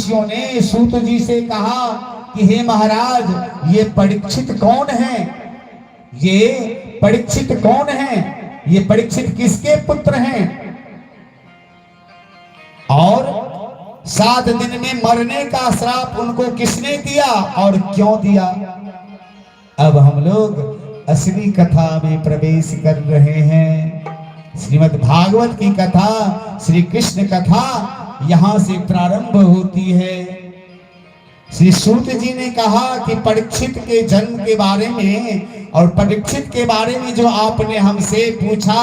ऋषियों ने सूत जी से कहा कि हे महाराज, ये परीक्षित कौन है? ये परीक्षित कौन है? ये परीक्षित किसके पुत्र हैं? और 7 दिन में मरने का श्राप उनको किसने दिया और क्यों दिया? अब हम लोग असली कथा में प्रवेश कर रहे हैं। श्रीमद् भागवत की कथा, श्री कृष्ण कथा यहां से प्रारंभ होती है। श्री सूत जी ने कहा कि परीक्षित के जन्म के बारे में और परीक्षित के बारे में जो आपने हमसे पूछा,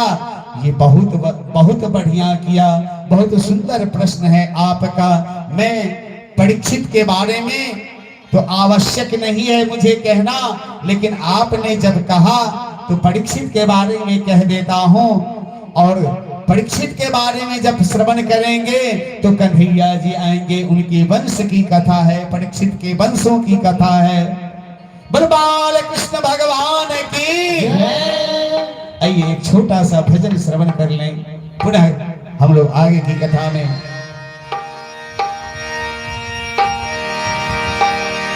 ये बहुत बढ़िया किया, बहुत सुंदर प्रश्न है आपका। मैं परीक्षित के बारे में तो आवश्यक नहीं है मुझे कहना, लेकिन आपने जब कहा तो परीक्षित के बारे में कह देता हूं। और परीक्षित के बारे में जब श्रवण करेंगे तो कन्हैया जी आएंगे, उनके वंश की कथा है, परीक्षित के वंशों की कथा है। बलबाल कृष्ण भगवान की। आइए एक छोटा सा भजन श्रवण कर लें, पुनः हम लोग आगे की कथा में।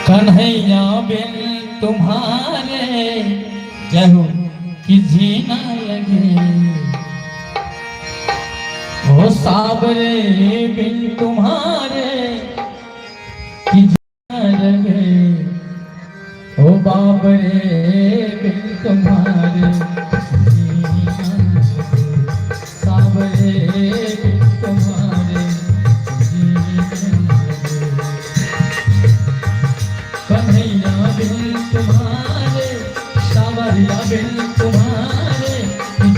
कन्हैया बिन तुम्हारे जय हो कि जीना लगे, ओ साबरे बिन तुम्हारे कि जीना लगे, ओ बाबरे बिन तुम्हारे जीना लगे, साबरे बिन तुम्हारे जीना लगे, कन्हैया बिन तुम्हारे, सावरिया बिन तुम्हारे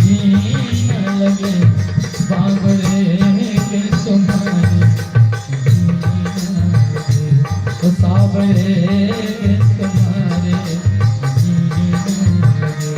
जीना लगे, बाबरे बिन तुम्हारे जीना लगे, तो सावरे बिन तुम्हारे जीना लगे।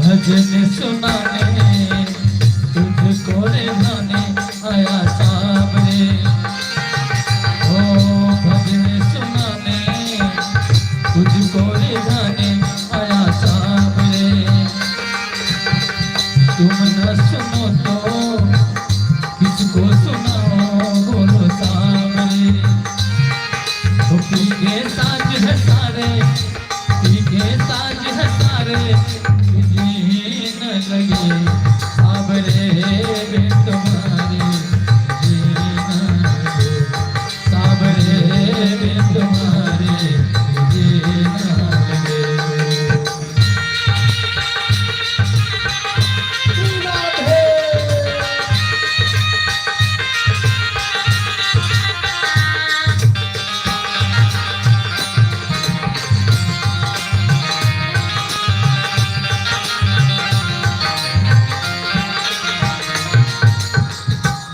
भजन सुनाने तुझको रिझाने आया सामने, ओ भजन सुनाने तुझको रिझाने आया सामने, तुम न सुनो तो किसको सुनाओ बोलो सामने, तो पी के साज है सारे, पी के साज है सारे लगे, साबरे बिन तुम्हारे जीना लगे, साबरे बिन तुम्हारे जीना लगे।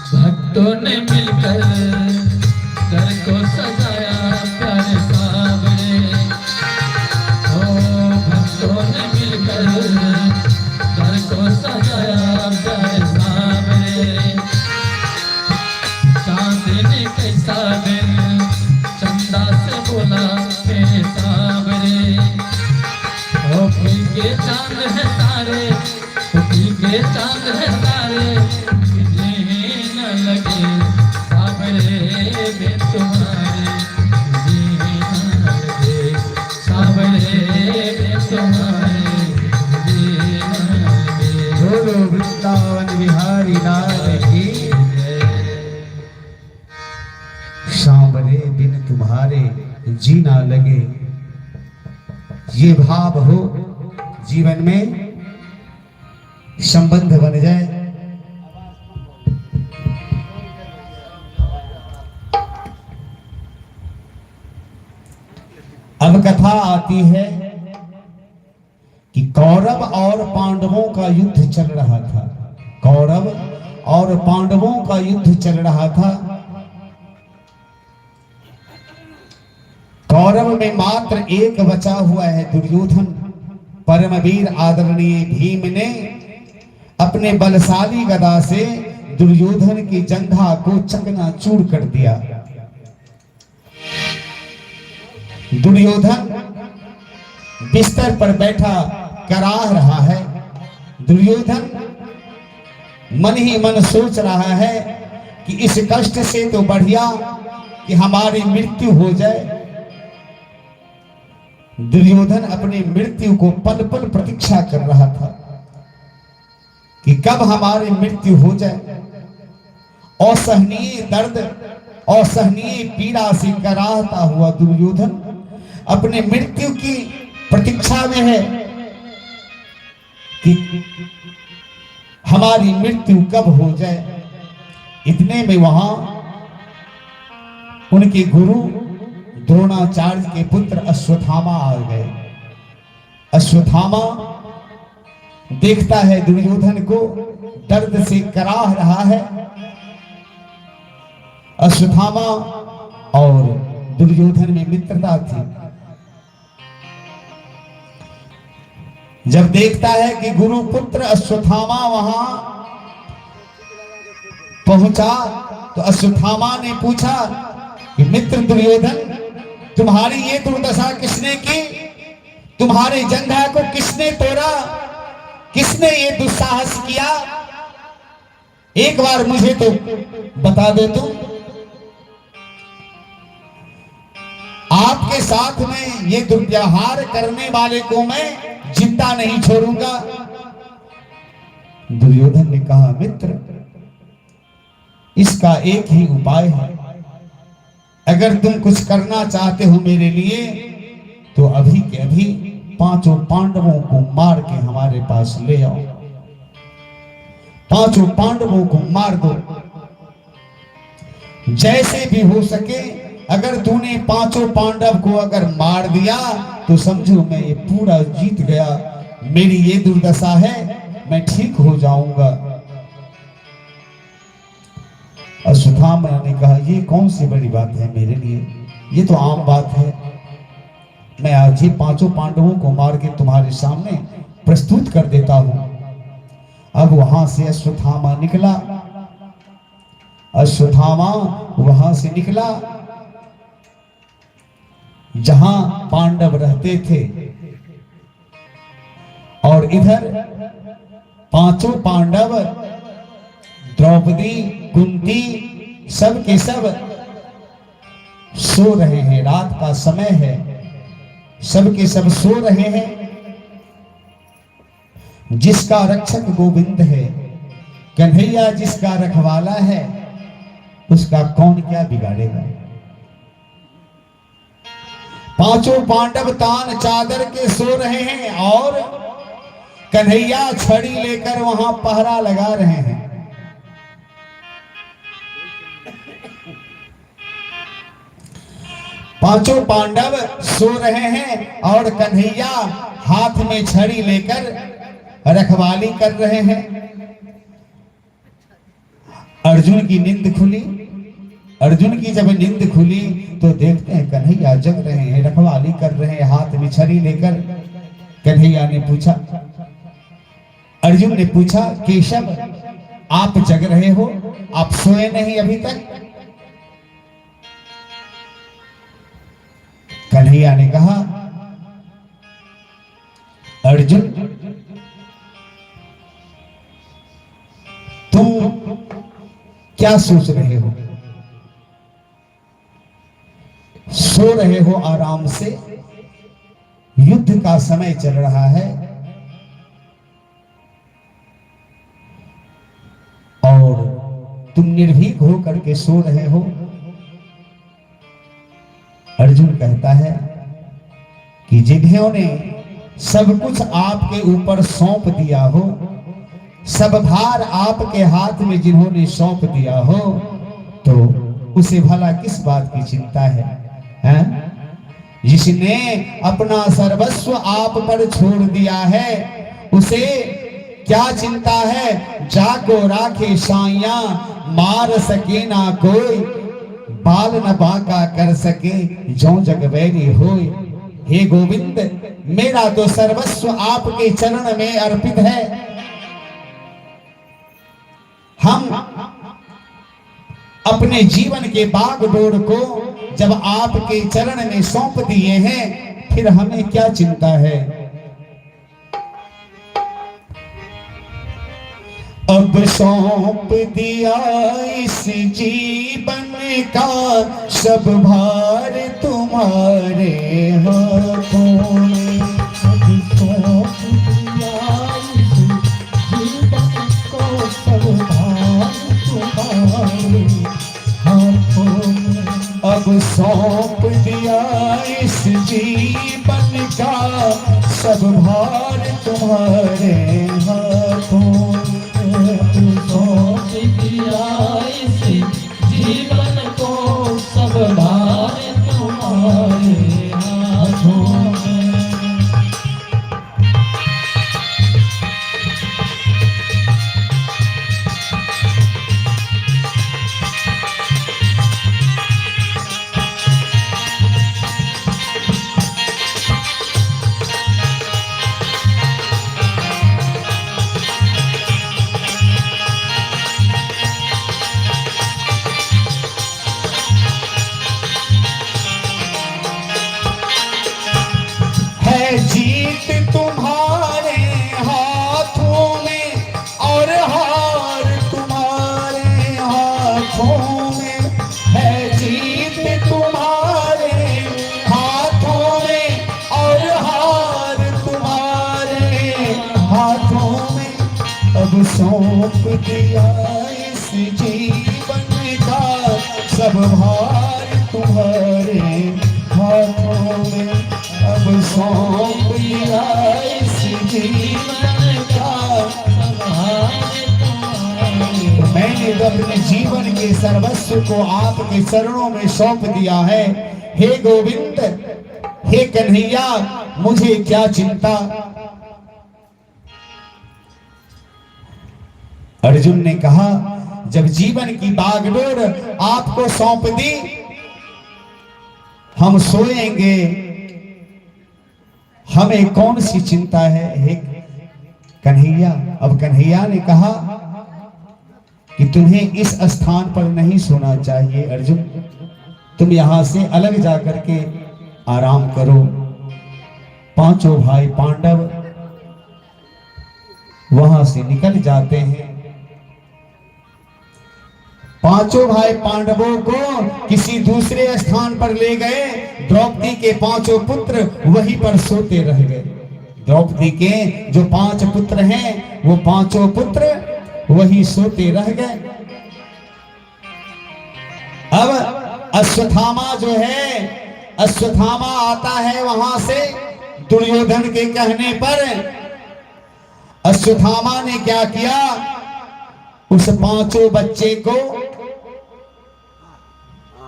भक्तों ने मिलकर घर को सजाया प्यारे साबरे, ओ भक्तों ने मिलकर घर को सजाया प्यारे साबरे, चांदनी कैसा दिन चंदा से बोला मेरे साबरे, ओ पी के चांद है सारे, ओ पी के चांद है सारे लगे, साबरे बिन तुम्हारे जीना लगे, साबरे बिन तुम्हारे जीना लगे। बोलो वृंदावन बिहारी लाल की। सांवरे बिन तुम्हारे जीना लगे, ये भाव हो जीवन में, संबंध बन जाए। अब कथा आती है कि कौरव और पांडवों का युद्ध चल रहा था। कौरव और पांडवों का युद्ध चल रहा था। कौरव में मात्र एक बचा हुआ है, दुर्योधन। परमवीर आदरणीय भीम ने अपने बलशाली गदा से दुर्योधन की जंघा को चकनाचूर कर दिया। दुर्योधन बिस्तर पर बैठा कराह रहा है। दुर्योधन मन ही मन सोच रहा है कि इस कष्ट से तो बढ़िया कि हमारी मृत्यु हो जाए। दुर्योधन अपनी मृत्यु को पल पल प्रतीक्षा कर रहा था कि कब हमारी मृत्यु हो जाए। असहनीय दर्द, असहनीय पीड़ा से कराहता हुआ दुर्योधन अपने मृत्यु की प्रतीक्षा में है कि हमारी मृत्यु कब हो जाए। इतने में वहां उनके गुरु द्रोणाचार्य के पुत्र अश्वत्थामा आ गए। अश्वत्थामा देखता है दुर्योधन को दर्द से कराह रहा है। अश्वत्थामा और दुर्योधन में मित्रता थी। जब देखता है कि गुरु पुत्र अश्वत्थामा वहां पहुंचा तो अश्वत्थामा ने पूछा कि मित्र दुर्योधन, तुम्हारी ये दुर्दशा किसने की? तुम्हारी जंघा को किसने तोड़ा? किसने ये दुस्साहस किया? एक बार मुझे तो बता दे तुम। आपके साथ में ये दुर्व्यवहार करने वाले को मैं जिंदा नहीं छोड़ूंगा। दुर्योधन ने कहा, मित्र, इसका एक ही उपाय है। अगर तुम कुछ करना चाहते हो मेरे लिए तो अभी के अभी 5 पांडवों को मार के हमारे पास ले आओ। 5 पांडवों को मार दो, जैसे भी हो सके। अगर तूने 5 पांडव को अगर मार दिया तो समझो मैं ये पूरा जीत गया। मेरी ये दुर्दशा है, मैं ठीक हो जाऊंगा। अश्वत्थामा ने कहा, ये कौन सी बड़ी बात है मेरे लिए? ये तो आम बात है। मैं आज ही 5 पांडवों को मार के तुम्हारे सामने प्रस्तुत कर देता हूं। अब वहां से अश्वत्थामा निकला। अश्वत्थामा वहां से निकला जहां पांडव रहते थे, और इधर 5 पांडव, द्रौपदी, कुंती, सब के सब सो रहे हैं। रात का समय है, सब के सब सो रहे हैं। जिसका रक्षक गोविंद है, कन्हैया जिसका रखवाला है, उसका कौन क्या बिगाड़ेगा। 5 पांडव तान चादर के सो रहे हैं और कन्हैया छड़ी लेकर वहां पहरा लगा रहे हैं। पांचों पांडव सो रहे हैं और कन्हैया हाथ में छड़ी लेकर रखवाली कर रहे हैं। अर्जुन की नींद खुली। अर्जुन की जब नींद खुली तो देखते हैं कन्हैया जग रहे हैं, रखवाली कर रहे हैं हाथ में छड़ी लेकर। कन्हैया ने पूछा, अर्जुन ने पूछा, केशव आप जग रहे हो, आप सोए नहीं अभी तक? कन्हैया ने कहा, अर्जुन तुम क्या सोच रहे हो? सो रहे हो आराम से, युद्ध का समय चल रहा है और तुम निर्भीक होकर के सो रहे हो। अर्जुन कहता है कि जिन्होंने सब कुछ आपके ऊपर सौंप दिया हो, सब भार आपके हाथ में जिन्होंने सौंप दिया हो, तो उसे भला किस बात की चिंता है? जिसने अपना सर्वस्व आप पर छोड़ दिया है, उसे क्या चिंता है? जाको राखे साइया, मार सके ना कोई, बाल न बांका कर सके, जो जग वैरी होए। हे गोविंद, मेरा तो सर्वस्व आपके चरण में अर्पित है। हम अपने जीवन के बागडोर को जब आपके चरण में सौंप दिए हैं, फिर हमें क्या चिंता है। अब सौंप दिया इस जीवन का सब भार तुम्हारे हाथों में। अब सौंप दिया इस जीवन को सब भार तुम्हारे हाथों में। अब सौंप दिया इस जीवन का सब भार तुम्हारे हाथों में। सौंप दिया इस जीवन को सब भार तुम्हारे हाथों में। जीत तुम्हारे हाथों में और हार तुम्हारे हाथों में है। जीत तुम्हारे हाथों में और हार तुम्हारे हाथों में। अब सौंप दिया इस जीवन का सब भार तुम्हारे हाथों में। अब सौंप दिया इस जीवन का सब भार तुम्हारे। मैंने तो अपने जीवन के सर्वस्व को आपके चरणों में सौंप दिया है। हे गोविंद, हे कन्हैया, मुझे क्या चिंता। अर्जुन ने कहा, जब जीवन की बागडोर आपको सौंप दी, हम सोएंगे, हमें कौन सी चिंता है। हे कन्हैया, अब कन्हैया ने कहा कि तुम्हें इस स्थान पर नहीं सोना चाहिए अर्जुन, तुम यहां से अलग जाकर के आराम करो। पांचों भाई पांडव वहां से निकल जाते हैं। पांचों भाई पांडवों को किसी दूसरे स्थान पर ले गए। द्रौपदी के पांचों पुत्र वहीं पर सोते रह गए। द्रौपदी के जो 5 पुत्र हैं, वो पांचों पुत्र वहीं सोते रह गए। अब अश्वत्थामा जो है, अश्वत्थामा आता है वहां से दुर्योधन के कहने पर। अश्वत्थामा ने क्या किया, उस पांचों बच्चे को,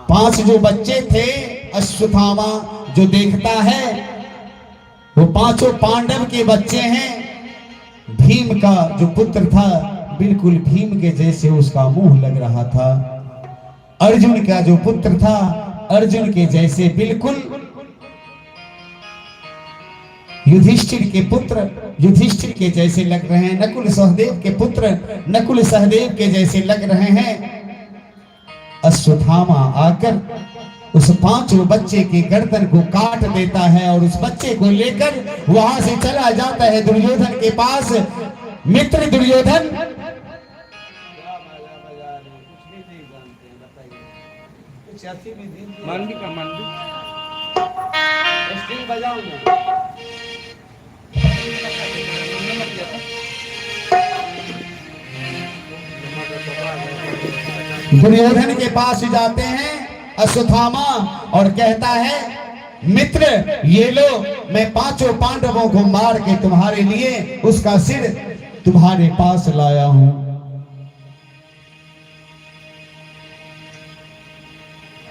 5 जो बच्चे थे, अश्वत्थामा जो देखता है वो पांचों पांडव के बच्चे हैं। भीम का जो पुत्र था, बिल्कुल भीम के जैसे उसका मुंह लग रहा था। अर्जुन का जो पुत्र था, अर्जुन के जैसे बिल्कुल। युधिष्ठिर के पुत्र युधिष्ठिर के जैसे लग रहे हैं। नकुल सहदेव के पुत्र नकुल सहदेव के जैसे लग रहे हैं। अश्वत्थामा आकर उस पांचों बच्चे के गर्दन को काट देता है और उस बच्चे को लेकर वहां से चला जाता है दुर्योधन के पास। मित्र दुर्योधन, मांडी का मांडी दुर्योधन के पास जाते हैं अश्वत्थामा और कहता है, मित्र ये लो, मैं पांचों पांडवों को मार के तुम्हारे लिए उसका सिर तुम्हारे पास लाया हूं।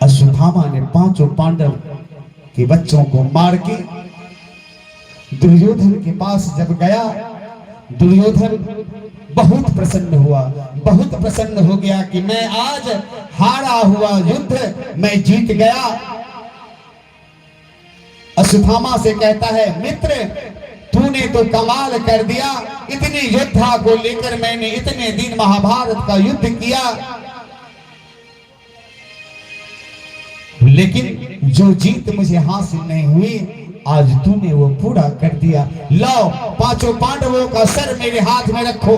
अश्वत्थामा ने पांचों पांडव के बच्चों को मार के दुर्योधन के पास जब गया, दुर्योधन बहुत प्रसन्न हुआ, बहुत प्रसन्न हो गया कि मैं आज हारा हुआ युद्ध मैं जीत गया। अश्वत्थामा से कहता है, मित्र तूने तो कमाल कर दिया, इतने योद्धा को लेकर मैंने इतने दिन महाभारत का युद्ध किया, लेकिन जो जीत मुझे हासिल नहीं हुई आज तूने वो पूरा कर दिया। लाओ पांचों पांडवों का सर मेरे हाथ में रखो।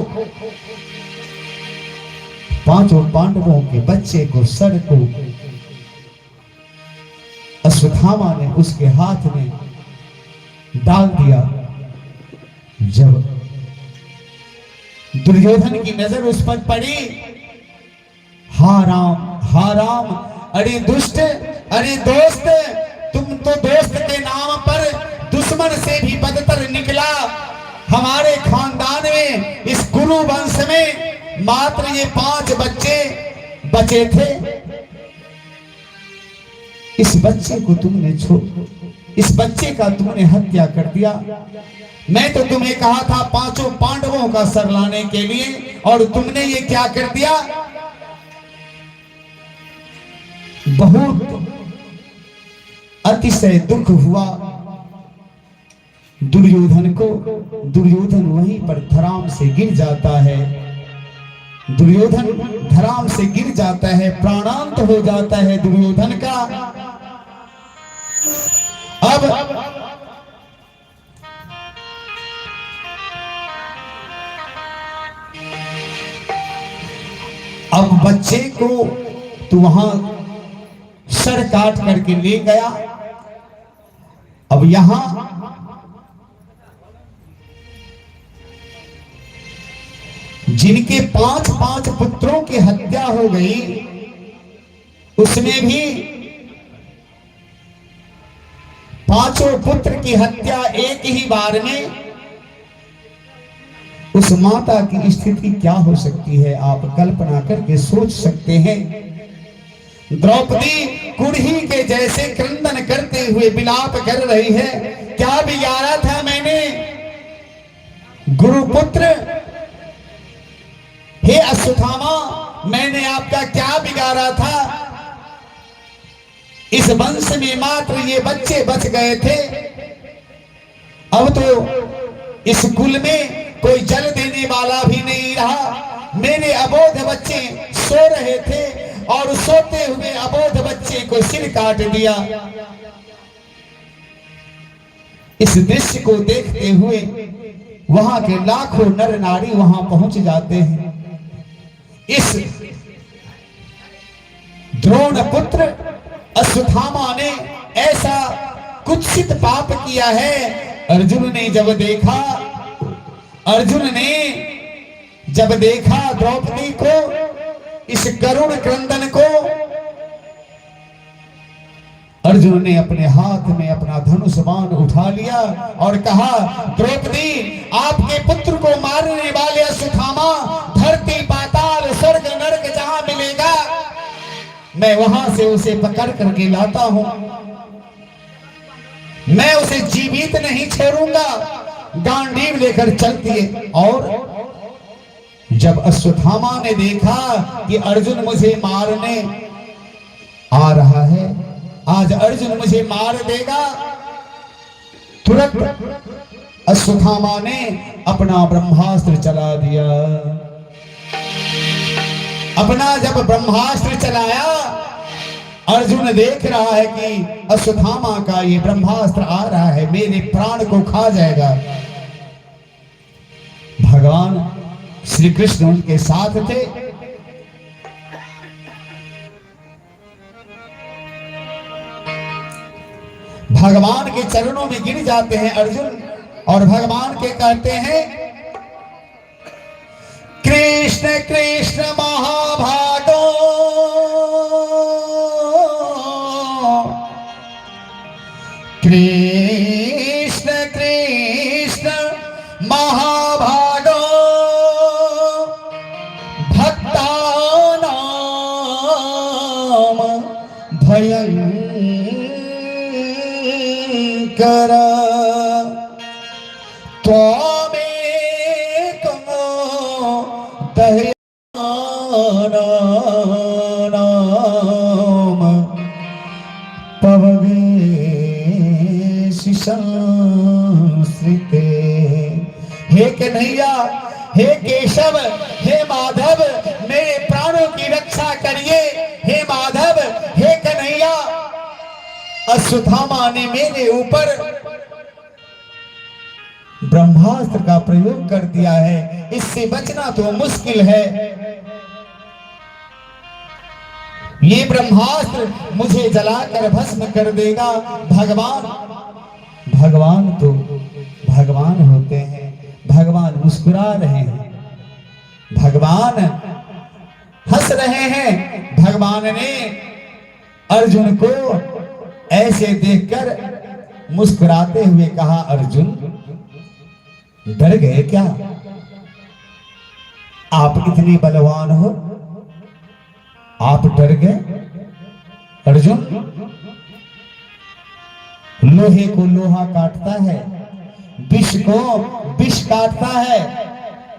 पांचों पांडवों के बच्चे को सर को अश्वत्थामा ने उसके हाथ में डाल दिया। जब दुर्योधन की नजर उस पर पड़ी, हा राम, अरे दुष्ट, अरे दोस्त, तुम तो दोस्त के नाम पर दुश्मन से भी बदतर निकला। हमारे खानदान में इस कुरु वंश में मात्र ये 5 बच्चे बचे थे। इस बच्चे को तुमने इस बच्चे का तुमने हत्या कर दिया। मैं तो तुम्हें कहा था 5 पांडवों का सर लाने के लिए, और तुमने ये क्या कर दिया। बहुत अतिशय दुख हुआ दुर्योधन को। दुर्योधन वहीं पर धराम से गिर जाता है। दुर्योधन धराम से गिर जाता है, प्राणांत हो जाता है दुर्योधन का। अब बच्चे को तो वहां सर काट करके ले गया। अब यहां जिनके 5 पुत्रों की हत्या हो गई, उसमें भी 5 पुत्र की हत्या एक ही बार में। उस माता की स्थिति क्या हो सकती है, आप कल्पना करके सोच सकते हैं। द्रौपदी कुड़ही के जैसे क्रंदन करते हुए विलाप कर रही है। क्या बिगाड़ा था मैंने गुरुपुत्र, हे अश्वत्थामा, मैंने आपका क्या बिगाड़ा था। इस वंश में मात्र ये बच्चे बच गए थे। अब तो इस कुल में कोई जल देने वाला भी नहीं रहा। मेरे अबोध बच्चे सो रहे थे और सोते हुए अबोध बच्चे को सिर काट दिया। इस दृश्य को देखते हुए वहां के लाखों नर नारी वहां पहुंच जाते हैं। इस द्रोण पुत्र अश्वत्थामा ने ऐसा कुत्सित पाप किया है। अर्जुन ने जब देखा द्रौपदी को, इस करुण क्रंदन को, अर्जुन ने अपने हाथ में अपना धनुष बाण उठा लिया और कहा, द्रौपदी, आपके पुत्र को मारने वाले अश्वत्थामा धरती पाताल स्वर्ग नरक जहां मिलेगा, मैं वहां से उसे पकड़ करके लाता हूं। मैं उसे जीवित नहीं छोड़ूंगा। गांडीव लेकर चलती है। और जब अश्वत्थामा ने देखा कि अर्जुन मुझे मारने आ रहा है, आज अर्जुन मुझे मार देगा, तुरंत अश्वत्थामा ने अपना ब्रह्मास्त्र चला दिया। अपना जब ब्रह्मास्त्र चलाया, अर्जुन देख रहा है कि अश्वत्थामा का ये ब्रह्मास्त्र आ रहा है, मेरे प्राण को खा जाएगा। भगवान श्री कृष्ण उनके साथ थे। भगवान के चरणों में गिर जाते हैं अर्जुन और भगवान के कहते हैं, कृष्ण कृष्ण महाभागो, कृष्ण कृष्ण महाभागो, भक्तानां भयंकर त्वमेकं दह्यमानानां पववेशिनी संश्रिते। हे कन्हैया, हे केशव, हे माधव, मेरे प्राणों की रक्षा करिए। हे माधव, हे कन्हैया, अश्वत्थामा ने मेरे ऊपर ब्रह्मास्त्र का प्रयोग कर दिया है, इससे बचना तो मुश्किल है। ये ब्रह्मास्त्र मुझे जलाकर भस्म कर देगा। भगवान तो भगवान होते हैं। भगवान मुस्कुरा रहे हैं, भगवान हंस रहे हैं। भगवान ने अर्जुन को ऐसे देखकर मुस्कुराते हुए कहा, अर्जुन डर गए क्या? आप इतने बलवान हो, आप डर गए? अर्जुन, लोहे को लोहा काटता है, विष को विष काटता है,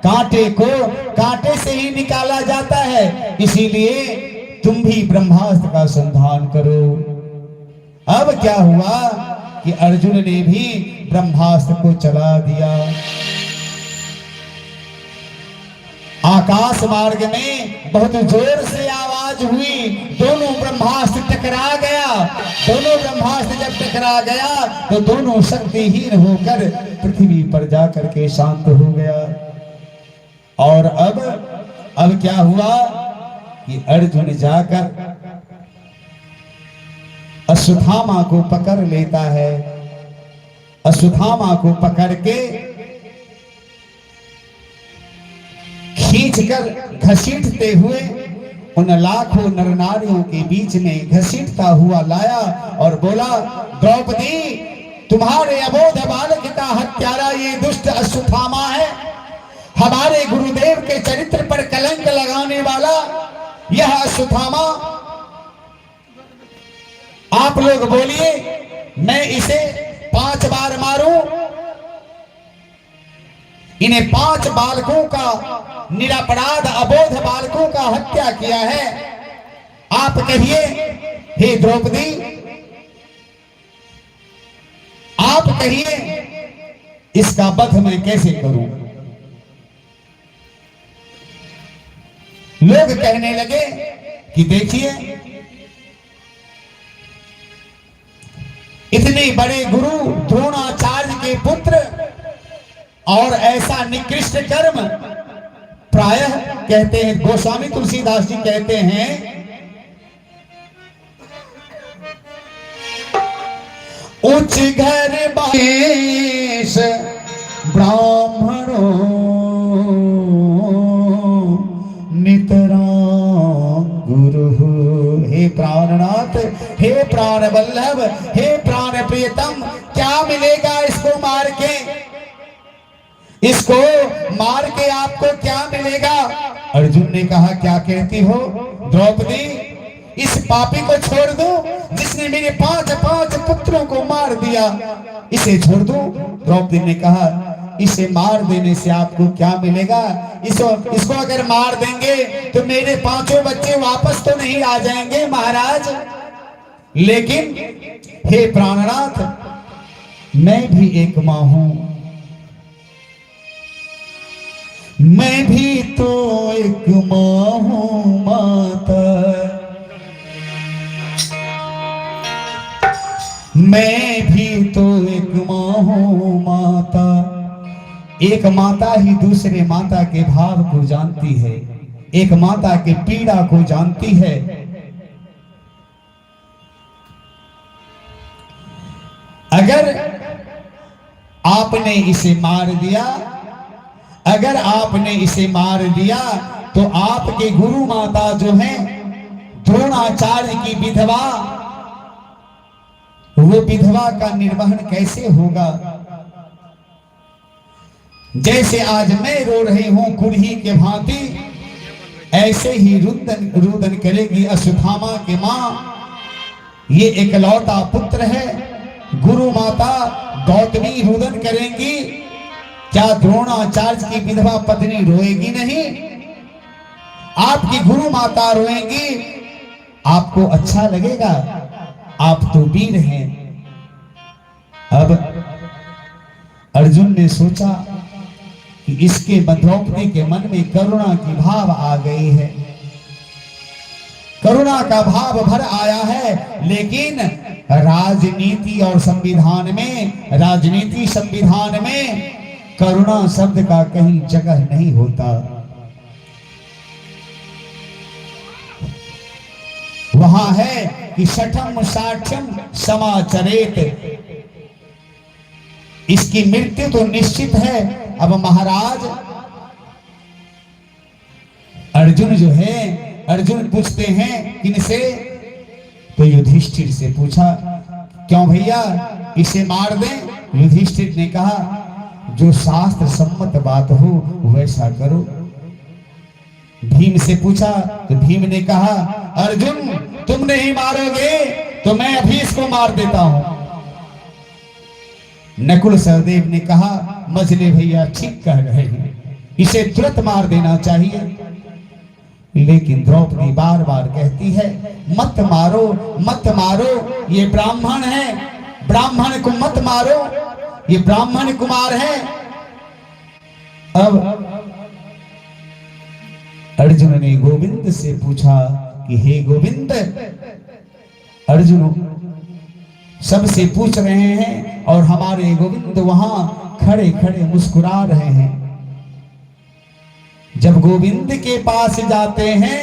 कांटे को कांटे से ही निकाला जाता है। इसीलिए तुम भी ब्रह्मास्त्र का संधान करो। अब क्या हुआ कि अर्जुन ने भी ब्रह्मास्त्र को चला दिया। आकाश मार्ग में बहुत जोर से आवाज हुई, दोनों ब्रह्मास्त्र टकरा गया। दोनों ब्रह्मास्त्र जब टकरा गया तो दोनों शक्तिहीन होकर पृथ्वी पर जाकर के शांत हो गया। और अब क्या हुआ कि अर्जुन जाकर अश्वत्थामा को पकड़ लेता है। अश्वत्थामा को पकड़ के खींचकर घसीटते हुए उन लाखों नर नारियों के बीच में घसीटता हुआ लाया और बोला, द्रौपदी, तुम्हारे अबोध बालक का हत्यारा ये दुष्ट अश्वत्थामा है। हमारे गुरुदेव के चरित्र पर कलंक लगाने वाला यह अश्वत्थामा। आप लोग बोलिए, मैं इसे 5 बार मारूं? इन्हें 5 बालकों का, निरपराध अबोध बालकों का हत्या किया है। आप कहिए, हे द्रौपदी, आप कहिए इसका वध मैं कैसे करूं? लोग कहने लगे कि देखिए, इतने बड़े गुरु द्रोणाचार्य के पुत्र और ऐसा निकृष्ट कर्म, प्रायः कहते हैं, गोस्वामी तुलसीदास जी कहते हैं, उच्च घर बास ब्राह्मणों नितरां गुरु। हे प्राणनाथ, हे प्राण वल्लभ, हे प्राण प्रियतम, क्या मिलेगा इसको मार के? इसको मार के आपको क्या मिलेगा? अर्जुन ने कहा, क्या कहती हो द्रौपदी? इस पापी को छोड़ दूं जिसने मेरे 5 पुत्रों को मार दिया, इसे छोड़ दूं? द्रौपदी ने कहा, इसे मार देने से आपको क्या मिलेगा? इसको अगर मार देंगे तो मेरे 5 बच्चे वापस तो नहीं आ जाएंगे महाराज। लेकिन हे प्राणनाथ, मैं भी एक मां हूं, मैं भी तो एक मां हूं माता। मैं भी तो एक मां हूं माता। एक माता ही दूसरे माता के भाव को जानती है, एक माता के पीड़ा को जानती है। अगर आपने इसे मार दिया, अगर आपने इसे मार दिया तो आपके गुरु माता जो हैं द्रोणाचार्य की विधवा, वो विधवा का निर्वहन कैसे होगा? जैसे आज मैं रो रही हूं कुरही के भांति, ऐसे ही रुदन करेगी अश्वत्थामा की मां। ये एकलौता पुत्र है, गुरु माता गौतमी रुदन करेंगी, क्या द्रोणाचार्य की विधवा पत्नी रोएगी नहीं? आपकी गुरु माता रोएंगी, आपको अच्छा लगेगा? आप तो वीर हैं, अब अर्जुन ने सोचा कि इसके द्रौपदी के मन में करुणा की भाव आ गई है, करुणा का भाव भर आया है, लेकिन राजनीति और संविधान में, राजनीति संविधान में करुणा शब्द का कहीं जगह नहीं होता। वहां है कि शठम साठ्यम समाचरेत, इसकी मृत्यु तो निश्चित है। अब महाराज अर्जुन जो है, अर्जुन पूछते हैं किनसे, तो युधिष्ठिर से पूछा, क्यों भैया इसे मार दें? युधिष्ठिर ने कहा जो शास्त्र सम्मत बात हो वैसा करो। भीम से पूछा तो भीम ने कहा अर्जुन तुम नहीं मारोगे तो मैं अभी इसको मार देता हूं। नकुल सहदेव ने कहा मजले भैया ठीक कह रहे हैं, इसे तुरंत मार देना चाहिए। लेकिन द्रौपदी बार बार कहती है मत मारो मत मारो, ये ब्राह्मण है, ब्राह्मण को मत मारो, ये ब्राह्मण कुमार है। अब अर्जुन ने गोविंद से पूछा कि हे गोविंद, अर्जुन सबसे पूछ रहे हैं और हमारे गोविंद वहां खड़े खड़े मुस्कुरा रहे हैं। जब गोविंद के पास जाते हैं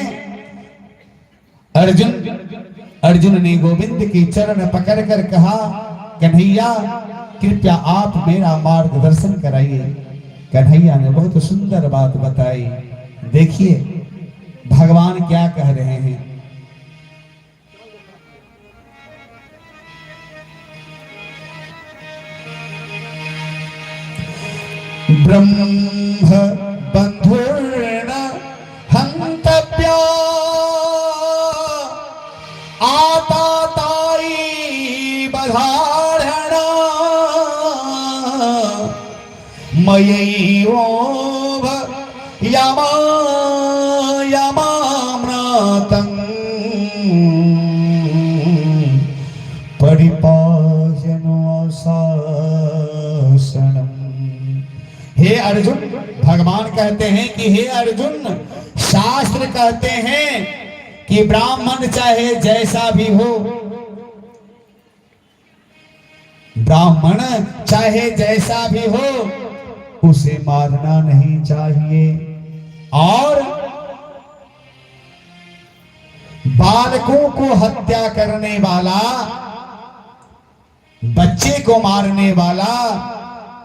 अर्जुन ने गोविंद के चरण पकड़कर कहा कन्हैया कृपया आप मेरा मार्गदर्शन कराइए। कन्हैया ने बहुत सुंदर बात बताई। देखिए भगवान क्या कह रहे हैं, ब्रह्म बंधुर्न हन्तव्या आताताई बधारण मयैवोभ यमा यमाम्नातं परिपालनो शासनम्। हे अर्जुन, भगवान कहते हैं कि हे अर्जुन, शास्त्र कहते हैं कि ब्राह्मण चाहे जैसा भी हो, ब्राह्मण चाहे जैसा भी हो उसे मारना नहीं चाहिए, और बालकों को हत्या करने वाला, बच्चे को मारने वाला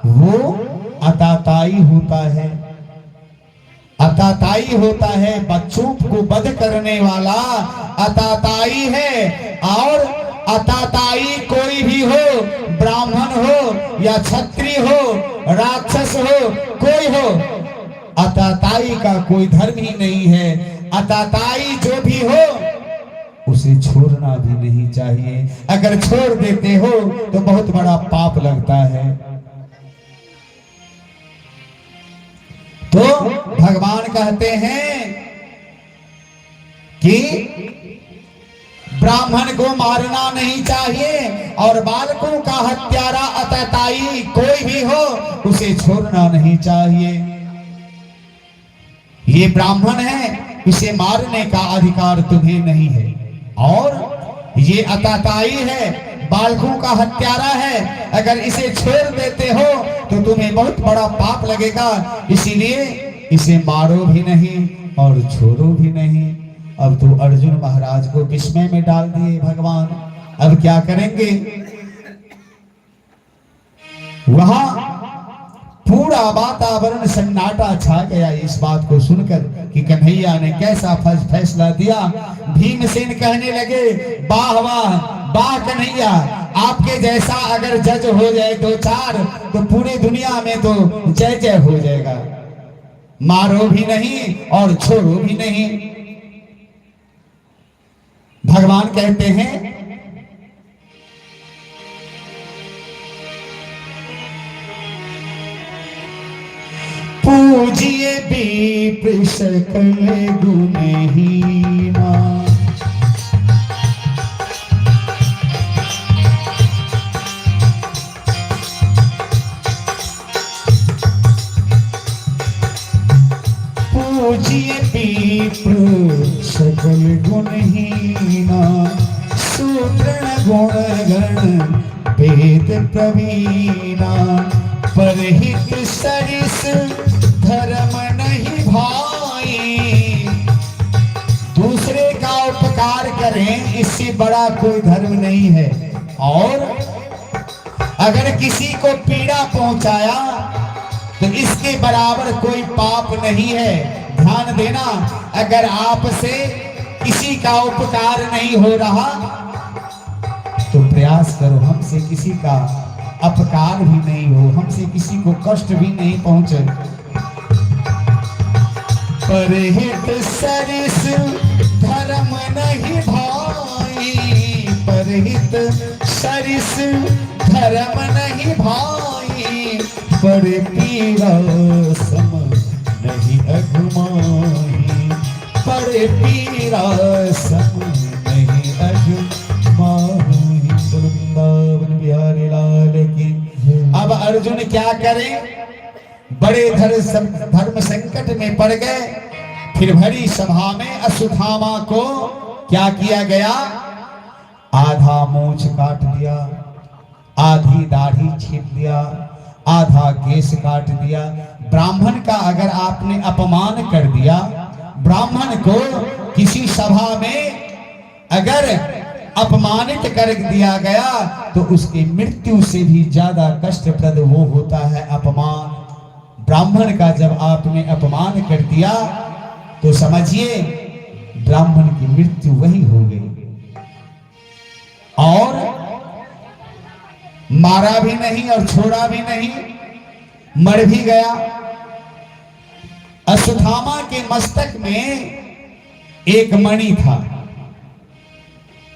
वो अताताई होता है, अताताई होता है। बच्चों को वध करने वाला अताताई है। और अताताई कोई भी हो, ब्राह्मण हो या क्षत्रिय हो, राक्षस हो, कोई हो, अताताई का कोई धर्म ही नहीं है। अताताई जो भी हो उसे छोड़ना भी नहीं चाहिए। अगर छोड़ देते हो तो बहुत बड़ा पाप लगता है। तो भगवान कहते हैं कि ब्राह्मण को मारना नहीं चाहिए, और बालकों का हत्यारा अतताई कोई भी हो उसे छोड़ना नहीं चाहिए। ये ब्राह्मण है, इसे मारने का अधिकार तुम्हें नहीं है, और ये अतताई है, बालकों का हत्यारा है। अगर इसे छोड़ देते हो तो तुम्हें बहुत बड़ा पाप लगेगा, इसीलिए इसे मारो भी नहीं और छोड़ो भी नहीं। अब तो अर्जुन महाराज को विस्मय में डाल दिए भगवान। अब क्या करेंगे? वहां पूरा वातावरण सन्नाटा छा गया इस बात को सुनकर कि कन्हैया ने कैसा फैसला दिया। भीमसेन कहने लगे वाह वाह वाह कन्हैया, आपके जैसा अगर जज हो जाए दो चार तो पूरी दुनिया में तो जय जय हो जाएगा। मारो भी नहीं और छोड़ो भी नहीं। भगवान कहते हैं पूजिए विप्र सकल गुणहीना, पूजिए पीप्र सकल गुणहीना सूत्रण गुण गण वेद प्रवीणा परहित सरिस धर्म नहीं भाई। दूसरे का उपकार करें इससे बड़ा कोई धर्म नहीं है। और अगर किसी को पीड़ा पहुंचाया तो इसके बराबर कोई पाप नहीं है। ध्यान देना, अगर आपसे किसी का उपकार नहीं हो रहा तो प्रयास करो हमसे किसी का अपकार भी नहीं हो, हमसे किसी को कष्ट भी नहीं पहुंचे। परहित सरिस धर्म नहीं भाई, परहित सरिस धर्म नहीं भाई, पर पीरा सम नहीं अघमाही, पर पीरा सम नहीं अघमाही। वृंदावन बिहारी लाल की। अब अर्जुन क्या करें, बड़े धर्म संकट में पड़ गए। फिर भरी सभा में अश्वत्थामा को क्या किया गया, आधा मूंछ काट दिया, आधी दाढ़ी छीप दिया, आधा केस काट दिया। ब्राह्मण का अगर आपने अपमान कर दिया, ब्राह्मण को किसी सभा में अगर अपमानित कर दिया गया तो उसकी मृत्यु से भी ज्यादा कष्टप्रद वो होता है अपमान। ब्राह्मण का जब आपने अपमान कर दिया तो समझिए ब्राह्मण की मृत्यु वही हो गई। और मारा भी नहीं और छोड़ा भी नहीं, मर भी गया। अश्वत्थामा के मस्तक में एक मणि था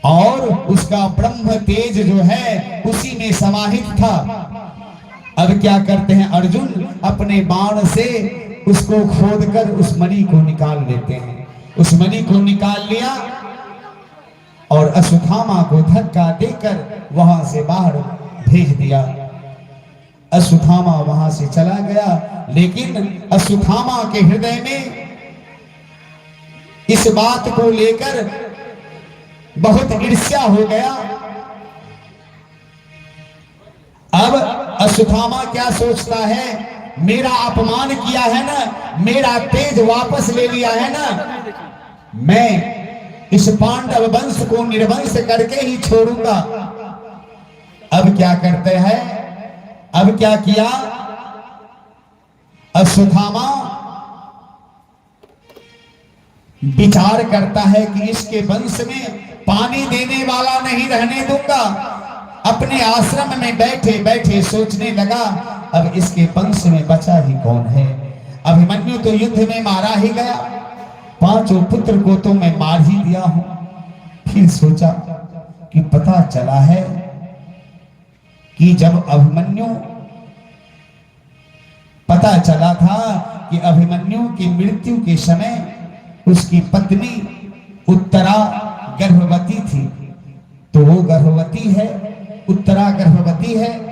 और उसका ब्रह्म तेज जो है उसी में समाहित था। अब क्या करते हैं अर्जुन, अपने बाण से उसको खोदकर उस मणि को निकाल लेते हैं। उस मणि को निकाल लिया और अश्वत्थामा को धक्का देकर वहां से बाहर भेज दिया। अश्वत्थामा वहां से चला गया, लेकिन अश्वत्थामा के हृदय में इस बात को लेकर बहुत ईर्ष्या हो गया। अब अश्वत्थामा क्या सोचता है, मेरा अपमान किया है ना, मेरा तेज वापस ले लिया है ना, मैं इस पांडव वंश को निर्वंश करके ही छोड़ूंगा। अब क्या करते हैं, अब क्या किया अश्वत्थामा, विचार करता है कि इसके वंश में पानी देने वाला नहीं रहने दूंगा। अपने आश्रम में बैठे बैठे सोचने लगा, अब इसके वंश में बचा ही कौन है। अभिमन्यु तो युद्ध में मारा ही गया, पांचों पुत्र को तो मैं मार ही दिया हूं। फिर सोचा कि पता चला है कि जब अभिमन्यु, पता चला था कि अभिमन्यु की मृत्यु के समय उसकी पत्नी उत्तरा गर्भवती थी, तो वो गर्भवती है, उत्तरा गर्भवती है।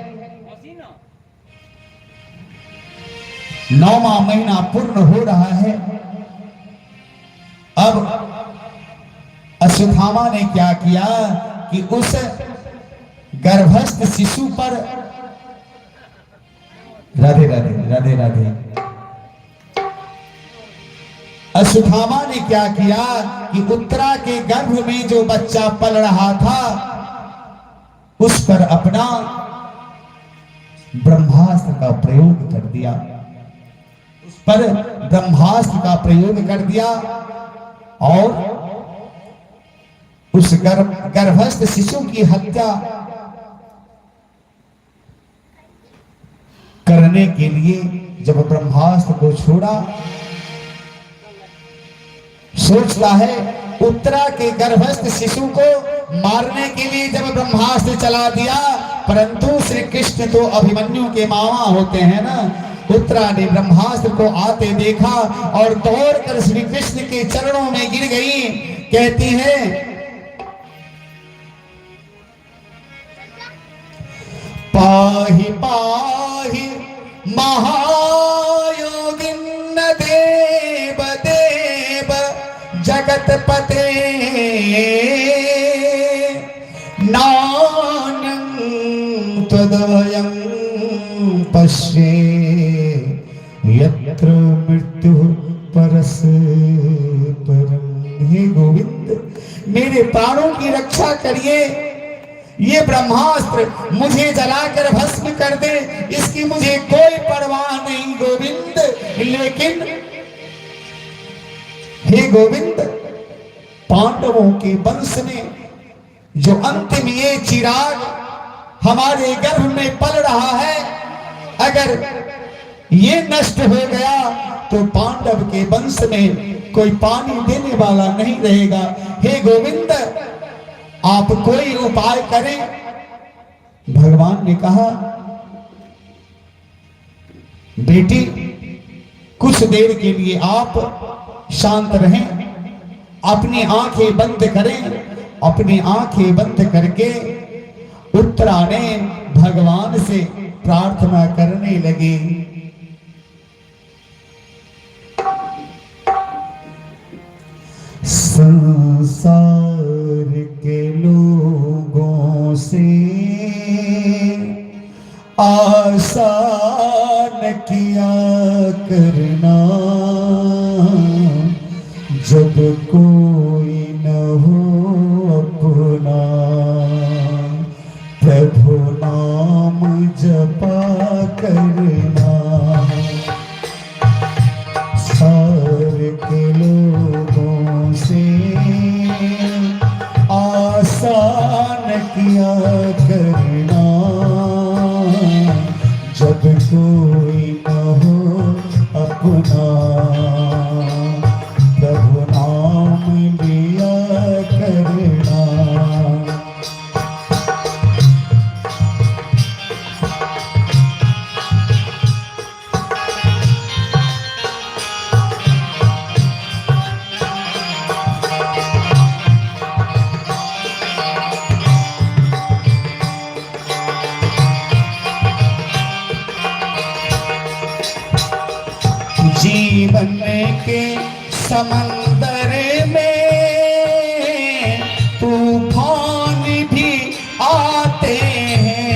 9वां महीना पूर्ण हो रहा है। अब अश्वत्थामा ने क्या किया कि उस गर्भस्थ शिशु पर, राधे राधे राधे राधे, अश्वत्थामा ने क्या किया कि उत्तरा के गर्भ में जो बच्चा पल रहा था उस पर अपना ब्रह्मास्त्र का प्रयोग कर दिया, उस पर ब्रह्मास्त्र का प्रयोग कर दिया और उस गर्भस्थ शिशु की हत्या करने के लिए जब ब्रह्मास्त्र को छोड़ा, सोचता है उत्तरा के गर्भस्थ शिशु को मारने के लिए जब ब्रह्मास्त्र चला दिया, परंतु श्री कृष्ण तो अभिमन्यु के मामा होते हैं ना। उत्तरा ने ब्रह्मास्त्र को आते देखा और दौड़कर श्री कृष्ण के चरणों में गिर गई, कहती है पाहि पाहि महायोगिन देव देव जगत पते नान्यं त्वदभयं पश्ये यत्र मृत्यु परस्परम। हे गोविंद, मेरे प्राणों की रक्षा करिए। ये ब्रह्मास्त्र मुझे जलाकर भस्म कर दे, इसकी मुझे कोई परवाह नहीं गोविंद। लेकिन हे गोविंद, पांडवों के वंश में जो अंतिम ये चिराग हमारे गर्भ में पल रहा है, अगर ये नष्ट हो गया तो पांडव के वंश में कोई पानी देने वाला नहीं रहेगा। हे गोविंद, आप कोई उपाय करें। भगवान ने कहा, बेटी कुछ देर के लिए आप शांत रहें, अपनी आंखें बंद करें। अपनी आंखें बंद करके उत्तरा ने भगवान से प्रार्थना करने लगी। संसार के लोगों से आसान किया करना, जब कोई न हो अपना, प्रभु नाम जपा करना। सार के लोगों से आसान किया करना, जब कोई न हो अपना, प्रभु नाम लिया करना। जीवन के समंदर में तूफान भी आते हैं।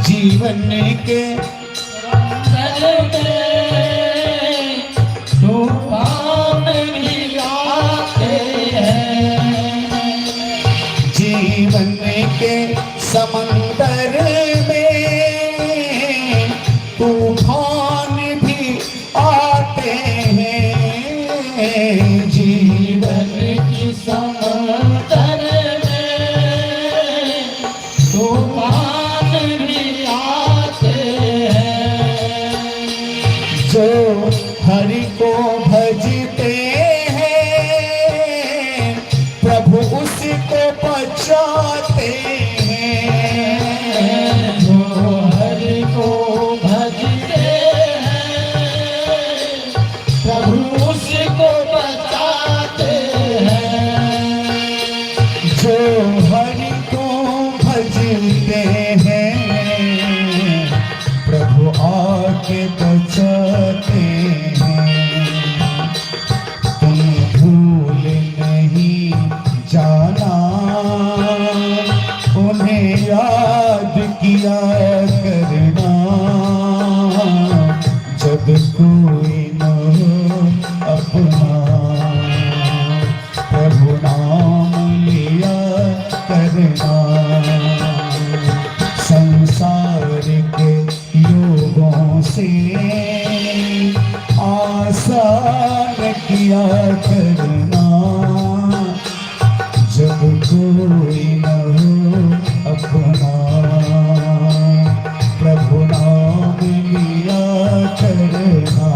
जीवन के समंदर में तूफान भी आते हैं। जीवन के समंदर में तूफान भी आते हैं। जीवन की समंदर में तूफान भी आते हैं। जो हरि को भजते हैं, प्रभु उसको बचाते हैं। जो हरि को भजते हैं, प्रभु उसको बचाते हैं। जो हरि को भजते हैं, प्रभु आके बचाते हैं। तुम भूल नहीं जाना, उन्हें याद किया करना, जब कोई न हो अपना, प्रभु नाम लिया करना। संसार के लोगों से आसान किया करना, जब कोई न हो अपना, प्रभु नाम लिया करना।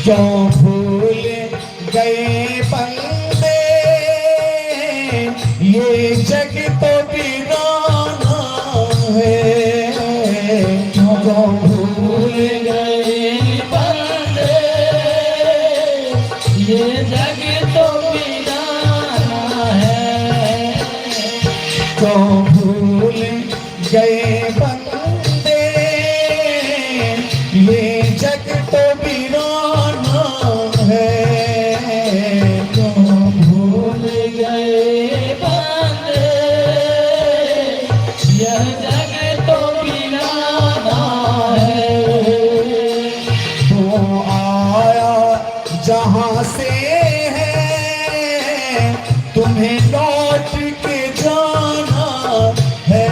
क्यों भूल गए बंदे, ये जग तो वीराना है। क्यों भूल गए बंदे, ये जग तो वीराना है। क्यों भूल गए बंदे, ये जग तो वीराना है। क्यों भूल गए बंदे, यह जग तो वीराना है। तू आया जहां से है, तुम्हें लौट के जाना है।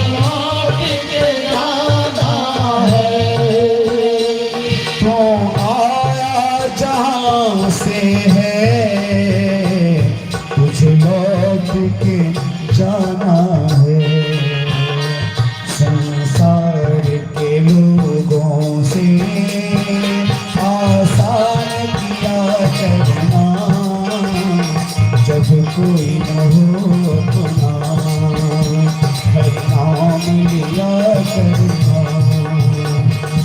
लौट के जाना है। तो आया जहां से है, तुझे लौट के जाना है। संसार के लोगों से आसान किया करना, जब कोई न हो अपना, हरि नाम लिया करना।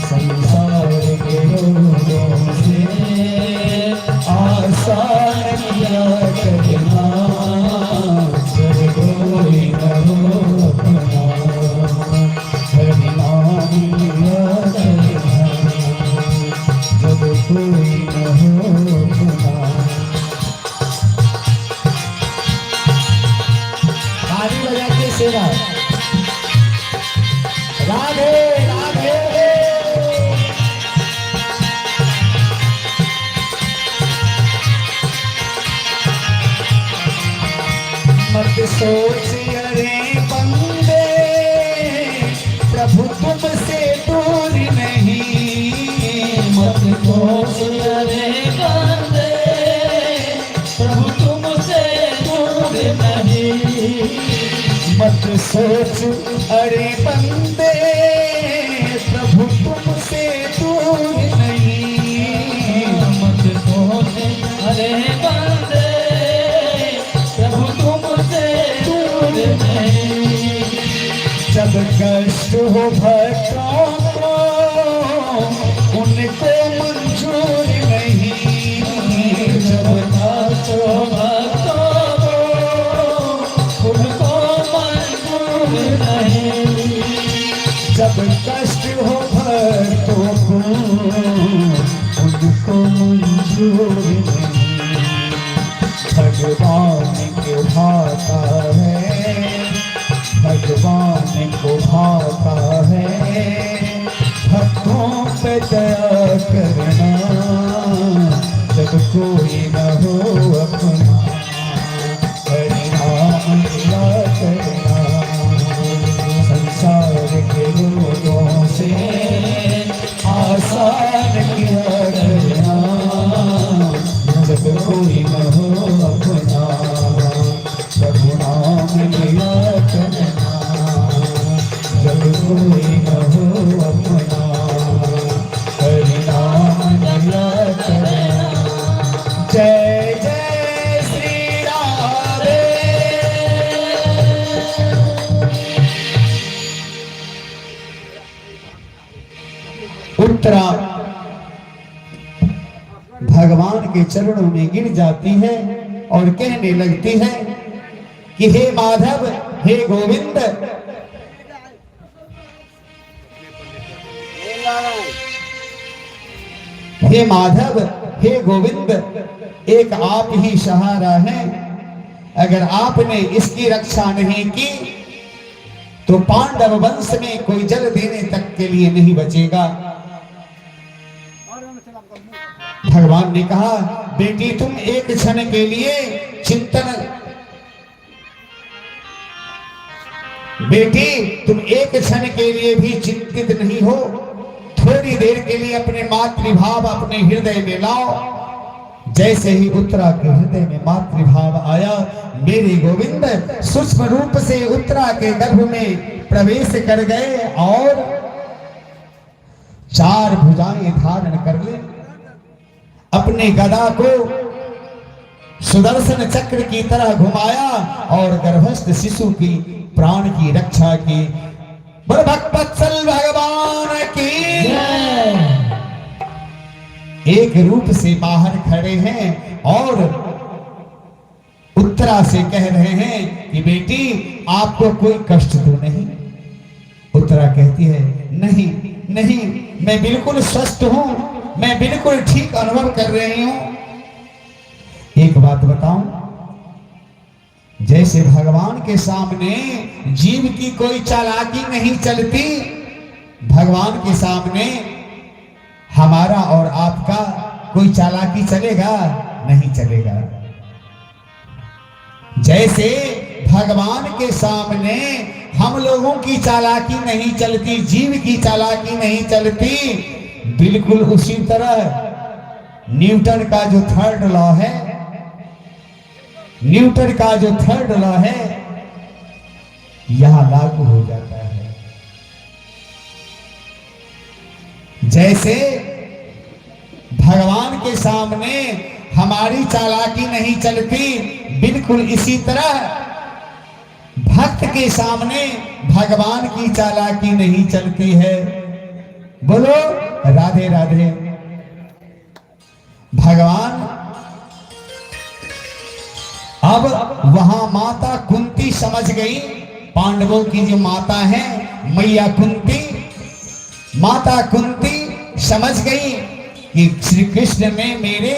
संसार के लोगों से आसान किया करना, जब कोई न हो अपना, हरि नाम लिया करना, जब कोई न हो अपना। ताली बजा के सेवा। राधे राधे। मत सोच अरे बंदे, प्रभु तुमसे दूर नहीं। मत सोच अरे बंदे, प्रभु तुमसे दूर नहीं। मत सोच अरे बंदे, प्रभु तुमसे दूर नहीं। मत सोच अरे बंदे, प्रभु तुमसे दूर नहीं। जब कष्ट हो भक्तों को, उनको मंजूर नहीं। जब कष्ट हो भक्तों को, उनको मंजूर नहीं। जब कष्ट हो भक्तों को, उनको मंजूर नहीं। भगवान को भाता है, भगवान को भाता है, भक्तों पे दया करना, जब कोई न हो अपना, हरि नाम लिया करना। संसार के लोगों से आसान किया करना, जब कोई न हो अपना, प्रभु नाम लिया करना, जब कोई न हो अपना, हरि नाम लिया करना। जय जय श्री राधे। उत्तरा भगवान के चरणों में गिर जाती है और कहने लगती है कि हे माधव, हे गोविंद, हे माधव, हे गोविंद, एक आप ही सहारा है। अगर आपने इसकी रक्षा नहीं की तो पांडव वंश में कोई जल देने तक के लिए नहीं बचेगा। भगवान ने कहा, बेटी तुम एक क्षण के लिए चिंतन, बेटी तुम एक क्षण के लिए भी चिंतित नहीं हो। थोड़ी देर के लिए अपने मातृभाव अपने हृदय में लाओ। जैसे ही उत्तरा के हृदय में मातृभाव आया, मेरे गोविंद सूक्ष्म रूप से उत्तरा के गर्भ में प्रवेश कर गए और 4 भुजाएं धारण कर ले, अपने गदा को सुदर्शन चक्र की तरह घुमाया और गर्भस्थ शिशु की प्राण की रक्षा की। बोलो भक्तवत्सल भगवान की। एक रूप से बाहर खड़े हैं और उत्तरा से कह रहे हैं कि बेटी आपको कोई कष्ट तो नहीं। उत्तरा कहती है नहीं नहीं, मैं बिल्कुल स्वस्थ हूं, मैं बिल्कुल ठीक अनुभव कर रही हूं। एक बात बताऊं, जैसे भगवान के सामने जीव की कोई चालाकी नहीं चलती, भगवान के सामने हमारा और आपका कोई चालाकी चलेगा? नहीं चलेगा। जैसे भगवान के सामने हम लोगों की चालाकी नहीं चलती, जीव की चालाकी नहीं चलती, बिल्कुल उसी तरह न्यूटन का जो थर्ड लॉ है, न्यूटन का जो थर्ड लॉ है यहां लागू हो जाता है। जैसे भगवान के सामने हमारी चालाकी नहीं चलती, बिल्कुल इसी तरह भक्त के सामने भगवान की चालाकी नहीं चलती है। बोलो राधे राधे। भगवान अब वहां माता कुंती समझ गई, पांडवों की जो माता है मैया कुंती, माता कुंती समझ गई कि श्री कृष्ण ने मेरे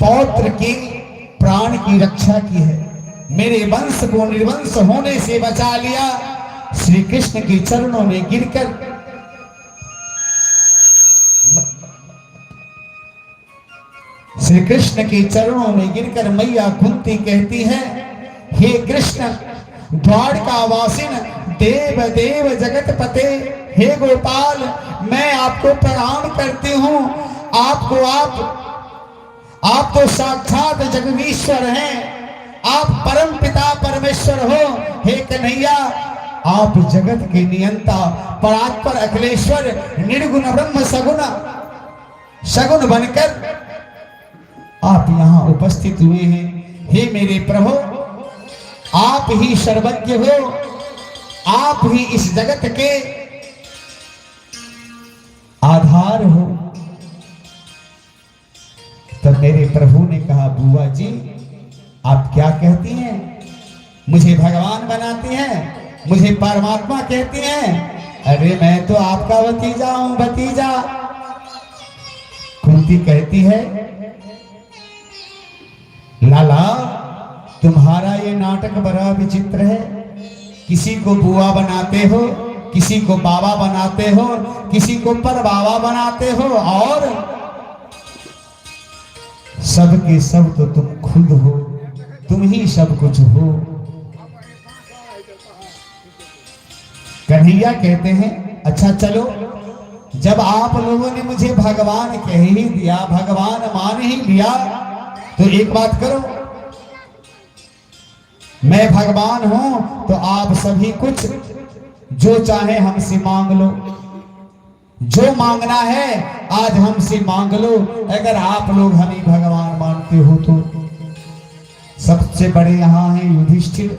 पौत्र के प्राण की रक्षा की है, मेरे वंश को निर्वंश होने से बचा लिया। श्री कृष्ण के चरणों में गिरकर श्री कृष्ण के चरणों में गिरकर मैया कुंती कहती है, हे कृष्ण द्वारका वासिन देव देव जगत पते, हे गोपाल मैं आपको प्रणाम करती हूँ। आप तो साक्षात जगदीश्वर हैं, आप परम पिता परमेश्वर हो। हे कन्हैया आप जगत के नियंता परात्पर अखिलेश्वर निर्गुण ब्रह्म सगुण बनकर आप यहां उपस्थित हुए हैं। हे मेरे प्रभु आप ही सर्वज्ञ हो, आप ही इस जगत के आधार हो। तब मेरे प्रभु ने कहा, बुआ जी आप क्या कहती हैं? मुझे भगवान बनाती हैं, मुझे परमात्मा कहती हैं? अरे मैं तो आपका भतीजा हूं, भतीजा। कुंती कहती है, लाला तुम्हारा ये नाटक बड़ा विचित्र है, किसी को बुआ बनाते हो, किसी को बाबा बनाते हो, किसी को पर बाबा बनाते हो, और सब के सब तो तुम खुद हो, तुम ही सब कुछ हो। कन्हैया कहते हैं, अच्छा चलो जब आप लोगों ने मुझे भगवान कह ही दिया, भगवान मान ही लिया, तो एक बात करो, मैं भगवान हूं तो आप सभी कुछ जो चाहे हमसे मांग लो, जो मांगना है आज हमसे मांग लो। अगर आप लोग हमें भगवान मानते हो तो सबसे बड़े यहां हैं युधिष्ठिर।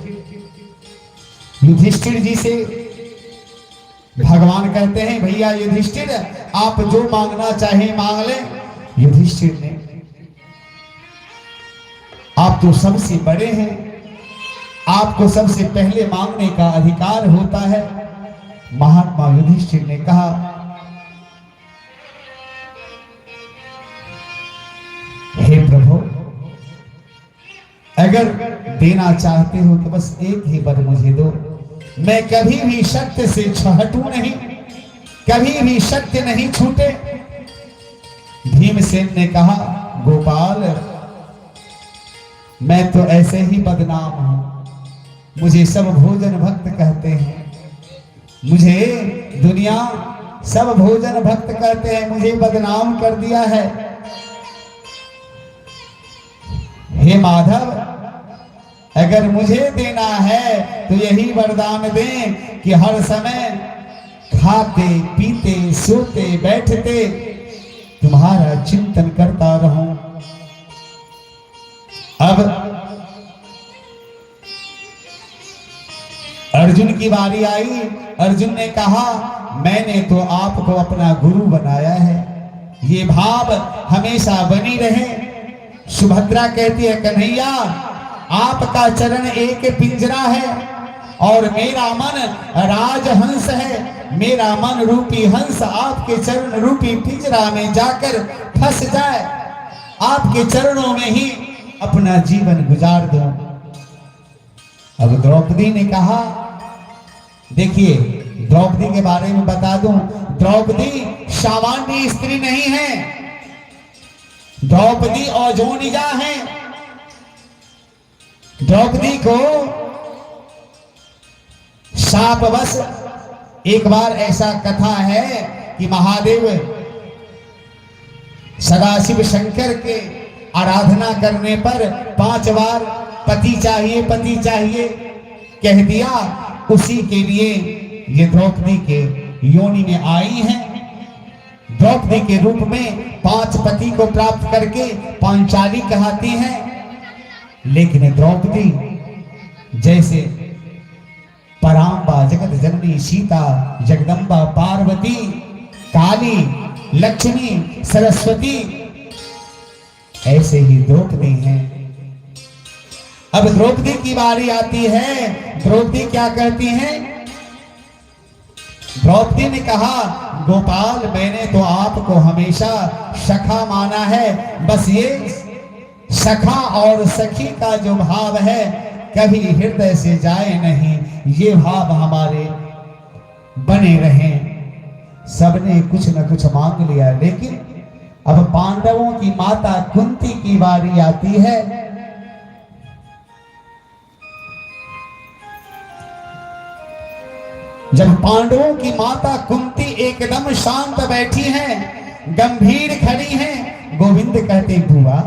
युधिष्ठिर जी से भगवान कहते हैं, भैया युधिष्ठिर आप जो मांगना चाहे मांग ले। युधिष्ठिर ने, आप तो सबसे बड़े हैं, आपको सबसे पहले मांगने का अधिकार होता है। महात्मा युधिष्ठिर ने कहा, हे प्रभु अगर देना चाहते हो तो बस एक ही वर मुझे दो, मैं कभी भी सत्य से हटूं नहीं, कभी भी सत्य नहीं छूटे। भीमसेन ने कहा, गोपाल मैं तो ऐसे ही बदनाम हूं, मुझे सब भोजन भक्त कहते हैं, मुझे दुनिया सब भोजन भक्त कहते हैं, मुझे बदनाम कर दिया है। हे माधव अगर मुझे देना है तो यही वरदान दें कि हर समय खाते पीते सोते बैठते तुम्हारा चिंतन करता रहूं। अब अर्जुन की बारी आई। अर्जुन ने कहा मैंने तो आपको अपना गुरु बनाया है, ये भाव हमेशा बनी रहे। सुभद्रा कहती है कन्हैया आपका चरण एक पिंजरा है और मेरा मन राजहंस है। मेरा मन रूपी हंस आपके चरण रूपी पिंजरा में जाकर फंस जाए, आपके चरणों में ही अपना जीवन गुजार दो। अब द्रौपदी ने कहा, देखिए द्रौपदी के बारे में बता दूं, द्रौपदी सामान्य स्त्री नहीं है, द्रौपदी अजोनिजा है। द्रौपदी को शापवश एक बार ऐसा कथा है कि महादेव सदाशिव शंकर के आराधना करने पर 5 बार पति चाहिए पति चाहिए कह दिया। उसी के लिए ये द्रौपदी के योनि में आई हैं। द्रौपदी के रूप में 5 पति को प्राप्त करके पांचाली कहती हैं। लेकिन द्रौपदी जैसे परांबा जगत जननी सीता जगदम्बा पार्वती काली लक्ष्मी सरस्वती ऐसे ही द्रौपदी हैं। अब द्रौपदी की बारी आती है। द्रौपदी क्या कहती हैं? द्रौपदी ने कहा गोपाल मैंने तो आपको हमेशा सखा माना है, बस ये सखा और सखी का जो भाव है कभी हृदय से जाए नहीं, ये भाव हमारे बने रहें। सबने कुछ न कुछ मांग लिया, लेकिन अब पांडवों की माता कुंती की बारी आती है। जब पांडवों की माता कुंती एकदम शांत बैठी हैं, गंभीर खड़ी हैं, गोविंद कहते बुआ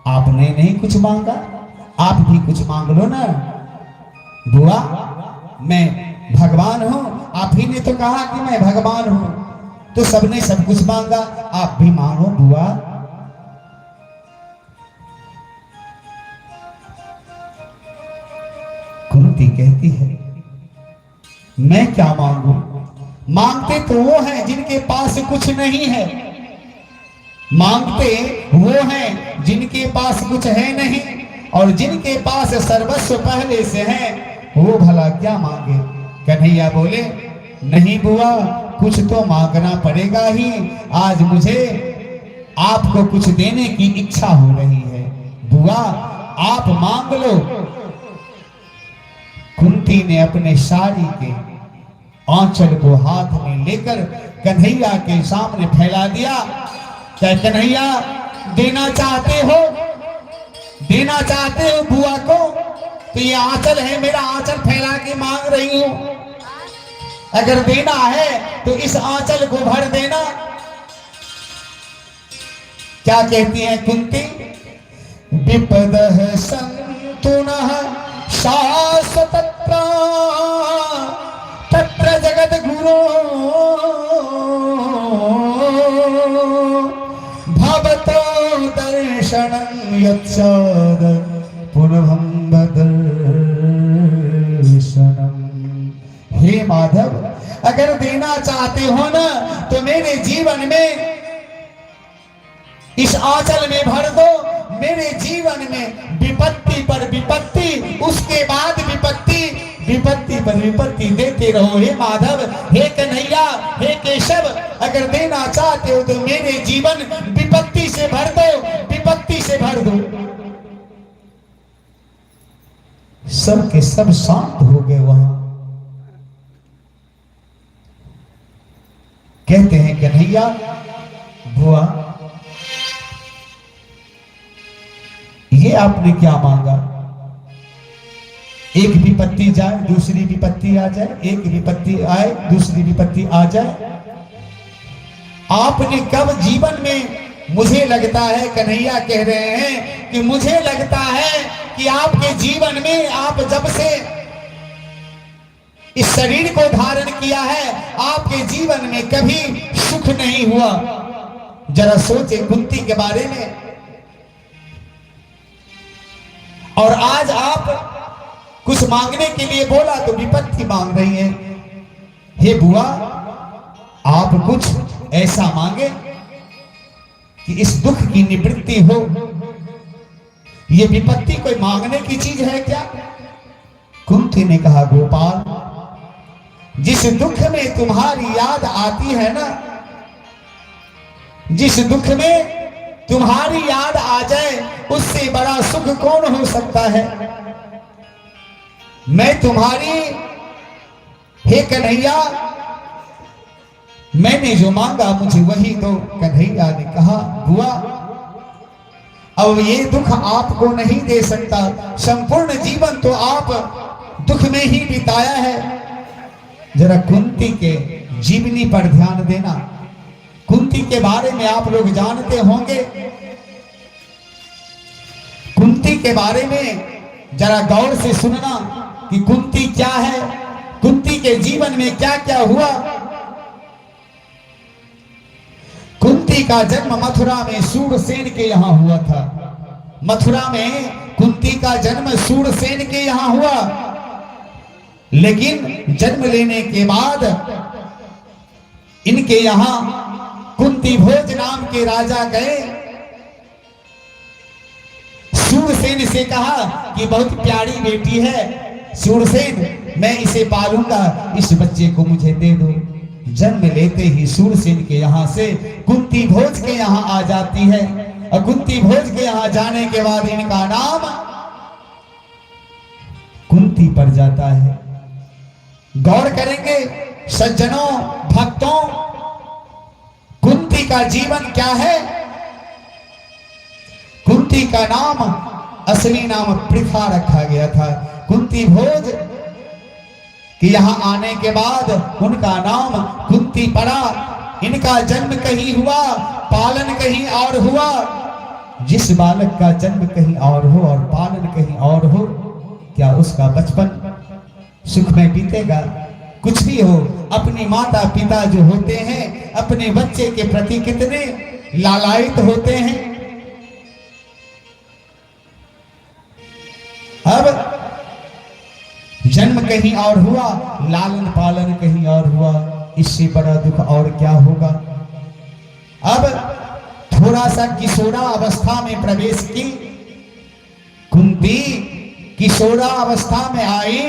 आपने नहीं कुछ मांगा, आप भी कुछ मांग लो ना। बुआ मैं भगवान हूं, आप ही ने तो कहा कि मैं भगवान हूं, तो सबने सब कुछ मांगा, आप भी मांगो बुआ। कुंती कहती है मैं क्या मांगू? मांगते तो वो हैं जिनके पास कुछ नहीं है, मांगते वो हैं जिनके पास कुछ है नहीं, और जिनके पास सर्वस्व पहले से है वो भला क्या मांगे। कन्हैया बोले नहीं बुआ कुछ तो मांगना पड़ेगा ही, आज मुझे आपको कुछ देने की इच्छा हो रही है, बुआ आप मांग लो। कुंती ने अपने साड़ी के आंचल को हाथ में लेकर कन्हैया के सामने फैला दिया। क्या कन्हैया देना चाहते हो? देना चाहते हो बुआ को? तो ये आंचल है, मेरा आंचल फैला के मांग रही हूं। अगर देना है तो इस आंचल को भर देना। क्या कहती है कुंती? विपदः सन्तुनः शाश्वतत्र तत्र जगत गुरो भवतो दर्शनं यत्सद पुनः दर्शनम। हे माधव अगर देना चाहते हो ना तो मेरे जीवन में इस आंचल में भर दो। मेरे जीवन में विपत्ति पर विपत्ति, उसके बाद विपत्ति, विपत्ति पर विपत्ति देते रहो। हे माधव, हे कन्हैया, हे केशव, अगर देना चाहते हो तो मेरे जीवन विपत्ति से भर दो, विपत्ति से भर दो। सब के सब शांत हो गए। वहां कहते हैं कन्हैया बुआ ये आपने क्या मांगा? एक विपत्ति जाए दूसरी विपत्ति आ जाए, एक विपत्ति आए दूसरी विपत्ति आ जाए। आपने कब जीवन में, मुझे लगता है कन्हैया कह रहे हैं कि मुझे लगता है कि आपके जीवन में आप जब से इस शरीर को धारण किया है आपके जीवन में कभी सुख नहीं हुआ। जरा सोचे कुंती के बारे में। और आज आप कुछ मांगने के लिए बोला तो विपत्ति मांग रही है। हे बुआ, आप कुछ ऐसा मांगे कि इस दुख की निवृत्ति हो। ये विपत्ति कोई मांगने की चीज है क्या? कुंती ने कहा, गोपाल, जिस दुख में तुम्हारी याद आती है ना, जिस दुख में तुम्हारी याद आ जाए उससे बड़ा सुख कौन हो सकता है। मैं तुम्हारी, हे कन्हैया, मैंने जो मांगा मुझे वही दो। कन्हैया ने कहा, बुआ, अब ये दुख आपको नहीं दे सकता। संपूर्ण जीवन तो आप दुख में ही बिताया है। जरा कुंती के जीवनी पर ध्यान देना। कुंती के बारे में आप लोग जानते होंगे। कुंती के बारे में जरा गौर से सुनना कि कुंती क्या है, कुंती के जीवन में क्या क्या हुआ। कुंती का जन्म मथुरा में सूरसेन के यहां हुआ था। मथुरा में कुंती का जन्म सूरसेन के यहां हुआ। लेकिन जन्म लेने के बाद इनके यहां कुंती भोज नाम के राजा गए। सूरसेन से कहा कि बहुत प्यारी बेटी है सूरसेन, मैं इसे पालूंगा, इस बच्चे को मुझे दे दो। जन्म लेते ही सूरसेन के यहां से कुंती भोज के यहां आ जाती है। और कुंती भोज के यहां जाने के बाद इनका नाम कुंती पड़ जाता है। गौर करेंगे सज्जनों, भक्तों, कुंती का जीवन क्या है। कुंती का नाम, असली नाम पृथा रखा गया था। कुंती भोज कि यहां आने के बाद उनका नाम कुंती पड़ा। इनका जन्म कहीं हुआ, पालन कहीं और हुआ। जिस बालक का जन्म कहीं और हो और पालन कहीं और हो, क्या उसका बचपन सुख में बीतेगा? कुछ भी हो, अपनी माता पिता जो होते हैं अपने बच्चे के प्रति कितने लालायित होते हैं। अब जन्म कहीं और हुआ, लालन पालन कहीं और हुआ, इससे बड़ा दुख और क्या होगा। अब थोड़ा सा किशोरा अवस्था में प्रवेश की कुंती, किशोरा अवस्था में आई,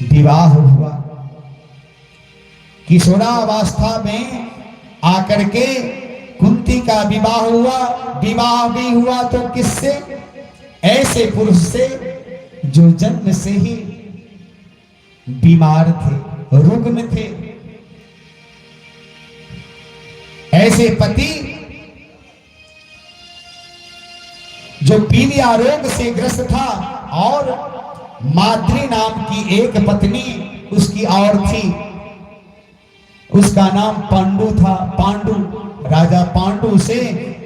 विवाह हुआ। किशोरा अवस्था में आकर के कुंती का विवाह हुआ। विवाह भी हुआ तो किससे? ऐसे पुरुष से जो जन्म से ही बीमार थे, रुग्ण थे। ऐसे पति जो पीलिया रोग से ग्रस्त था और माद्री नाम की एक पत्नी उसकी और थी, उसका नाम पांडु था। पांडु, राजा पांडु से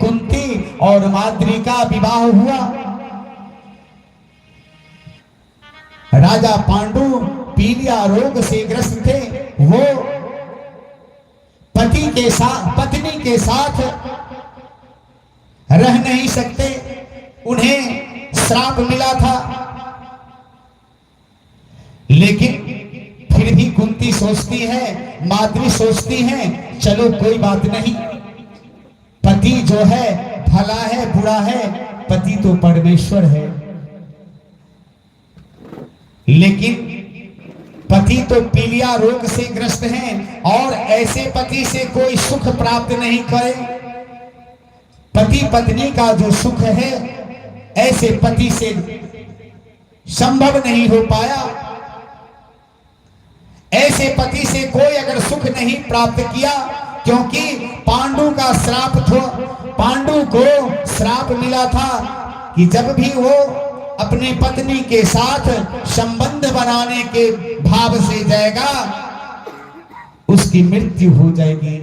कुंती और माद्री का विवाह हुआ। राजा पांडु पीलिया रोग से ग्रस्त थे। वो पति के साथ, पत्नी के साथ रह नहीं सकते, उन्हें श्राप मिला था। लेकिन फिर भी कुंती सोचती है, माद्री सोचती है, चलो कोई बात नहीं, पति जो है भला है बुरा है, पति तो परमेश्वर है। लेकिन पति तो पीलिया रोग से ग्रस्त हैं और ऐसे पति से कोई सुख प्राप्त नहीं करे। पति पत्नी का जो सुख है ऐसे पति से संभव नहीं हो पाया। ऐसे पति से कोई अगर सुख नहीं प्राप्त किया, क्योंकि पांडु का श्राप था, पांडु को श्राप मिला था कि जब भी वो अपने पत्नी के साथ संबंध बनाने के भाव से जाएगा उसकी मृत्यु हो जाएगी।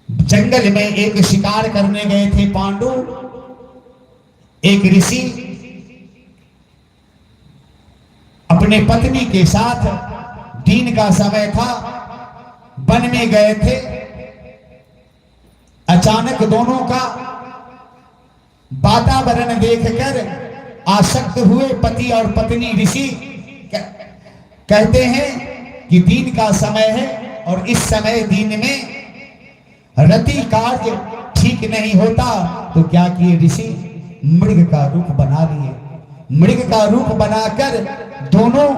जंगल में एक शिकार करने गए थे पांडु, एक ऋषि अपने पत्नी के साथ, दिन का समय था, वन में गए थे। अचानक दोनों का वातावरण देखकर आसक्त हुए पति और पत्नी। ऋषि कहते हैं कि दिन का समय है और इस समय दिन में रति कार्य ठीक नहीं होता, तो क्या किए ऋषि, मृग का रूप बना लिए। मृग का रूप बनाकर दोनों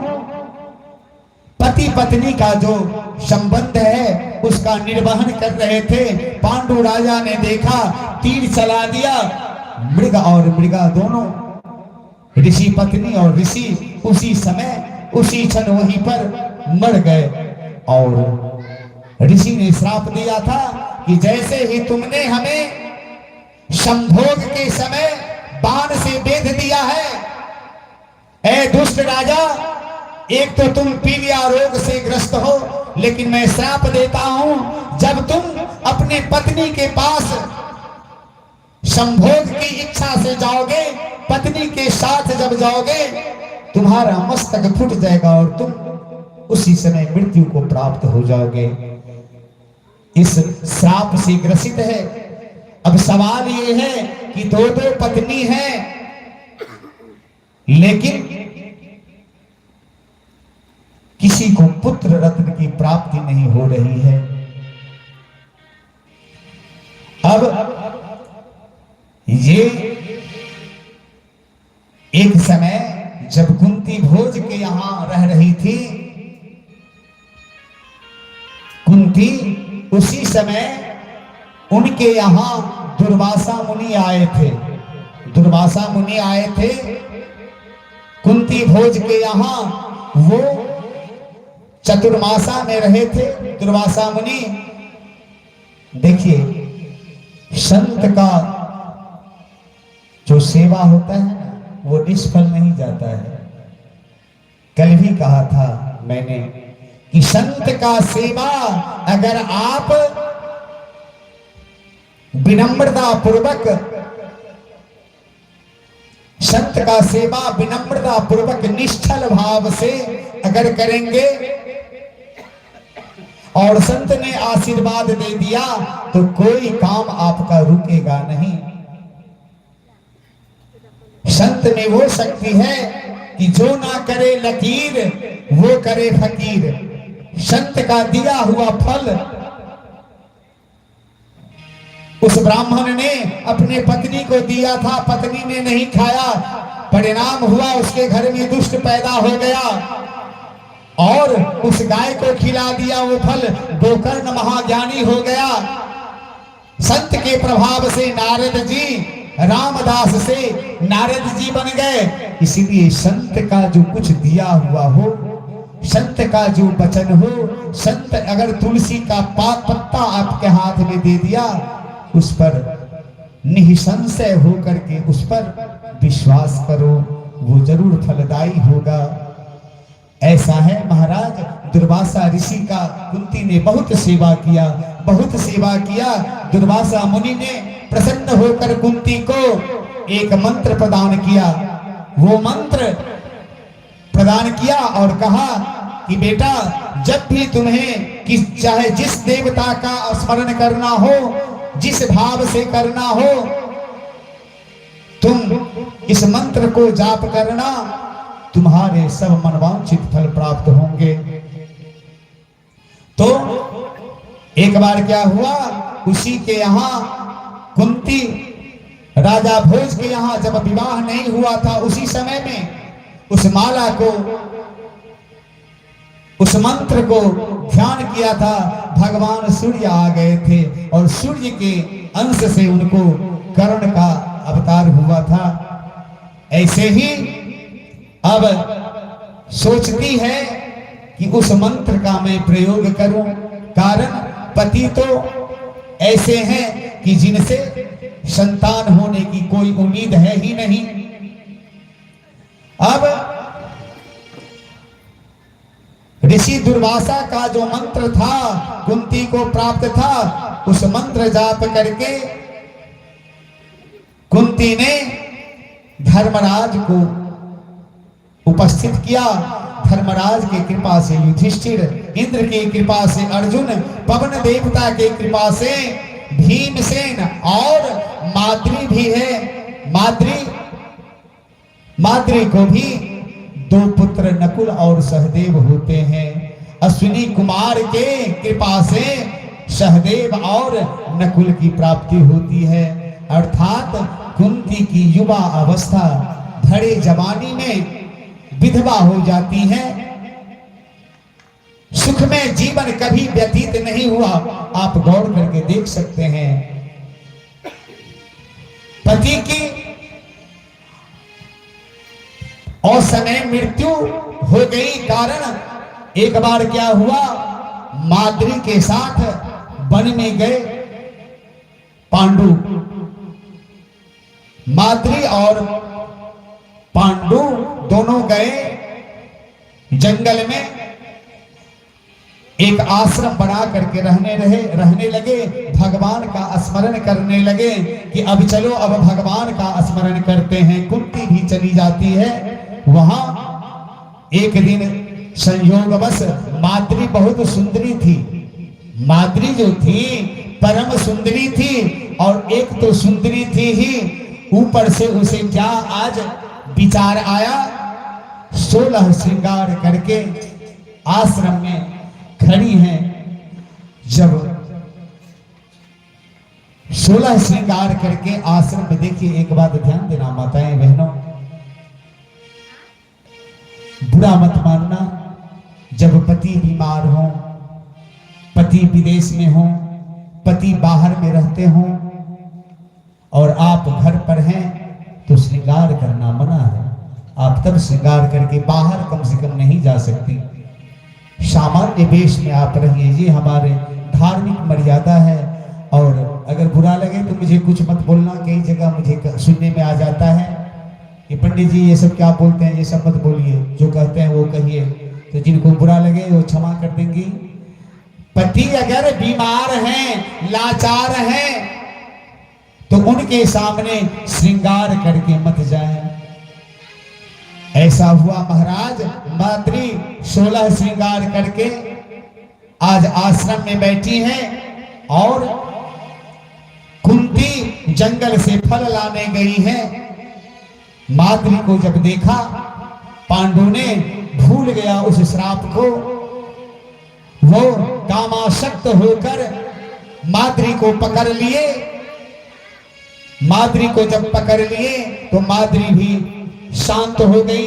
पति पत्नी का जो संबंध है उसका निर्वहन कर रहे थे। पांडु राजा ने देखा, तीर चला दिया। मृग और मृगा दोनों, ऋषि पत्नी और ऋषि, उसी समय उसी क्षण वहीं पर मर गए। और ऋषि ने श्राप दिया था कि जैसे ही तुमने हमें संभोग के समय बाण से बेध दिया है, ऐ दुष्ट राजा, एक तो तुम पीलिया रोग से ग्रस्त हो, लेकिन मैं श्राप देता हूं, जब तुम अपने पत्नी के पास संभोग की इच्छा से जाओगे, पत्नी के साथ जब जाओगे, तुम्हारा मस्तक फूट जाएगा और तुम उसी समय मृत्यु को प्राप्त हो जाओगे। इस श्राप से ग्रसित है। अब सवाल ये है कि दो पत्नी है, लेकिन किसी को पुत्र रत्न की प्राप्ति नहीं हो रही है। अब ये एक समय जब कुंती भोज के यहां रह रही थी, कुंती, उसी समय उनके यहां दुर्वासा मुनि आए थे। दुर्वासा मुनि आए थे कुंती भोज के यहां, वो चतुर्मासा में रहे थे दुर्वासा मुनि। देखिए, संत का जो सेवा होता है वो निष्फल नहीं जाता है। कल भी कहा था मैंने कि संत का सेवा अगर आप विनम्रता पूर्वक, संत का सेवा विनम्रता पूर्वक निष्ठल भाव से अगर करेंगे और संत ने आशीर्वाद दे दिया तो कोई काम आपका रुकेगा नहीं। संत में वो शक्ति है कि जो ना करे लकीर वो करे फकीर। संत का दिया हुआ फल उस ब्राह्मण ने अपने पत्नी को दिया था, पत्नी ने नहीं खाया, परिणाम हुआ उसके घर में दुष्ट पैदा हो गया और उस गाय को खिला दिया वो फल, गोकर्ण महाज्ञानी हो गया। संत के प्रभाव से नारद जी, रामदास से नारद जी बन गए। इसीलिए संत का जो कुछ दिया हुआ हो, संत का जो वचन हो, संत अगर तुलसी का पत्ता आपके हाथ में दे दिया, उस पर निसंशय होकर के उस पर विश्वास करो, वो जरूर फलदायी होगा। ऐसा है महाराज, दुर्वासा ऋषि का कुंती ने बहुत सेवा किया, बहुत सेवा किया। दुर्वासा मुनि ने प्रसन्न होकर कुंती को एक मंत्र प्रदान किया। वो मंत्र प्रदान किया और कहा कि बेटा, जब भी तुम्हें चाहे जिस देवता का स्मरण करना हो, जिस भाव से करना हो, तुम इस मंत्र को जाप करना, तुम्हारे सब मनवांछित फल प्राप्त होंगे। तो एक बार क्या हुआ, उसी के यहां कुंती राजा भोज के यहां जब विवाह नहीं हुआ था, उसी समय में उस माला को, उस मंत्र को ध्यान किया था। भगवान सूर्य आ गए थे और सूर्य के अंश से उनको कर्ण का अवतार हुआ था। ऐसे ही अब सोचती है कि उस मंत्र का मैं प्रयोग करूं, कारण पति तो ऐसे हैं कि जिनसे संतान होने की कोई उम्मीद है ही नहीं। अब ऋषि दुर्वासा का जो मंत्र था कुंती को प्राप्त था, उस मंत्र जाप करके कुंती ने धर्मराज को उपस्थित किया। धर्मराज की कृपा से युधिष्ठिर, इंद्र की कृपा से अर्जुन, पवन देवता की कृपा से भीमसेन और माद्री भी है। माद्री को भी 2 पुत्र नकुल और सहदेव होते हैं। अश्विनी कुमार के कृपा से सहदेव और नकुल की प्राप्ति होती है। अर्थात कुंती की युवा अवस्था भरे जवानी में विधवा हो जाती है। सुख में जीवन कभी व्यतीत नहीं हुआ। आप गौर करके देख सकते हैं। पति की असमय मृत्यु हो गई। कारण एक बार क्या हुआ, माद्री के साथ वन में गए पांडु। माद्री और पांडु दोनों गए जंगल में, एक आश्रम बना करके रहने लगे। भगवान का स्मरण करने लगे कि अब चलो, अब भगवान का स्मरण करते हैं। कुंती भी चली जाती है वहां। एक दिन संयोगवश माद्री बहुत सुंदरी थी। माद्री जो थी परम सुंदरी थी, और एक तो सुंदरी थी ही, ऊपर से उसे क्या आज विचार आया, 16 श्रृंगार करके आश्रम में खड़ी हैं। जब 16 श्रृंगार करके आश्रम में, देखिए एक बात ध्यान देना माताएं बहनों, बुरा मत मानना। जब पति बीमार हो, पति विदेश में हो, पति बाहर में रहते हो और आप घर पर हैं, तो श्रृंगार करना मना है। आप तब श्रृंगार करके बाहर कम से कम नहीं जा सकती। सामान्य वेश में आप रहिए, ये हमारे धार्मिक मर्यादा है। और अगर बुरा लगे तो मुझे कुछ मत बोलना। कई जगह मुझे सुनने में आ जाता है कि पंडित जी ये सब क्या बोलते हैं, ये सब मत बोलिए, जो कहते हैं वो कहिए। तो जिनको बुरा लगे वो क्षमा कर देंगी। पति अगर बीमार हैं, लाचार हैं, तो उनके सामने श्रृंगार करके मत जाएं। ऐसा हुआ महाराज। माद्री 16 श्रृंगार करके आज आश्रम में बैठी हैं, और कुंती जंगल से फल लाने गई है। माद्री को जब देखा, पांडु ने भूल गया उस श्राप को। वो कामासक्त होकर माद्री को पकड़ लिए। माद्री को जब पकड़ लिए तो माद्री भी शांत हो गई,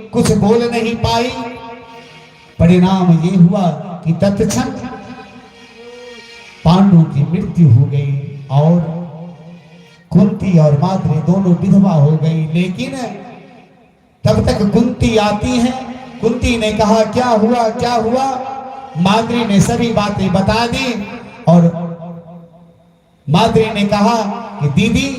कुछ बोल नहीं पाई। परिणाम ये हुआ कि तत्क्षण पांडु की मृत्यु हो गई और कुंती और माद्री दोनों विधवा हो गई। लेकिन तब तक कुंती आती है। कुंती ने कहा क्या हुआ क्या हुआ। माद्री ने सभी बातें बता दी, और माद्री ने कहा कि दीदी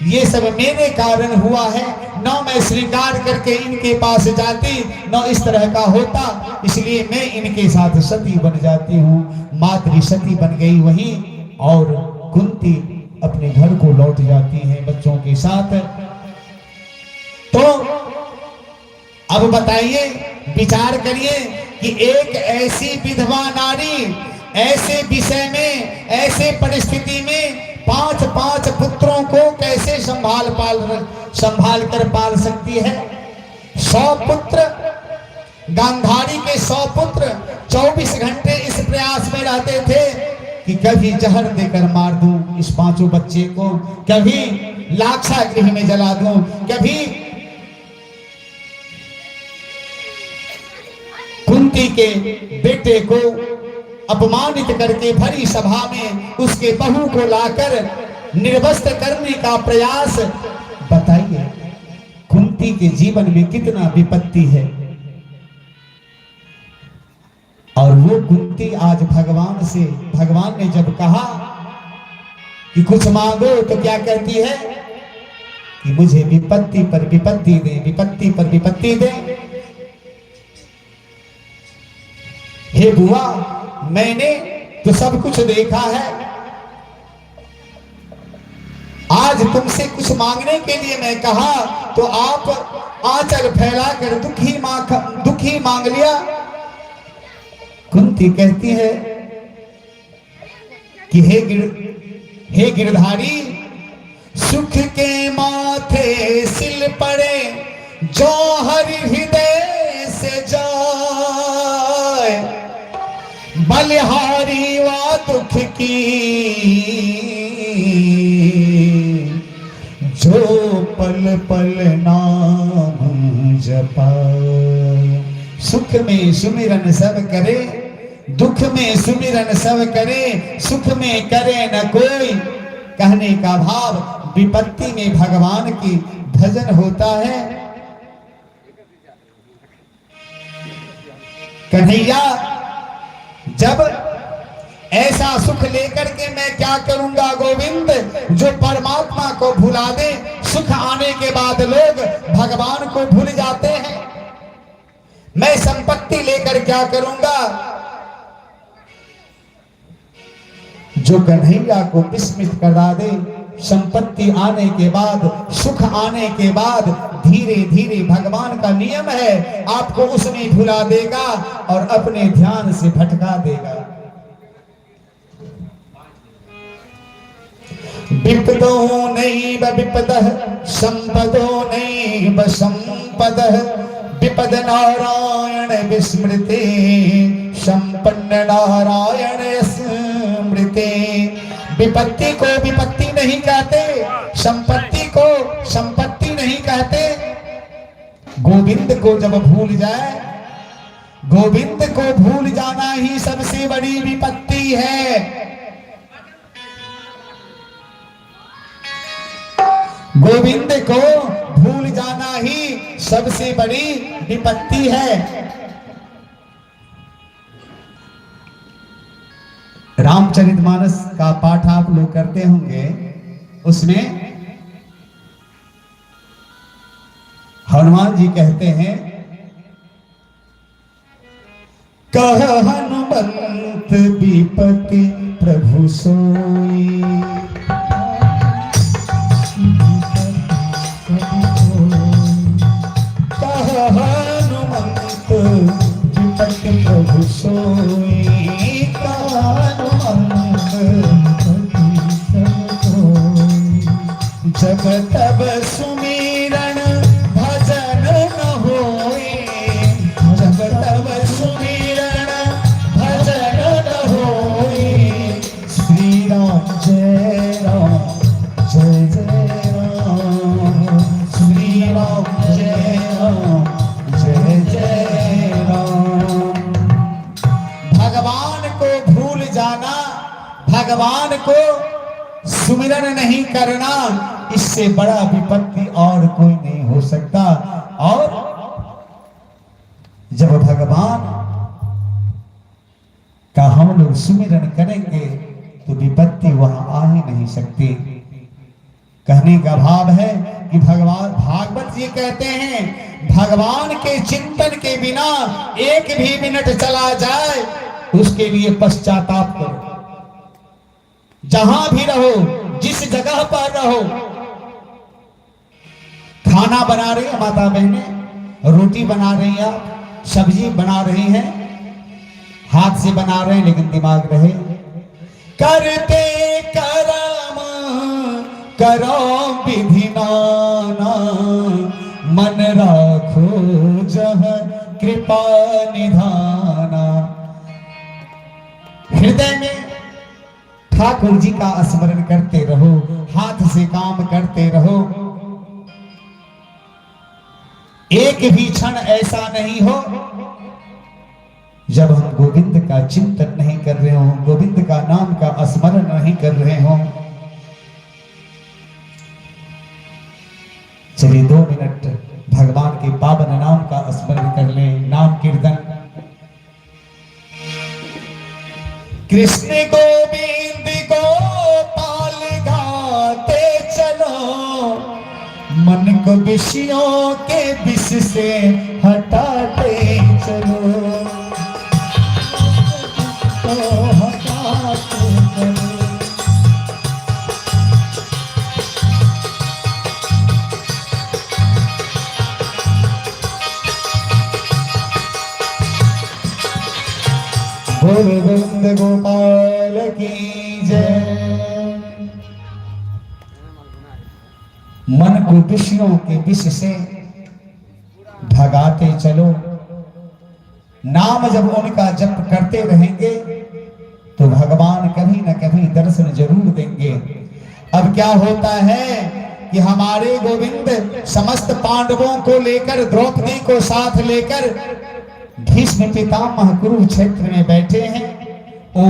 ये सब मेरे कारण हुआ है, न मैं श्रृंगार करके इनके पास जाती, न इस तरह का होता, इसलिए मैं इनके साथ सती बन जाती हूँ। माद्री सती बन गई वहीं, और कुंती अपने घर को लौट जाती है बच्चों के साथ। तो अब बताइए, विचार करिए कि एक ऐसी विधवा नारी ऐसे विषय में, ऐसे परिस्थिति में 5 पुत्रों को कैसे संभाल कर पाल सकती है। 100 पुत्र, गांधारी के 100 पुत्र 24 घंटे इस प्रयास में रहते थे कि कभी जहर देकर मार दूं इस 5 बच्चे को, कभी लाक्षा गृह में जला दूं, कभी कुंती के बेटे को अपमानित करके भरी सभा में उसके बहू को लाकर निर्वस्त्र करने का प्रयास। बताइए कुंती के जीवन में कितना विपत्ति है। और वो कुंती आज भगवान ने जब कहा कि कुछ मांगो, तो क्या कहती है कि मुझे विपत्ति पर विपत्ति दे, विपत्ति पर विपत्ति दे। हे बुआ, मैंने तो सब कुछ देखा है, आज तुमसे कुछ मांगने के लिए मैं कहा तो आप आंचल फैलाकर दुख ही मांग लिया। कुंती कहती है कि हे गिरधारी, सुख के माथे सिल पड़े जो हरि हृदय से जाए, बलिहारी वा दुख की जो पल पल नाम जपाए। सुख में सुमिरन सब करे, दुख में सुमिरन सब करे, सुख में करे न कोई। कहने का भाव विपत्ति में भगवान की भजन होता है। कन्हैया, जब ऐसा सुख लेकर के मैं क्या करूंगा गोविंद, जो परमात्मा को भुला दे। सुख आने के बाद लोग भगवान को भूल जाते हैं। मैं संपत्ति लेकर क्या करूंगा, जो कन्हैया को विस्मित करा दे। संपत्ति आने के बाद, सुख आने के बाद धीरे धीरे भगवान का नियम है, आपको उसमें भुला देगा और अपने ध्यान से भटका देगा। विपदो नैव विपदः संपदो नैव संपदः, विपद नारायण विस्मृते संपन्न नारायण स्मृते। विपत्ति को विपत्ति नहीं कहते, संपत्ति को संपत्ति नहीं कहते। गोविंद को जब भूल जाए, गोविंद को भूल जाना ही सबसे बड़ी विपत्ति है। गोविंद को भूल जाना ही सबसे बड़ी विपत्ति है। रामचरितमानस का पाठ आप लोग करते होंगे, उसमें हनुमान जी कहते हैं, कह हनुमंत विपत्ति प्रभु सोई, कह हनुमंत विपत्ति प्रभु सोई, जब तब सुमिरन भजन न होए, जब तब सुमिरन भजन न होए। श्री राम जय राम जय जय राम, श्री राम जय राम जय जय राम। भगवान को भूल जाना, भगवान को सुमिरन नहीं करना, इससे बड़ा विपत्ति और कोई नहीं हो सकता। और जब भगवान का हम लोग सुमिरन करेंगे तो विपत्ति वहां आ ही नहीं सकती। कहने का भाव है कि भगवान भागवत जी कहते हैं, भगवान के चिंतन के बिना एक भी मिनट चला जाए उसके लिए पश्चाताप करो। जहां भी रहो, जिस जगह पर रहो, खाना बना रही है माता बहनें, रोटी बना रही हैं आप, सब्जी बना रही हैं, हाथ से बना रहे हैं लेकिन दिमाग रहे। करते करम करो विधि नाना, मन राखो जह कृपा निधाना। हृदय में ठाकुर जी का स्मरण करते रहो, हाथ से काम करते रहो। एक भी क्षण ऐसा नहीं हो जब हम गोविंद का चिंतन नहीं कर रहे हो, गोविंद का नाम का स्मरण नहीं कर रहे हो। चलिए 2 मिनट भगवान के पावन नाम का स्मरण कर लें। नाम कीर्तन। कृष्ण गोविंद गोपाल गाते चलो, मन को विषयों के विष से हटाते चलो, हटाते चलो। बोल गोविंद गोपाल की जय। मन को विषयों के विष से भगाते चलो, नाम जब उनका जप करते रहेंगे तो भगवान कभी न कभी दर्शन जरूर देंगे। अब क्या होता है कि हमारे गोविंद समस्त पांडवों को लेकर, द्रौपदी को साथ लेकर भीष्म पितामह कुरुक्षेत्र में बैठे हैं। वो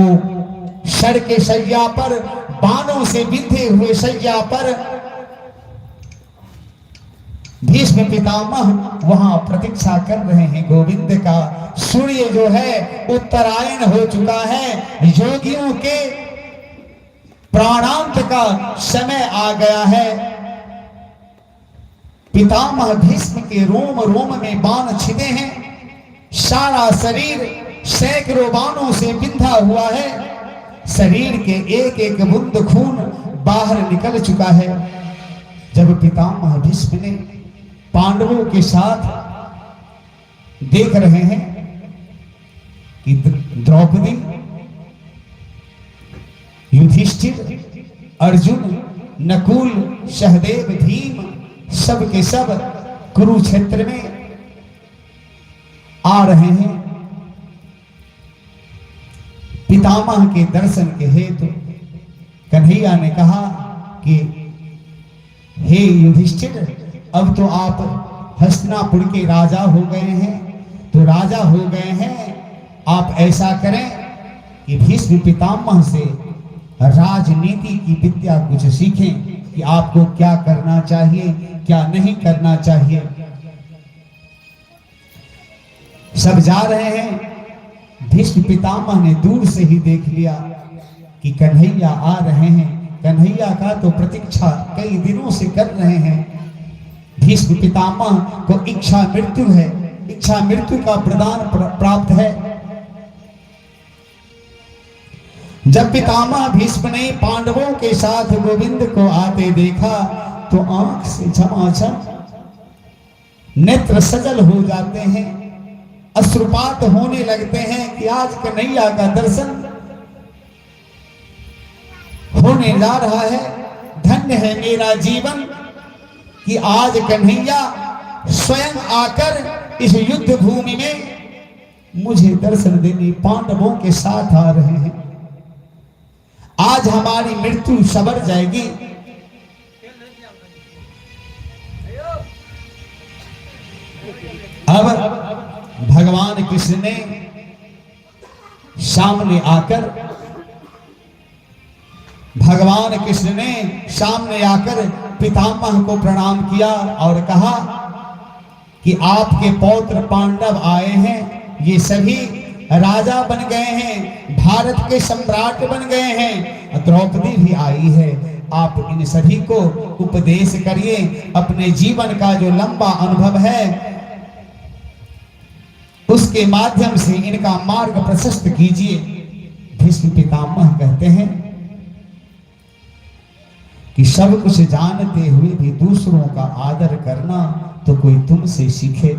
शर के शैया पर, बाणों से बिंधे हुए शैया पर भीष्म पितामह वहां प्रतीक्षा कर रहे हैं गोविंद का। सूर्य जो है उत्तरायण हो चुका है, योगियों के प्राणांत का समय आ गया है। पितामह भीष्म के रोम रोम में बाण छिदे हैं, सारा शरीर सैकड़ों बाणों से बिंधा हुआ है, शरीर के एक एक बूंद खून बाहर निकल चुका है। जब पितामह भीष्म ने पांडवों के साथ देख रहे हैं कि द्रौपदी, युधिष्ठिर, अर्जुन, नकुल, सहदेव, भीम सब के सब कुरुक्षेत्र में आ रहे हैं पितामह के दर्शन के हेतु, कन्हैया ने कहा कि हे युधिष्ठिर, अब तो आप हस्तिनापुर के राजा हो गए हैं, तो राजा हो गए हैं, आप ऐसा करें कि भीष्म पितामह से राजनीति की विद्या कुछ सीखें कि आपको क्या करना चाहिए, क्या नहीं करना चाहिए। सब जा रहे हैं। भीष्म पितामह ने दूर से ही देख लिया कि कन्हैया आ रहे हैं। कन्हैया का तो प्रतीक्षा कई दिनों से कर रहे हैं। भीष्म पितामह को इच्छा मृत्यु है, इच्छा मृत्यु का प्रदान प्राप्त है। जब पितामह भीष्म ने पांडवों के साथ गोविंद को आते देखा तो आंख से झमाझम नेत्र सजल हो जाते हैं, अश्रुपात होने लगते हैं कि आज कन्हैया का दर्शन होने जा रहा है। धन्य है मेरा जीवन कि आज कन्हैया स्वयं आकर इस युद्ध भूमि में मुझे दर्शन देने पांडवों के साथ आ रहे हैं। आज हमारी मृत्यु सवर जाएगी। अब भगवान कृष्ण ने सामने आकर पितामह को प्रणाम किया और कहा कि आपके पौत्र पांडव आए हैं, ये सभी राजा बन गए हैं, भारत के सम्राट बन गए हैं, द्रौपदी भी आई है। आप इन सभी को उपदेश करिए, अपने जीवन का जो लंबा अनुभव है उसके माध्यम से इनका मार्ग प्रशस्त कीजिए। भीष्म पितामह कहते हैं कि सब कुछ जानते हुए भी दूसरों का आदर करना तो कोई तुमसे सीखे।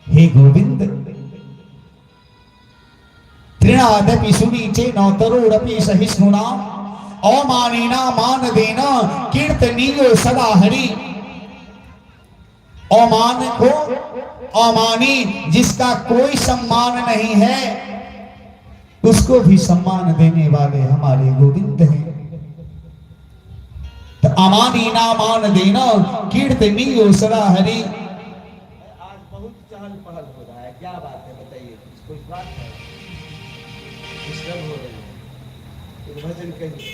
हे गोविंद, तृणादपि सुनीचे नौतरोरपि सहिष्णुना अमानिना मान देना कीर्तनीयो सदा हरि। अमान को, अमानी जिसका कोई सम्मान नहीं है, उसको भी सम्मान देने वाले हमारे गोविंद हैं। तो अमानी ना मान देना कीर्तनीयो सदा हरि। आज बहुत चहल पहल हो रहा है, क्या बात है बताइए, कोई बात है? डिस्टर्ब हो रहे हैं, भजन कहिए।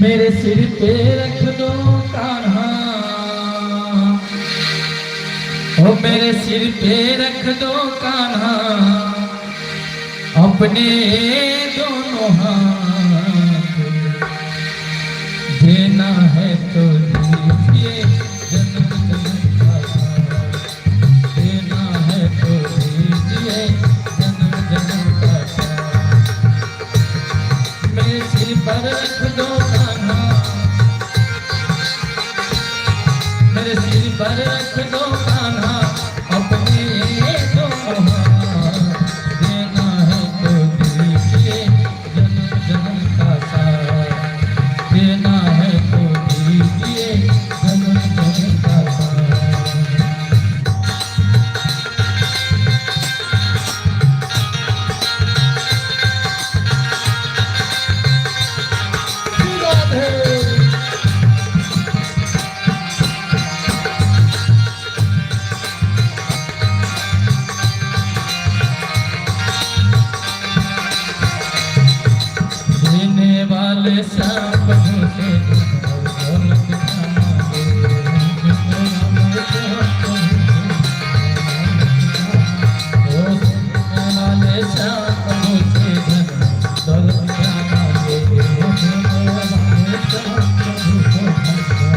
मेरे सिर पे रख दो कान्हा, ओ मेरे सिर पे रख दो कान्हा अपने दोनों हाथ, देना है तो दीजिए जन्म जन्म का साथ, देना है तो दीजिए जन्म जन्म का साथ। मेरे सिर पर रख दो कान्हा, मेरे सिर पर रख दो कान्हा अपने दोनों हाथ, देना है तो दीजिए जन्म जन्म का साथ, देना है तो दीजिए जन्म जन्म का साथ। देने वाले सब से दौलत कमाओगे, ओ देने वाले सब से दौलत कमाओगे,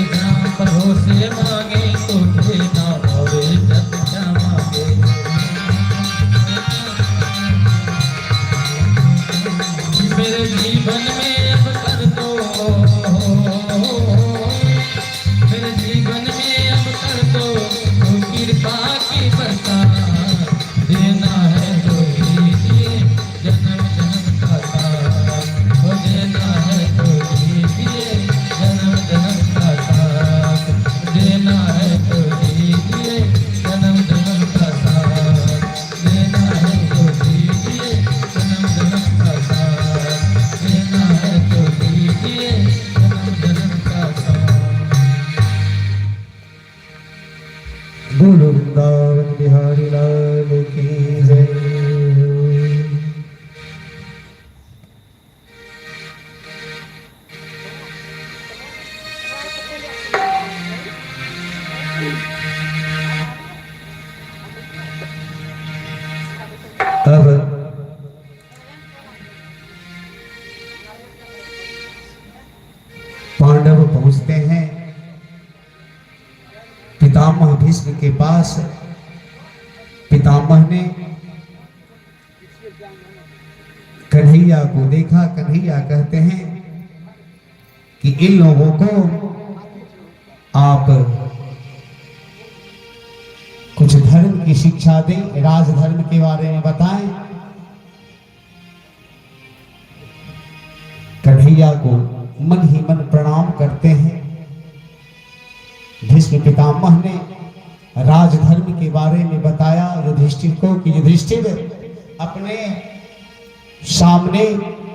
जहाँ प्रभु से मांगे तो देना और जब मांगे। मेरे जीवन में अब कर दो, मेरे जीवन में अब कर दो तो कृपा की बरसात, देना है तो दीजिए जन्म जन्म का साथ, हो देना है तो दीजिए जन्म जन्म का साथ, देना है तो दीजिए जन्म जन्म का साथ, देना है तो दीजिए जन्म जन्म का साथ, देना है तो दीजिए जन्म जन्म का साथ। बोलो वृंदावन बिहारी लाल की जय। अब पांडव पहुंचते हैं पितामह भीष्म के पास। पितामह ने कन्हैया को देखा। कन्हैया कहते हैं कि इन लोगों को आप कुछ धर्म की शिक्षा दें, राजधर्म के बारे में बताएं। कन्हैया को मन ही मन प्रणाम करते हैं। भीष्म पितामह ने राजधर्म के बारे में बताया युधिष्ठिर को कि युधिष्ठिर, अपने सामने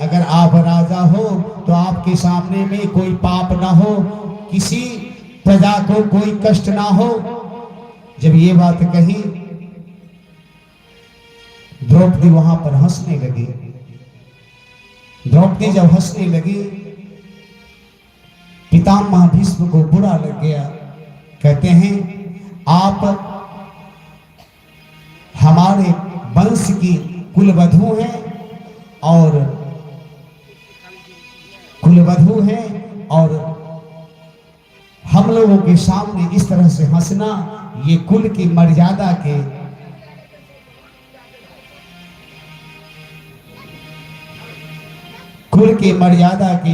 अगर आप राजा हो तो आपके सामने में कोई पाप ना हो, किसी प्रजा को कोई कष्ट ना हो। जब ये बात कही, द्रौपदी वहां पर हंसने लगी। द्रौपदी जब हंसने लगी, पितामह भीष्म को बुरा लग गया। कहते हैं आप हमारे वंश की कुलवधू हैं और हम लोगों के सामने इस तरह से हंसना, ये कुल की मर्यादा के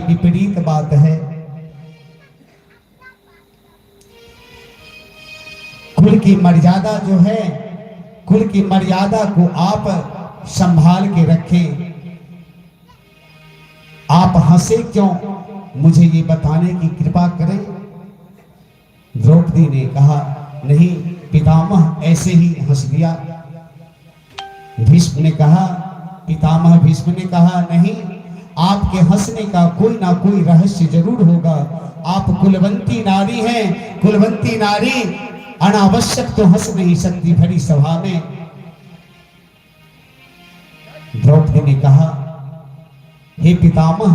विपरीत बात है। कुल की मर्यादा जो है, कुल की मर्यादा को आप संभाल के रखें। आप हंसे क्यों, मुझे ये बताने की कृपा करें। द्रौपदी ने कहा, नहीं पितामह ऐसे ही हंस दिया। भीष्म ने कहा, पितामह भीष्म ने कहा, नहीं, आपके हंसने का कोई ना कोई रहस्य जरूर होगा। आप कुलवंती नारी हैं। कुलवंती नारी अनावश्यक तो हंस नहीं सकती भरी सभा में। द्रौपदी ने कहा, हे पितामह,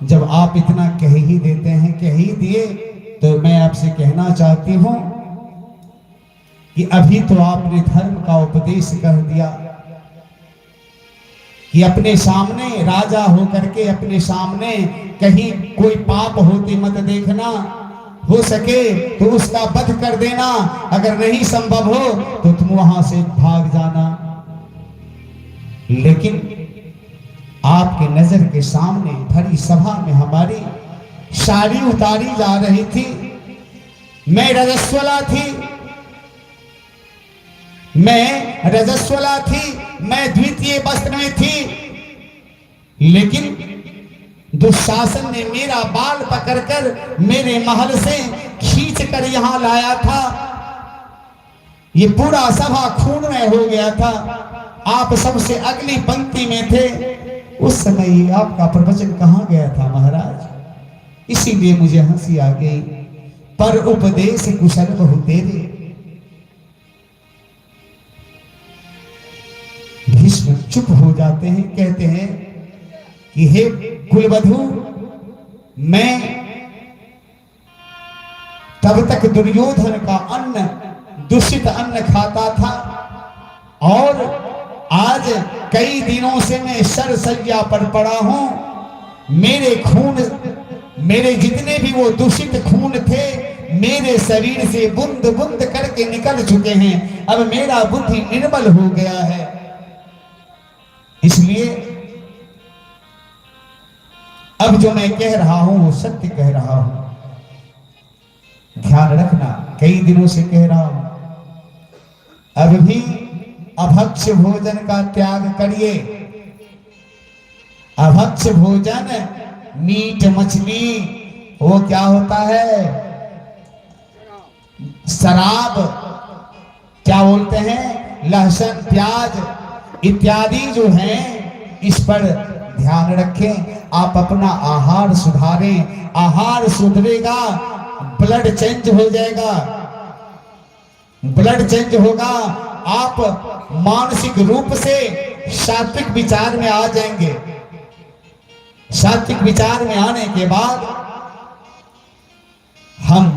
जब आप इतना कह ही देते हैं, कह ही दिए, तो मैं आपसे कहना चाहती हूं कि अभी तो आपने धर्म का उपदेश कर दिया कि अपने सामने राजा होकर के अपने सामने कहीं कोई पाप होते मत देखना, हो सके तो उसका वध कर देना, अगर नहीं संभव हो तो तुम वहां से भाग जाना। लेकिन आपके नजर के सामने भरी सभा में हमारी साड़ी उतारी जा रही थी, मैं रजस्वला थी, मैं द्वितीय वस्त्र में थी, लेकिन दुशासन ने मेरा बाल पकड़कर मेरे महल से खींच कर यहां लाया था। ये पूरा सभा खून में हो गया था, आप सबसे अगली पंक्ति में थे। उस समय ये आपका प्रवचन कहां गया था महाराज, इसीलिए मुझे हंसी आ गई। पर उपदेश कुशल बहु तेरे। भीष्म चुप हो जाते हैं, कहते हैं कि हे कुलवधू, मैं तब तक दुर्योधन का अन्न, दूषित अन्न खाता था, और आज कई दिनों से मैं शरशय्या पर पड़ा हूं। मेरे खून, मेरे जितने भी वो दूषित खून थे मेरे शरीर से बूंद बूंद करके निकल चुके हैं। अब मेरा बुद्धि निर्मल हो गया है, इसलिए अब जो मैं कह रहा हूं वो सत्य कह रहा हूं, ध्यान रखना, कई दिनों से कह रहा हूं। अब भी अभक्ष्य भोजन का त्याग करिए। अभक्ष्य भोजन, मीट मछली, वो क्या होता है, शराब, क्या बोलते हैं, लहसुन प्याज इत्यादि जो है, इस पर ध्यान रखें। आप अपना आहार सुधारें, आहार सुधरेगा, ब्लड चेंज हो जाएगा, ब्लड चेंज होगा, आप मानसिक रूप से सात्विक विचार में आ जाएंगे। सात्विक विचार में आने के बाद हम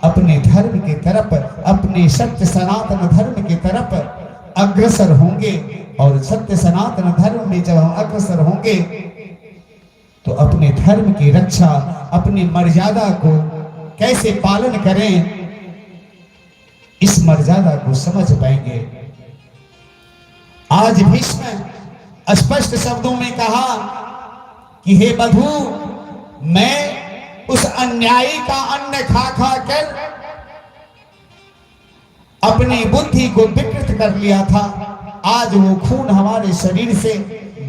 अपने धर्म की तरफ, अपने सत्य सनातन धर्म की तरफ अग्रसर होंगे। और सत्य सनातन धर्म में जब हम अग्रसर होंगे तो अपने धर्म की रक्षा, अपनी मर्यादा को कैसे पालन करें, इस मर्यादा को समझ पाएंगे। आज भीष्म स्पष्ट शब्दों में कहा कि हे बधू, मैं उस अन्यायी का अन्न खा खा कर अपनी बुद्धि को विकृत कर लिया था। आज वो खून हमारे शरीर से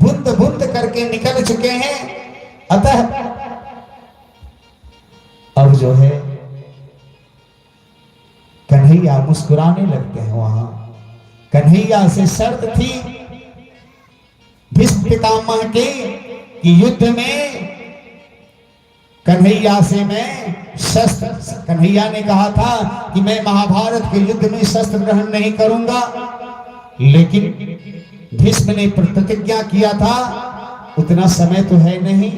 बूंद बूंद करके निकल चुके हैं। अतः अब जो है कन्हैया मुस्कुराने लगते हैं। वहां कन्हैया से शर्त थी भीष्म पितामह के कि युद्ध में कन्हैया से मैं शस्त्र, कन्हैया ने कहा था कि मैं महाभारत के युद्ध में शस्त्र ग्रहण नहीं करूंगा, लेकिन भीष्म ने प्रतिज्ञा किया था उतना समय तो है नहीं,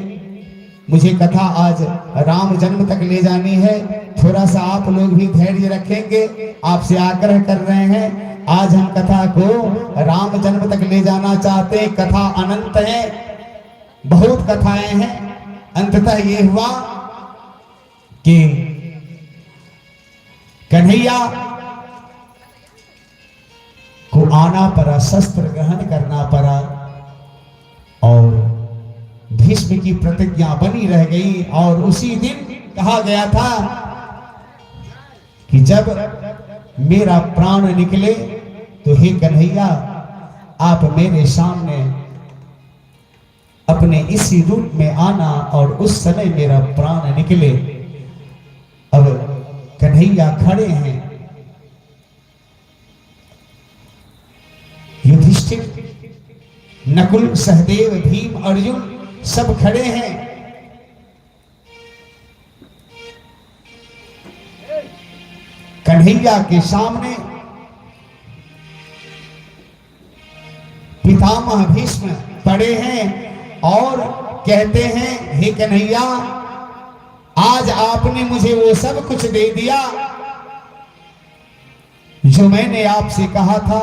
मुझे कथा आज राम जन्म तक ले जानी है, थोड़ा सा आप लोग भी धैर्य रखेंगे, आपसे आग्रह कर रहे हैं। आज हम कथा को राम जन्म तक ले जाना चाहते हैं। कथा अनंत है, बहुत कथाएं हैं। अंततः ये हुआ कि कन्हैया को आना पड़ा, शस्त्र ग्रहण करना पड़ा, और भीष्म की प्रतिज्ञा बनी रह गई। और उसी दिन कहा गया था कि जब मेरा प्राण निकले तो हे कन्हैया, आप मेरे सामने अपने इसी रूप में आना, और उस समय मेरा प्राण निकले। अब कन्हैया खड़े हैं, युधिष्ठिर, नकुल, सहदेव, भीम, अर्जुन सब खड़े हैं। कन्हैया के सामने पितामह भीष्म पड़े हैं और कहते हैं, हे कन्हैया, आज आपने मुझे वो सब कुछ दे दिया जो मैंने आपसे कहा था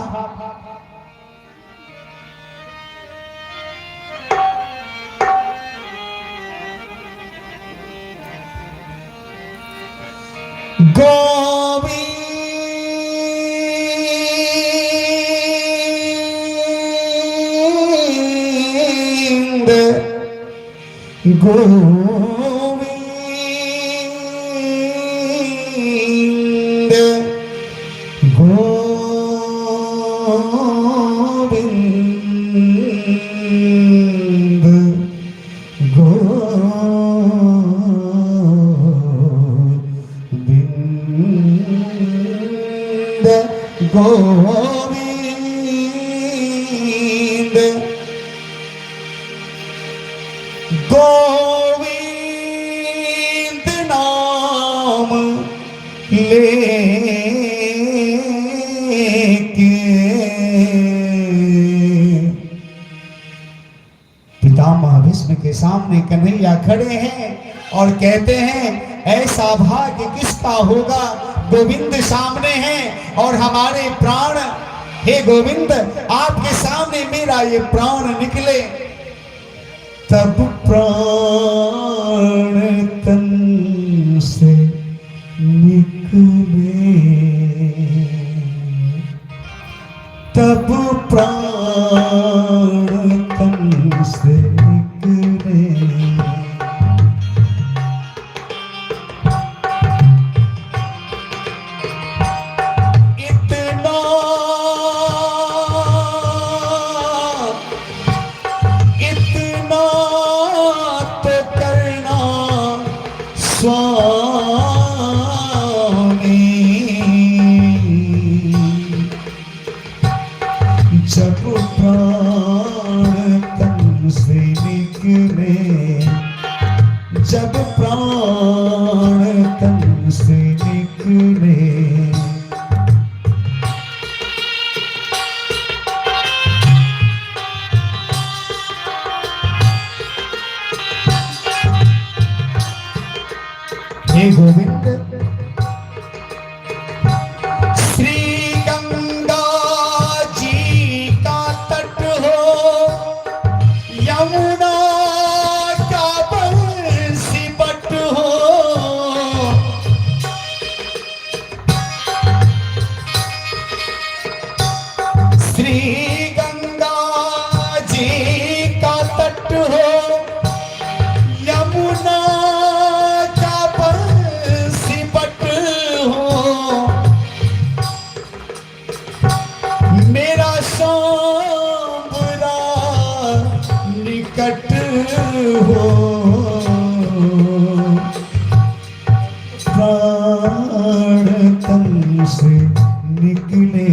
गोविंद गोविंद गोविंद गोविंद गोविंद नाम लेके पितामह भीष्म के सामने कन्हैया खड़े हैं और कहते हैं ऐसा भाग्य किसका होगा, गोविंद सामने हैं और हमारे प्राण, हे गोविंद आपके सामने मेरा ये प्राण निकले। तब प्राण तन से निकले, तब प्राण तन से निकले। जब प्राण तन से निकले, जब प्राण तन से निकले, हे गोविंद श्री गंगा जी का तट हो, यमुना का बंसी बट हो, श्री गंगा जी का तट हो, यमुना मेरा सांबरा निकट हो, प्राण तन से निकले,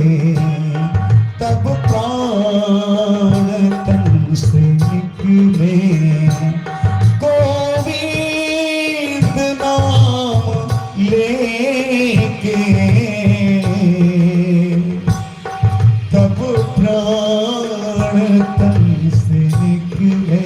तब प्राण तन से निकले। गोविंद नाम लेके तब प्राण तन से निकले।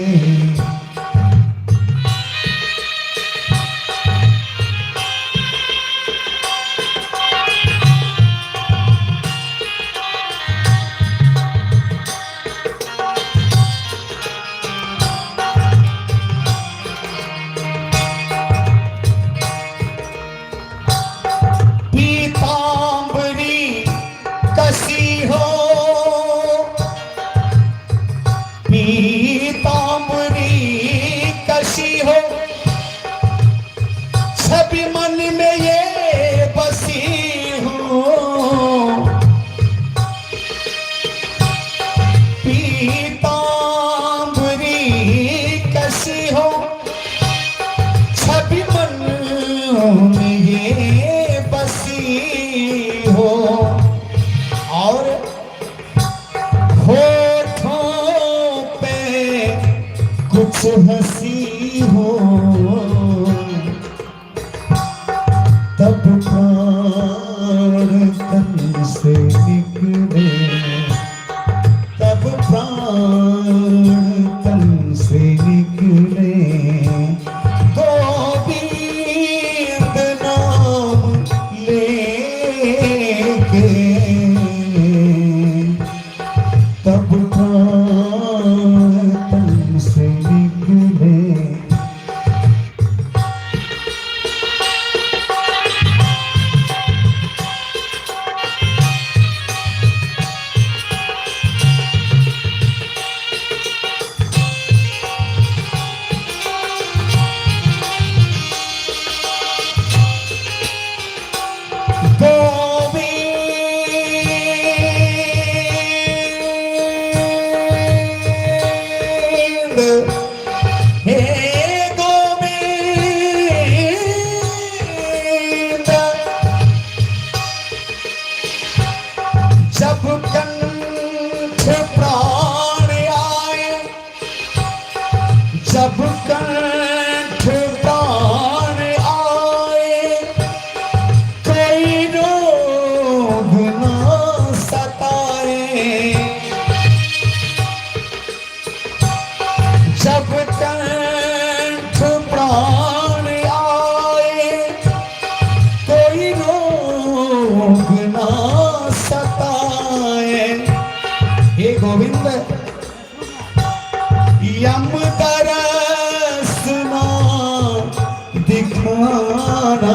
खाना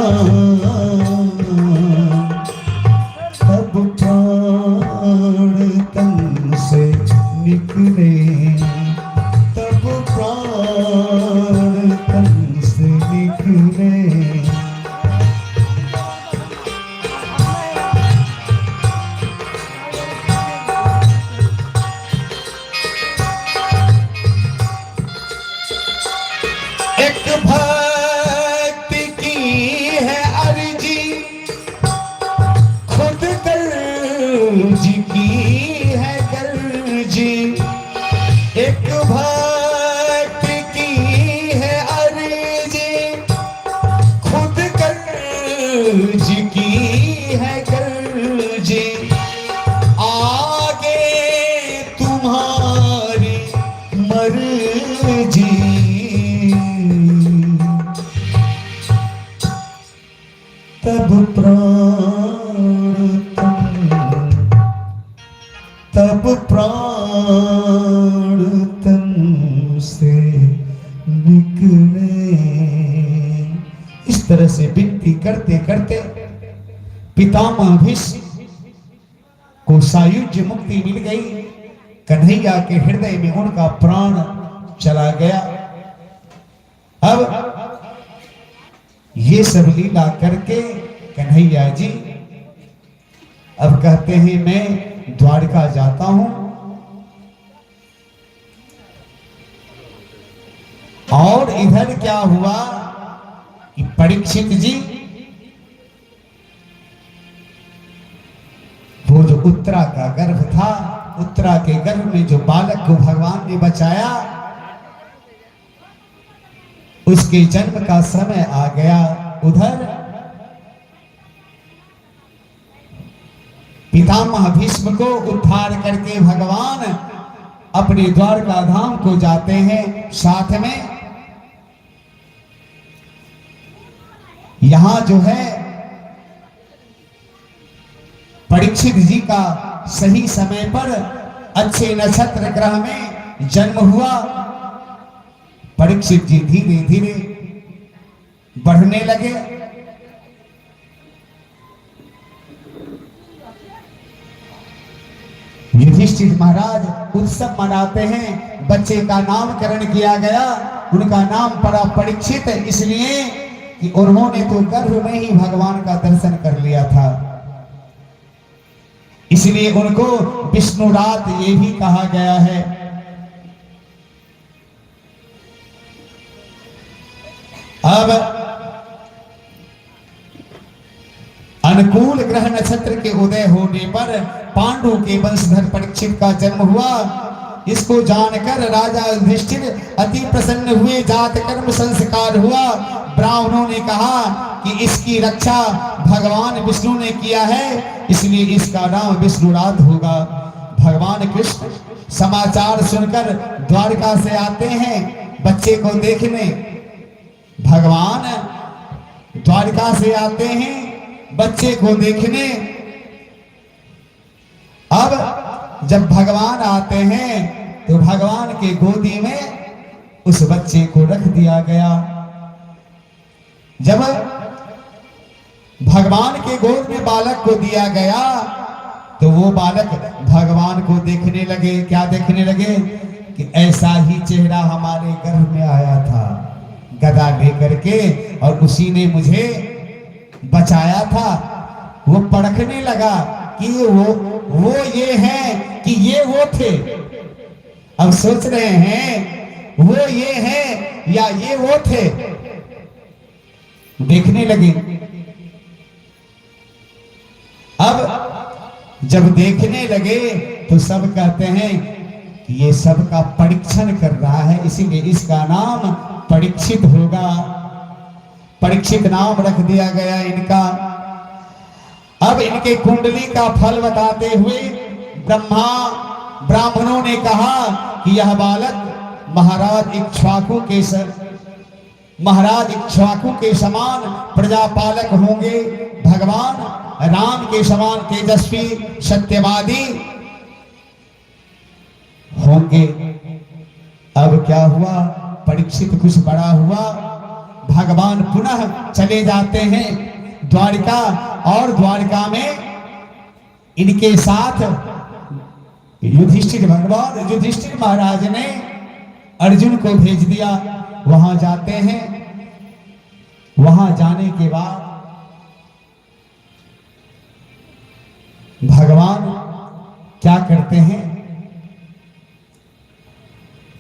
तब प्राण तन से निकले, तब प्राण तन से निकले। एक भक्ति की है अर्जी, खुद कर्ज की है कर्जी। एक भक्ति की है अर्जी, खुद कर्ज की है कर्जी। आगे तुम्हारी मर्जी, तब प्राण तब प्राण तन से निकले। इस तरह से विनती करते करते पितामह भीष्म को सायुज्य मुक्ति मिल गई। कन्हैया के हृदय में उनका प्राण चला गया। अब ये सब लीला करके कन्हैया जी अब कहते हैं मैं द्वारका जाता हूं। और इधर क्या हुआ कि परीक्षित जी वो जो उत्तरा का गर्भ था, उत्तरा के गर्भ में जो बालक को भगवान ने बचाया, उसके जन्म का समय आ गया। उधर पितामह भीष्म को उद्धार करके भगवान अपने द्वारका धाम को जाते हैं। साथ में यहां जो है परीक्षित जी का सही समय पर अच्छे नक्षत्र ग्रह में जन्म हुआ। परीक्षित जी धीरे धीरे बढ़ने लगे। युधिष्ठिर महाराज उत्सव मनाते हैं। बच्चे का नामकरण किया गया, उनका नाम पड़ा परीक्षित, इसलिए कि उन्होंने तो गर्भ में ही भगवान का दर्शन कर लिया था, इसलिए उनको विष्णुरात ये भी कहा गया है। अब अनुकूल ग्रह नक्षत्र के उदय होने पर पांडु के वंशधर परीक्षित का जन्म हुआ। इसको जानकर राजा युधिष्ठिर अति प्रसन्न हुए। जात कर्म संस्कार हुआ। ब्राह्मणों ने कहा कि इसकी रक्षा भगवान विष्णु ने किया है, इसलिए इसका नाम विष्णुरात होगा। भगवान कृष्ण समाचार सुनकर द्वारका से आते हैं बच्चे को देखने। भगवान द्वारका से आते हैं बच्चे को देखने। अब जब भगवान आते हैं तो भगवान के गोदी में उस बच्चे को रख दिया गया। जब भगवान के गोद में बालक को दिया गया तो वो बालक भगवान को देखने लगे। क्या देखने लगे कि ऐसा ही चेहरा हमारे गर्भ में आया था गदा लेकर के, और उसी ने मुझे बचाया था। वो परखने लगा कि वो ये हैं कि ये वो थे। अब सोच रहे हैं वो ये हैं या ये वो थे। देखने लगे। अब जब देखने लगे तो सब कहते हैं कि ये सबका परीक्षण कर रहा है, इसीलिए इसका नाम परीक्षित होगा। परीक्षित नाम रख दिया गया इनका। अब इनके कुंडली का फल बताते हुए ब्राह्मणों ने कहा कि यह बालक महाराज इक्ष्वाकु के समान प्रजापालक होंगे, भगवान राम के समान तेजस्वी सत्यवादी होंगे। अब क्या हुआ, परीक्षित कुछ बड़ा हुआ, भगवान पुनः चले जाते हैं द्वारिका, और द्वारिका में इनके साथ युधिष्ठिर भगवान युधिष्ठिर महाराज ने अर्जुन को भेज दिया। वहां जाते हैं, वहां जाने के बाद भगवान क्या करते हैं,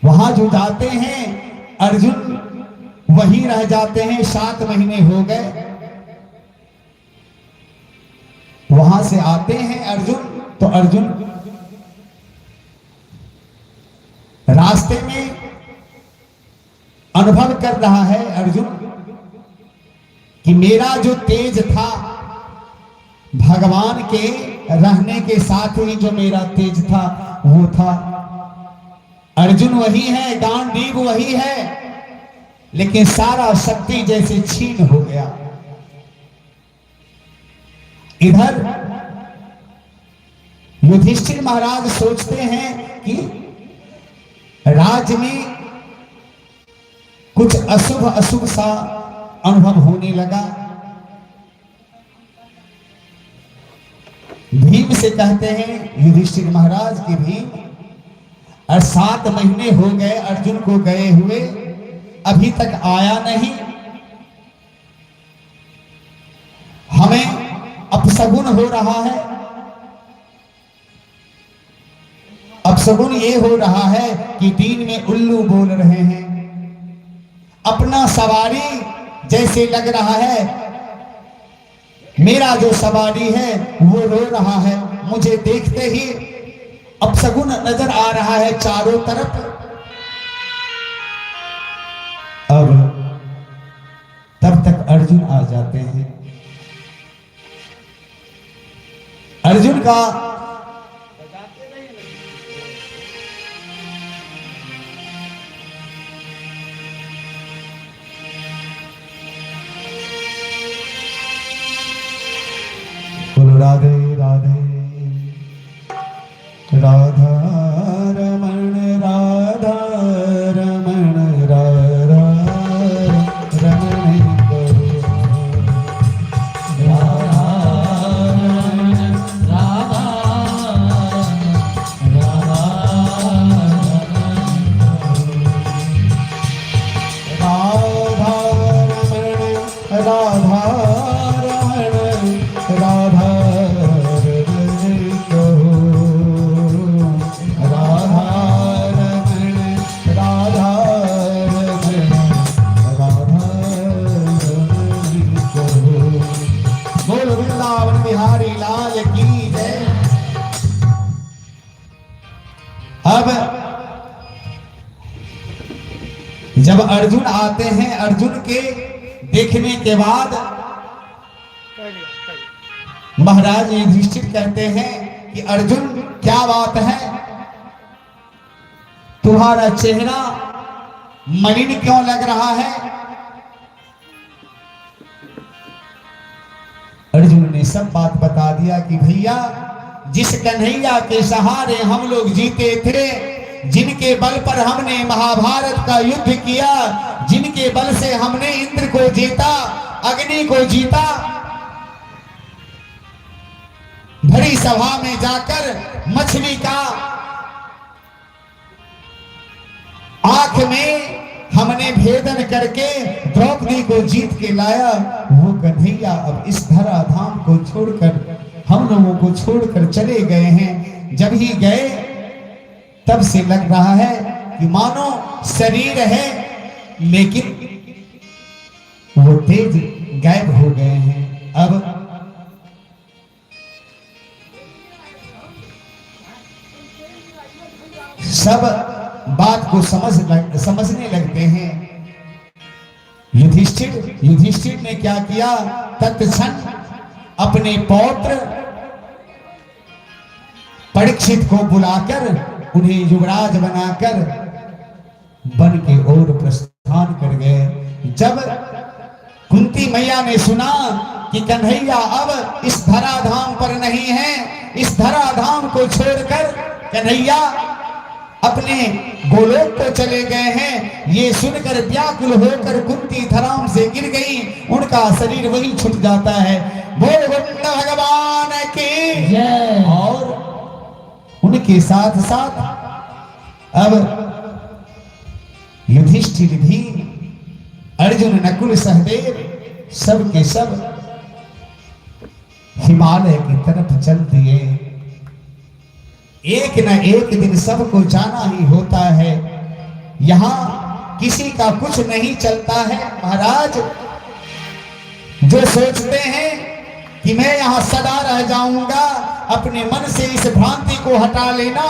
वहां जो जाते हैं अर्जुन वहीं रह जाते हैं। 7 महीने हो गए। वहां से आते हैं अर्जुन, तो अर्जुन रास्ते में अनुभव कर रहा है अर्जुन कि मेरा जो तेज था, भगवान के रहने के साथ ही जो मेरा तेज था वो था। अर्जुन वही है, गांडीव वही है, लेकिन सारा शक्ति जैसे छीन हो गया। इधर युधिष्ठिर महाराज सोचते हैं कि राज्य में कुछ अशुभ अशुभ सा अनुभव होने लगा। भीम से कहते हैं युधिष्ठिर महाराज की भीम, और 7 महीने हो गए अर्जुन को गए हुए, अभी तक आया नहीं। हमें अपशगुन हो रहा है। अपशगुन ये हो रहा है कि दिन में उल्लू बोल रहे हैं। अपना सवारी जैसे लग रहा है, मेरा जो सवारी है वो रो रहा है। मुझे देखते ही अपशगुन नजर आ रहा है चारों तरफ। अब तब तक अर्जुन आ जाते हैं। अर्जुन का बोलो राधे राधे राधा रमण राधा रमण राधा रमण करो अब जब अर्जुन आते हैं, अर्जुन के देखने के बाद महाराज युधिष्ठिर कहते हैं कि अर्जुन क्या बात है, तुम्हारा चेहरा मलिन क्यों लग रहा है। अर्जुन ने सब बात बता दिया कि भैया, जिस कन्हैया के सहारे हम लोग जीते थे, जिनके बल पर हमने महाभारत का युद्ध किया, जिनके बल से हमने इंद्र को जीता, अग्नि को जीता, भरी सभा में जाकर मछली का आंख में हमने भेदन करके द्रौपदी को जीत के लाया, वो कन्हैया अब इस धराधाम को छोड़कर, हम लोगों को छोड़कर चले गए हैं। जब ही गए तब से लग रहा है कि मानो शरीर है, लेकिन वो तेज गायब हो गए हैं। अब सब बात को समझने लगते हैं। युधिष्ठिर ने क्या किया, तत्क्षण अपने पौत्र परीक्षित को बुलाकर उन्हें युवराज बनाकर वन की ओर प्रस्थान कर गए। जब कुंती मैया ने सुना कि कन्हैया अब इस धराधाम पर नहीं है, इस धराधाम को छोड़कर कन्हैया अपने गोलोक को चले गए हैं। ये सुनकर व्याकुल होकर कुंती धराम से गिर गई, उनका शरीर वहीं छूट जाता है। बोल गोविंद भगवान की जय। और उनके साथ साथ अब युधिष्ठिर भी, अर्जुन, नकुल, सहदेव सब के सब हिमालय की तरफ चल दिए। एक न एक दिन सबको जाना ही होता है। यहां किसी का कुछ नहीं चलता है महाराज। जो सोचते हैं कि मैं यहां सदा रह जाऊंगा, अपने मन से इस भ्रांति को हटा लेना।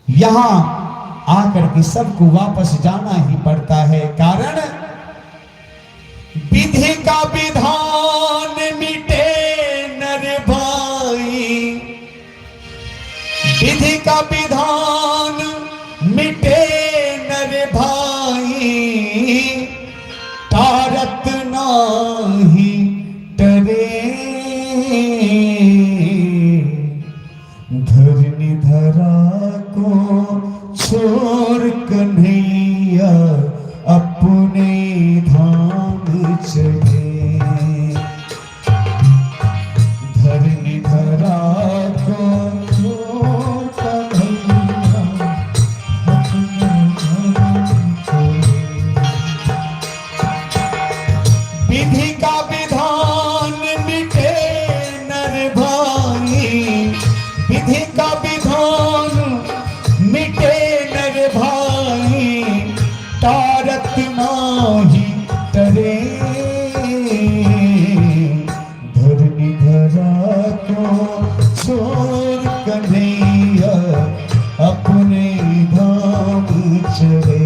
यहां आकर के सबको वापस जाना ही पड़ता है। कारण विधि का विधान मिटे नर भाई, विधि का विधान मिटे नर भाई, तारत नाही टरे, धरनी धरा को छोड़ कन्हैया अपने धाम चले, धरनी धरा को छोड़ कन्हैया अपने धाम चले। विधि का विधान मिटे नर भाई, विधि का विधान मिटे नर भाई, तारत नाही टरे, धरनी धरा को छोड़ कन्हैया अपने धाम चले।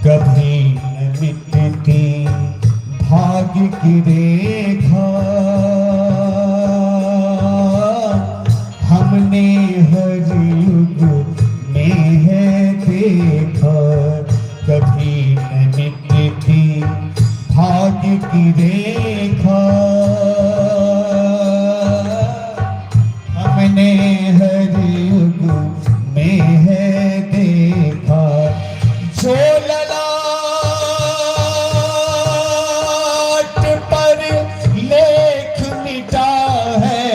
कभी न मिटती भाग्य की रेखा, हमने हर युग में है देखा। कभी न मिटती भाग्य की रेखा, हमने हर युग में है देखा। जो ललाट पर लेख मिटा है,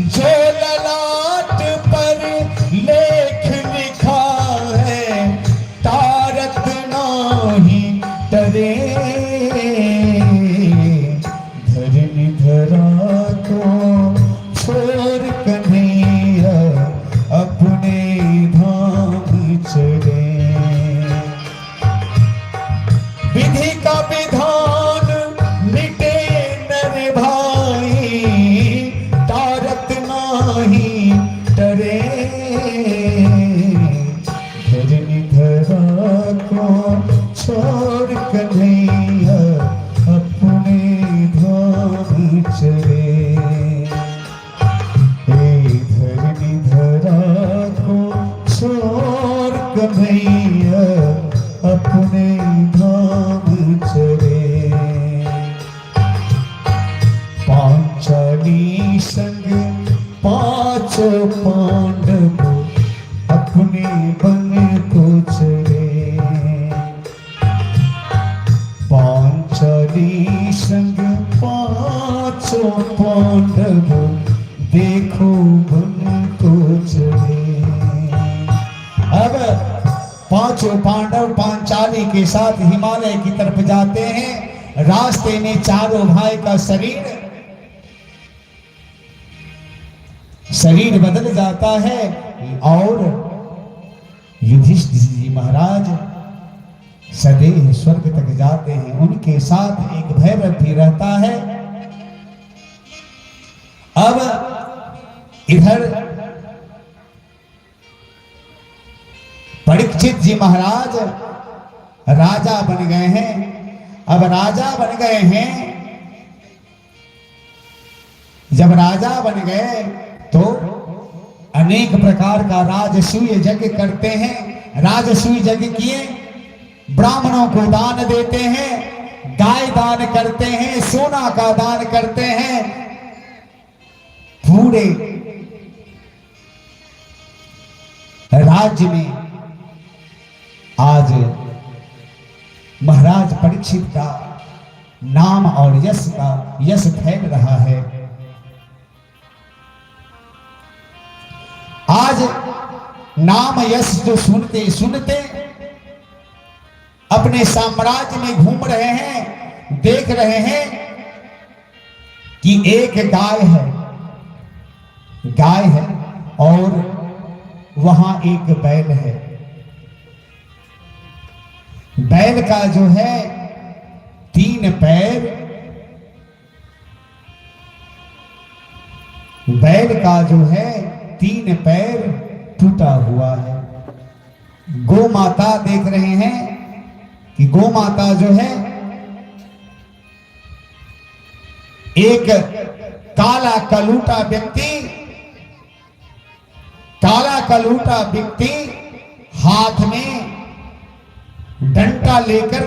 जो ललाट पर लेख लिखा है, तारत नाही टरे, धरनी धरा को छोड़ कन्हैया अपने धाम चले। विधि का विधान मिटे नर भाई, तारत नाही टरे, धरनी धरा को छोड़ कन्हैया अपने धाम चले। धरनी धरा को छोड़ कन्हैया अपने धाम चले। पांचाली संग पांचों पांडव अपने वन को चले। पांचाली संग पांचों पांडव देखो वन को चले। अब पांचों पांडव पांचाली के साथ हिमालय की तरफ जाते हैं। रास्ते में चारों भाई का शरीर बदल जाता है और युधिष्ठिर जी महाराज सदैव स्वर्ग तक जाते हैं। उनके साथ एक भैरव भी रहता है। अब इधर परीक्षित जी महाराज राजा बन गए हैं। अब राजा बन गए हैं, जब राजा बन गए तो अनेक प्रकार का राजसूय यज्ञ करते हैं। राजसूय यज्ञ किए, ब्राह्मणों को दान देते हैं, गाय दान करते हैं, सोना का दान करते हैं। पूरे राज्य में आज महाराज परीक्षित का नाम और यश फैल रहा है। आज नाम यश जो सुनते सुनते अपने साम्राज्य में घूम रहे हैं, देख रहे हैं कि एक गाय है और वहां एक बैल है। बैल का जो है 3 पैर, बैल का जो है 3 पैर टूटा हुआ है। गौ माता देख रहे हैं कि गौ माता जो है एक काला कलूटा व्यक्ति हाथ में डंडा लेकर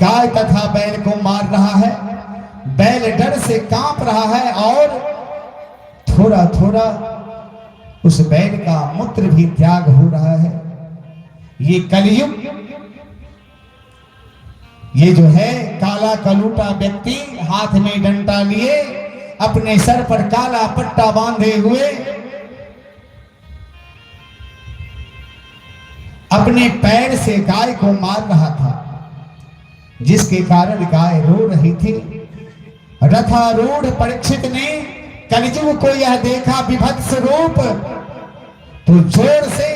गाय तथा बैल को मार रहा है। बैल डर से कांप रहा है और थोड़ा थोड़ा उस बैल का मूत्र भी त्याग हो रहा है। ये कलयुग, ये जो है काला कलूटा व्यक्ति हाथ में डंडा लिए, अपने सर पर काला पट्टा बांधे हुए, अपने पैर से गाय को मार रहा था, जिसके कारण गाय रो रही थी। रथारूढ़ परीक्षित ने कलिजुग को यह देखा विभत्स रूप, तो जोर से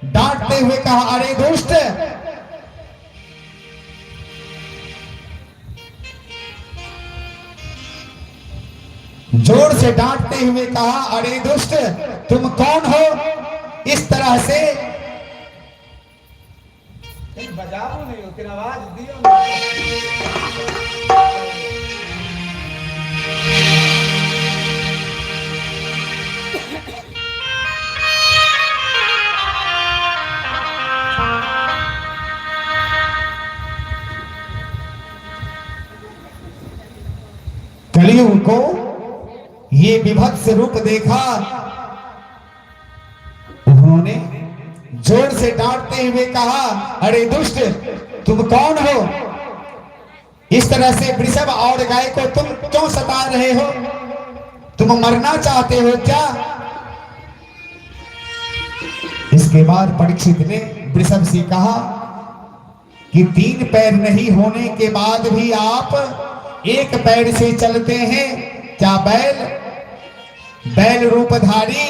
डांटते हुए कहा, अरे दुष्ट, जोर से डांटते हुए कहा, अरे दुष्ट, तुम कौन हो? इस तरह से बजाओ नहीं हो, तेरा आवाज दियो नहीं। कलियुग को ये विभत्स रूप देखा, उन्होंने जोर से डांटते हुए कहा, अरे दुष्ट, तुम कौन हो? इस तरह से वृषभ और गाय को तुम क्यों सता रहे हो? तुम मरना चाहते हो क्या? इसके बाद परीक्षित ने वृषभ से कहा कि 3 पैर नहीं होने के बाद भी आप एक पैर से चलते हैं, क्या बैल रूपधारी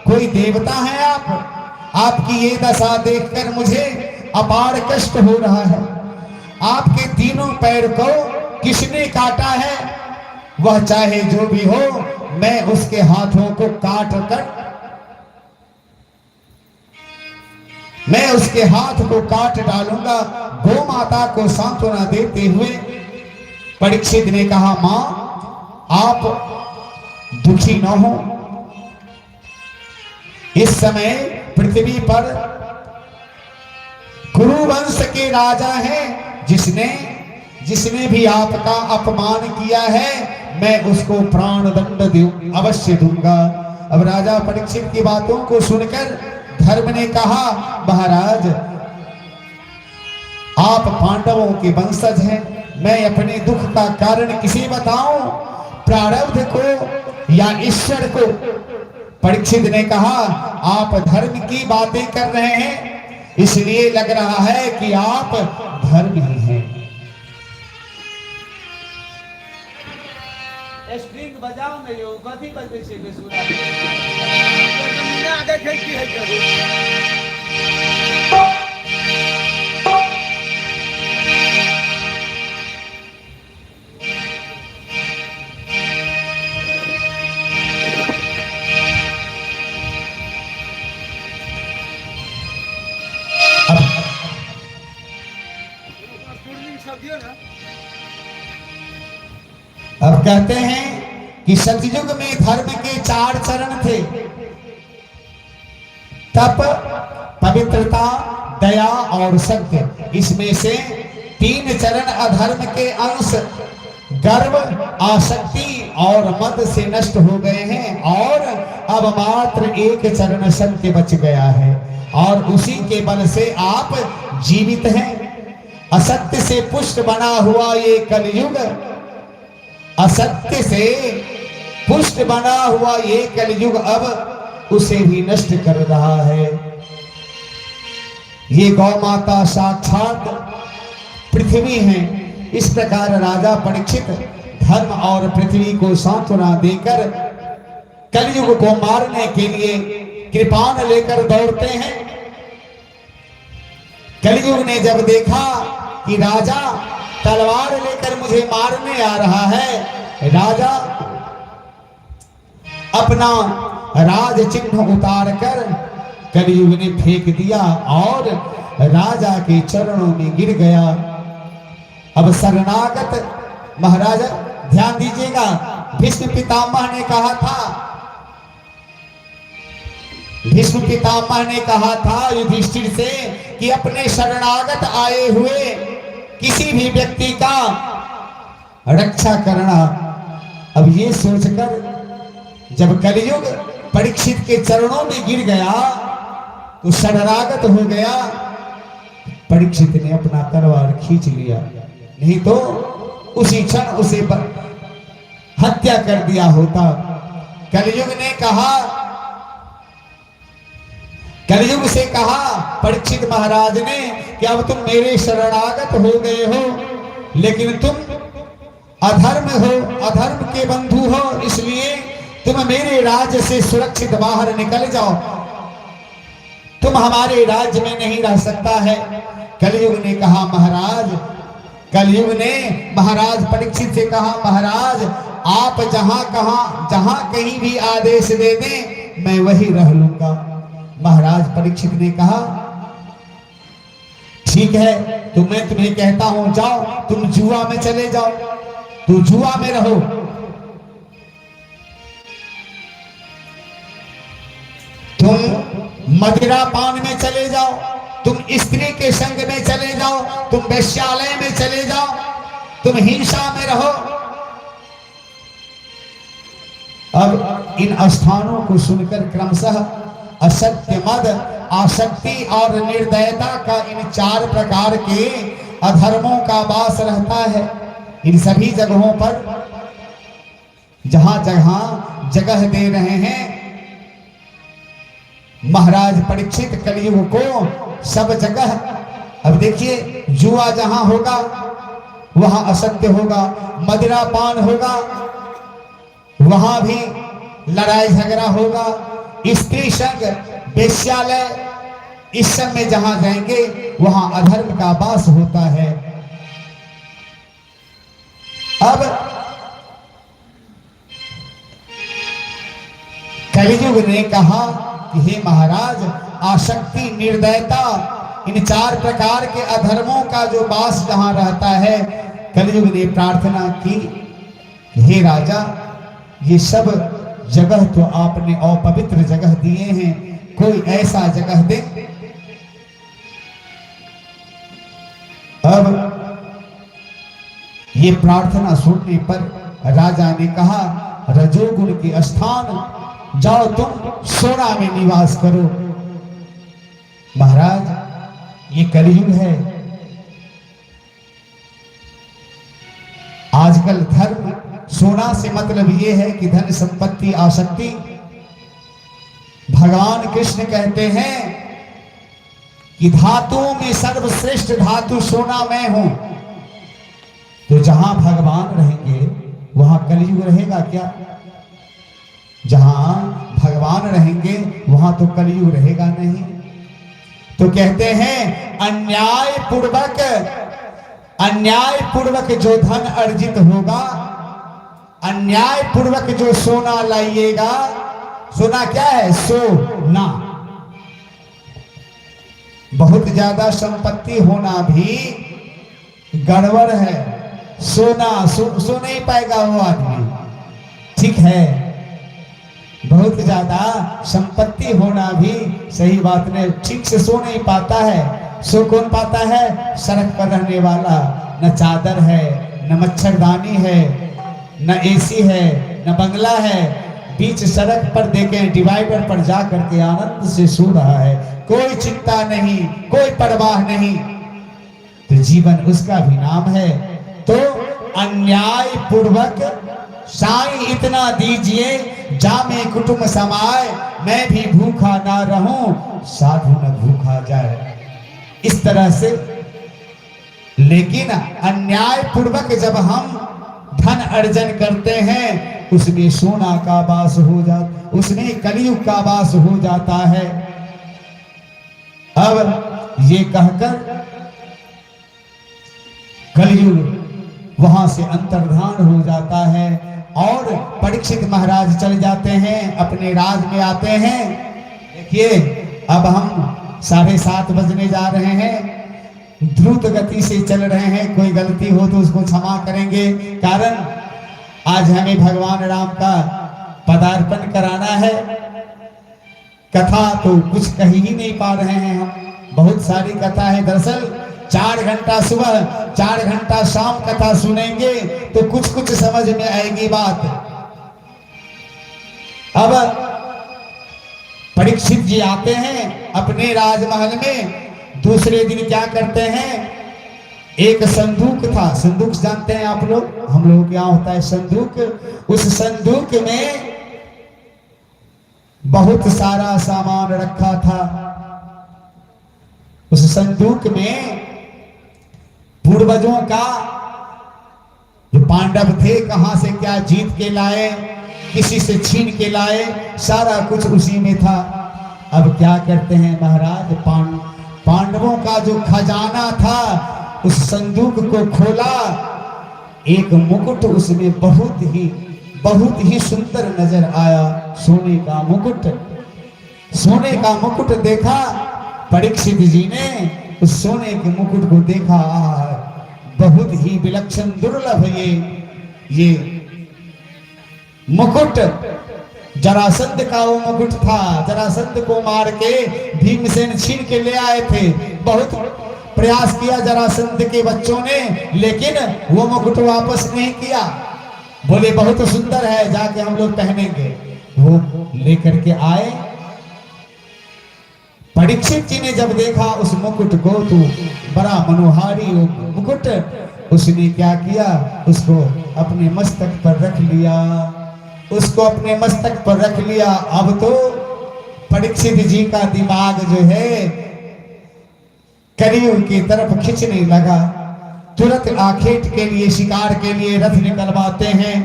कोई देवता है आप? आपकी ये दशा देखकर मुझे अपार कष्ट हो रहा है। आपके 3 पैर को किसने काटा है? वह चाहे जो भी हो, मैं उसके हाथों को काट कर, मैं उसके हाथ को काट डालूंगा। गौ माता को सांत्वना देते हुए परीक्षित ने कहा, मां, आप दुखी न हो। इस समय पृथ्वी पर कुरुवंश के राजा हैं, जिसने भी आपका अपमान किया है, मैं उसको प्राण दंड अवश्य दूंगा। अब राजा परीक्षित की बातों को सुनकर धर्म ने कहा, महाराज, आप पांडवों के वंशज हैं, मैं अपने दुख का कारण किसे बताऊं, प्रारब्ध को या ईश्वर को? परीक्षित ने कहा, आप धर्म की बातें कर रहे हैं, इसलिए लग रहा है कि आप धर्म ही हैं। स्ट्रिंग बजाओ नहीं हो, कथी बजबै छै बेसुरा? आगे की है करू? कहते हैं कि सतयुग में धर्म के 4 चरण थे, तप, पवित्रता, दया और सत्य। इसमें से 3 चरण अधर्म के अंश गर्व, आसक्ति और मद से नष्ट हो गए हैं और अब मात्र 1 चरण सत्य बच गया है और उसी के बल से आप जीवित हैं। असत्य से पुष्ट बना हुआ ये कलयुग, असत्य से पुष्ट बना हुआ ये कलयुग अब उसे भी नष्ट कर रहा है। ये गौ माता साक्षात पृथ्वी है। इस प्रकार राजा परीक्षित धर्म और पृथ्वी को सांत्वना देकर कलयुग को मारने के लिए कृपाण लेकर दौड़ते हैं। कलयुग ने जब देखा कि राजा तलवार लेकर मुझे मारने आ रहा है, राजा अपना राज चिन्ह उतार कर कलयुग ने फेंक दिया और राजा के चरणों में गिर गया। अब शरणागत महाराज ध्यान दीजिएगा, भीष्म पितामह ने कहा था, भीष्म पितामह ने कहा था युधिष्ठिर से कि अपने शरणागत आए हुए किसी भी व्यक्ति का रक्षा करना। अब ये सोचकर जब कलयुग परीक्षित के चरणों में गिर गया तो शरणागत हो गया। परीक्षित ने अपना तलवार खींच लिया, नहीं तो उसी क्षण उसे हत्या कर दिया होता। कलयुग ने कहा, कलयुग से कहा परीक्षित महाराज ने कि अब तुम मेरे शरणागत हो गए हो, लेकिन तुम अधर्म हो, अधर्म के बंधु हो, इसलिए तुम मेरे राज्य से सुरक्षित बाहर निकल जाओ, तुम हमारे राज्य में नहीं रह सकता है। कलयुग ने कहा महाराज, कलयुग ने महाराज परीक्षित से कहा महाराज आप जहां कहीं भी आदेश दे दें मैं वही रह लूंगा। महाराज परीक्षित ने कहा ठीक है, तो मैं तुम्हें कहता हूं जाओ, तुम जुआ में चले जाओ, तो जुआ में रहो। तुम मदिरा पान में चले जाओ, तुम स्त्री के संग में चले जाओ, तुम वेश्यालय में चले जाओ, तुम हिंसा में रहो। अब इन स्थानों को सुनकर क्रमशः असत्य, मद, आसक्ति और निर्दयता का इन 4 प्रकार के अधर्मों का वास रहता है। इन सभी जगहों पर जहां जहां जगह दे रहे हैं महाराज परीक्षित कलयुग को, सब जगह। अब देखिए जुआ जहां होगा वहां असत्य होगा, मदिरा पान होगा वहां भी लड़ाई झगड़ा होगा, स्त्री संग, वेश्यालय, इस सब में जहां जाएंगे वहां अधर्म का वास होता है। अब कलयुग ने कहा कि हे महाराज आसक्ति, निर्दयता, इन 4 प्रकार के अधर्मों का जो वास जहां रहता है, कलयुग ने प्रार्थना की हे राजा ये सब जगह तो आपने अपवित्र जगह दिए हैं, कोई ऐसा जगह दे। अब ये प्रार्थना सुनने पर राजा ने कहा रजोगुण के स्थान जाओ, तुम सोना में निवास करो। महाराज ये कलयुग है, आजकल धर्म सोना से मतलब ये है कि धन संपत्ति, आसक्ति। भगवान कृष्ण कहते हैं कि धातुओं में सर्वश्रेष्ठ धातु सोना मैं हूं। तो जहां भगवान रहेंगे वहां कलयुग रहेगा क्या? जहां भगवान रहेंगे वहां तो कलयुग रहेगा नहीं। तो कहते हैं अन्याय पूर्वक जो धन अर्जित होगा, अन्याय पूर्वक जो सोना लाइएगा, सोना क्या है? सोना। बहुत ज्यादा संपत्ति होना भी गड़बड़ है। सो नहीं पाएगा वो आदमी। ठीक है, बहुत ज्यादा संपत्ति होना भी सही बात नहीं, ठीक से सो नहीं पाता है। सो कौन पाता है? सड़क पर रहने वाला। न चादर है, न मच्छरदानी है, न एसी है, न बंगला है, बीच सड़क पर देखें डिवाइडर पर जा करके आनंद से सो रहा है, कोई चिंता नहीं, कोई परवाह नहीं, तो जीवन उसका भी नाम है। तो अन्याय पूर्वक साईं इतना दीजिए, जामे कुटुंब समाए, मैं भी भूखा ना रहूं, साधु न भूखा जाए। इस तरह से, लेकिन अन्याय पूर्वक जब हम धन अर्जन करते हैं, उसमें सोना का वास हो जाता, उसमें कलयुग का वास हो जाता है। अब ये कहकर कलयुग वहां से अंतर्धान हो जाता है और परीक्षित महाराज चले जाते हैं, अपने राज में आते हैं। देखिए, अब हम 7:30 बजने जा रहे हैं, द्रुत गति से चल रहे हैं। कोई गलती हो तो उसको क्षमा करेंगे, कारण आज हमें भगवान राम का पदार्पण कराना है। कथा तो कुछ कह ही नहीं पा रहे हैं हम, बहुत सारी कथा है। दरअसल 4 घंटा सुबह 4 घंटा शाम कथा सुनेंगे तो कुछ कुछ समझ में आएगी बात। अब परीक्षित जी आते हैं अपने राजमहल में। दूसरे दिन क्या करते हैं? एक संदूक था, संदूक जानते हैं आप लोग, हम लोग क्या होता है संदूक। उस संदूक में बहुत सारा सामान रखा था। उस संदूक में पूर्वजों का जो पांडव थे, कहां से क्या जीत के लाए, किसी से छीन के लाए, सारा कुछ उसी में था। अब क्या करते हैं महाराज, पांडवों का जो खजाना था उस संदूक को खोला, एक मुकुट उसमें बहुत ही सुंदर नजर आया। सोने का मुकुट, सोने का मुकुट देखा परीक्षित जी ने। उस सोने के मुकुट को देखा, बहुत ही विलक्षण दुर्लभ ये मुकुट जरासंध का वो मुकुट था। जरासंध को मार के भीमसेन छीन के ले आए थे। बहुत प्रयास किया जरासंध के बच्चों ने, लेकिन वो मुकुट वापस नहीं किया। बोले बहुत सुंदर है, जाके हम लोग पहनेंगे। वो लेकर के आए। परीक्षित जी ने जब देखा उस मुकुट को, तो बड़ा मनोहारी मुकुट, उसने क्या किया, उसको अपने मस्तक पर रख लिया, उसको अपने मस्तक पर रख लिया। अब तो परीक्षित जी का दिमाग जो है कलयुग की तरफ खिंचने लगा। तुरंत आखेट के लिए, शिकार के लिए रथ निकलवाते हैं,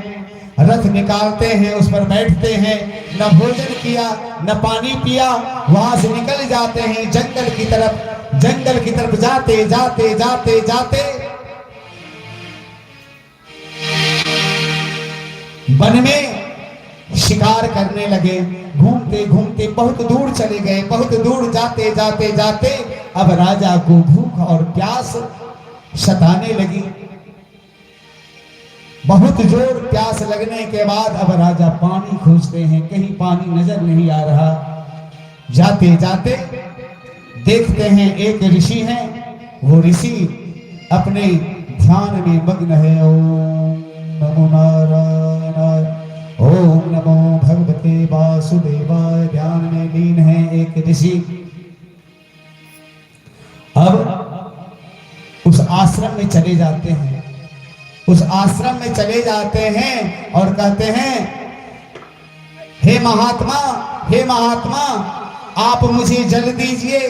रथ निकालते हैं, उस पर बैठते हैं। न भोजन किया, न पानी पिया, वहां से निकल जाते हैं जंगल की तरफ। जंगल की तरफ जाते जाते जाते जाते वन में शिकार करने लगे। घूमते घूमते बहुत दूर चले गए। बहुत दूर जाते जाते जाते अब राजा को भूख और प्यास सताने लगी। बहुत जोर प्यास लगने के बाद अब राजा पानी खोजते हैं, कहीं पानी नजर नहीं आ रहा। जाते जाते देखते हैं एक ऋषि हैं। वो ऋषि अपने ध्यान में मग्न है। ओम नमो नारायण, ओम नमो भगवते वासुदेवाय, ध्यान में लीन है एक ऋषि। अब उस आश्रम में चले जाते हैं। उस आश्रम में चले जाते हैं और कहते हैं, हे महात्मा, हे महात्मा, आप मुझे जल दीजिए,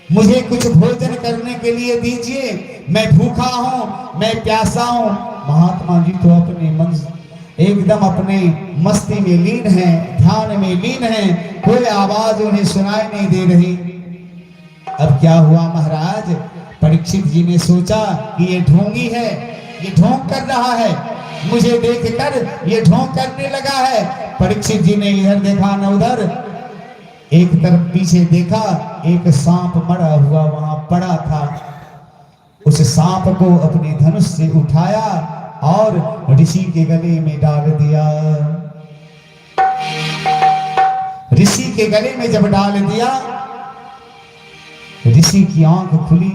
मुझे कुछ भोजन करने के लिए दीजिए, मैं भूखा हूं, मैं प्यासा हूं। महात्मा जी तो अपने मन एकदम अपने मस्ती में लीन है, ध्यान में लीन है, कोई आवाज उन्हें सुनाई नहीं दे रही। अब क्या हुआ महाराज, परीक्षित जी ने सोचा कि ये ढोंगी है, ये ढोंग कर रहा है, मुझे देखकर ये ढोंग करने लगा है। परीक्षित जी ने इधर देखा न उधर, एक तरफ पीछे देखा, एक सांप मरा हुआ वहां पड़ा था। उस सांप को अपने धनुष से उठाया और ऋषि के गले में डाल दिया। ऋषि के गले में जब डाल दिया, ऋषि की आंख खुली,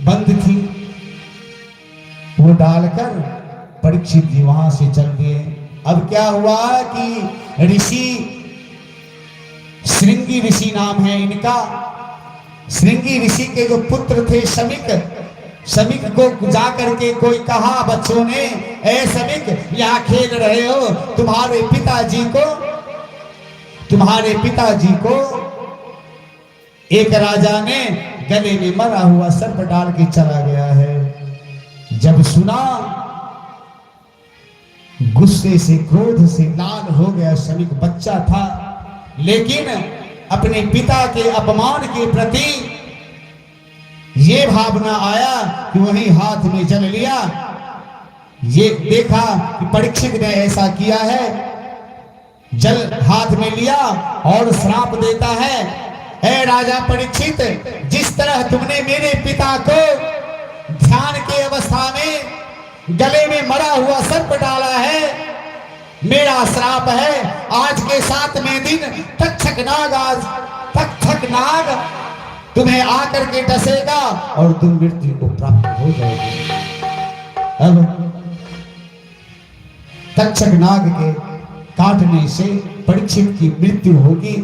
बंद थी। वो डालकर परीक्षित जी वहां से चल दिए। अब क्या हुआ कि ऋषि, श्रृंगी ऋषि नाम है इनका, श्रृंगी ऋषि के जो पुत्र थे शमिक, शमिक को जाकर के कोई कहा बच्चों ने, ए शमिक यहाँ खेल रहे हो, तुम्हारे पिताजी को एक राजा ने गले में मरा हुआ सर्प डाल के चला गया है। जब सुना, गुस्से से क्रोध से लाल हो गया शमिक। बच्चा था लेकिन अपने पिता के अपमान के प्रति ये भावना आया कि वही हाथ में जल लिया। ये देखा कि परीक्षित ने ऐसा किया है, जल हाथ में लिया और श्राप देता है, हे राजा परीक्षित, जिस तरह तुमने मेरे पिता को ध्यान के अवस्था में गले में मरा हुआ सर्प डाला है, मेरा श्राप है, आज के 7वें दिन तक्षक नाग तुम्हें आकर के डसेगा और तुम मृत्यु को प्राप्त हो जाओगे। अब तक्षक नाग के काटने से परीक्षित की मृत्यु होगी,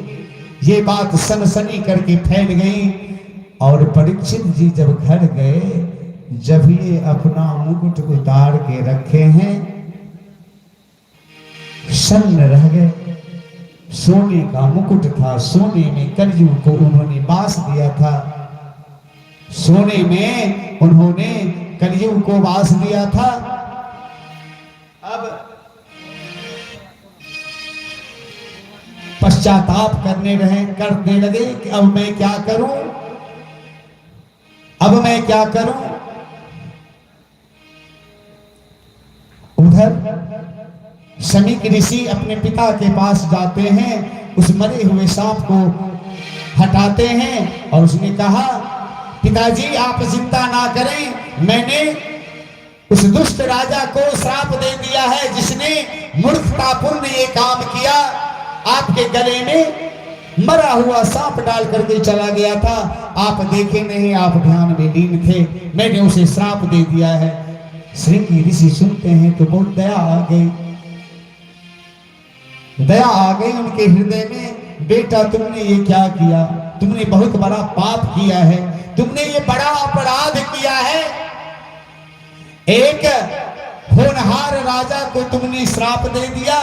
ये बात सनसनी करके फैल गई। और परीक्षित जी जब घर गए, जब ये अपना मुकुट उतार के रखे हैं, सन्न रह गए। सोने का मुकुट था, सोने में कलयुग को उन्होंने बास दिया था, सोने में उन्होंने कलयुग को बास दिया था। अब पश्चाताप करने लगे कि अब मैं क्या करूं। उधर शमिक ऋषि अपने पिता के पास जाते हैं, उस मरे हुए सांप को हटाते हैं और उसने कहा, पिताजी आप चिंता ना करें, मैंने उस दुष्ट राजा को श्राप दे दिया है जिसने मूर्खतापूर्ण ये काम किया, आपके गले में मरा हुआ सांप डाल करके चला गया था, आप देखे नहीं, आप ध्यान में लीन थे, मैंने उसे श्राप दे दिया है। श्रृंगी ऋषि सुनते हैं तो बहुत दया आ गई उनके हृदय में। बेटा तुमने ये क्या किया, तुमने बहुत बड़ा पाप किया है, तुमने ये बड़ा अपराध किया है। एक होनहार राजा को तुमने श्राप दे दिया,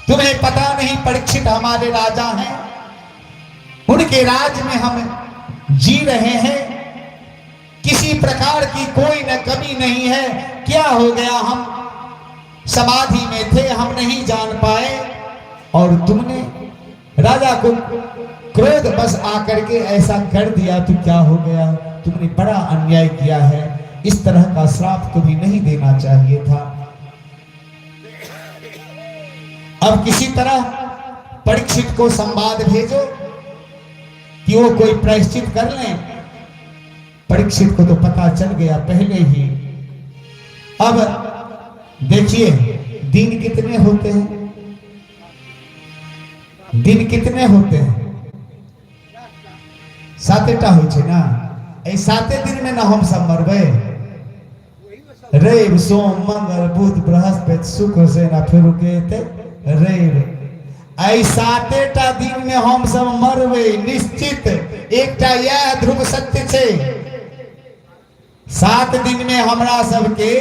तुम्हें पता नहीं परीक्षित हमारे राजा हैं, उनके राज में हम जी रहे हैं, किसी प्रकार की कोई न कमी नहीं है। क्या हो गया, हम समाधि में थे, हम नहीं जान पाए और तुमने राजा को क्रोध बस आकर के ऐसा कर दिया, तो क्या हो गया, तुमने बड़ा अन्याय किया है, इस तरह का श्राप कभी नहीं देना चाहिए था। अब किसी तरह परीक्षित को संवाद भेजो कि वो कोई प्रायश्चित कर लें। परीक्षित को तो पता चल गया पहले ही। अब देखिए दिन कितने होते हैं, दिन कितने होते हैं, 7टा हो छे ना, ए 7 दिन में ना हम सब मरबे, रवि सोम मंगल बुध बृहस्पति शुक्र से ना फिर रवि, आई 7टा दिन में हम सब मरबे निश्चित। एकटा यह ध्रुव सत्य छे, 7 दिन में हमरा सबके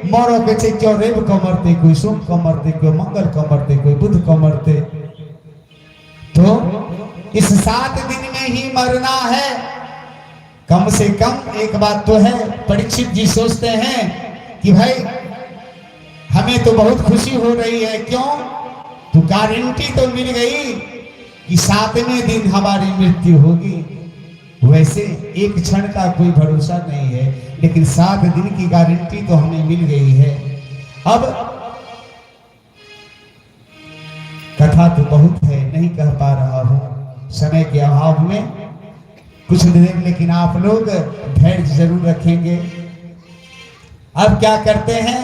मरो के छे, क्यों रवि को मरते, कोई सोम को मरते, कोई मंगल को मरते, कोई बुध को मरते, तो इस 7 दिन में ही मरना है कम से कम। एक बात तो है, परीक्षित जी सोचते हैं कि भाई हमें तो बहुत खुशी हो रही है, क्यों, तो गारंटी तो मिल गई कि 7वें दिन हमारी मृत्यु होगी। वैसे एक क्षण का कोई भरोसा नहीं है, लेकिन 7 दिन की गारंटी तो हमें मिल गई है। अब कथा तो बहुत है, नहीं कह पा रहा हूं समय के अभाव में। कुछ देर, लेकिन आप लोग धैर्य जरूर रखेंगे। अब क्या करते हैं,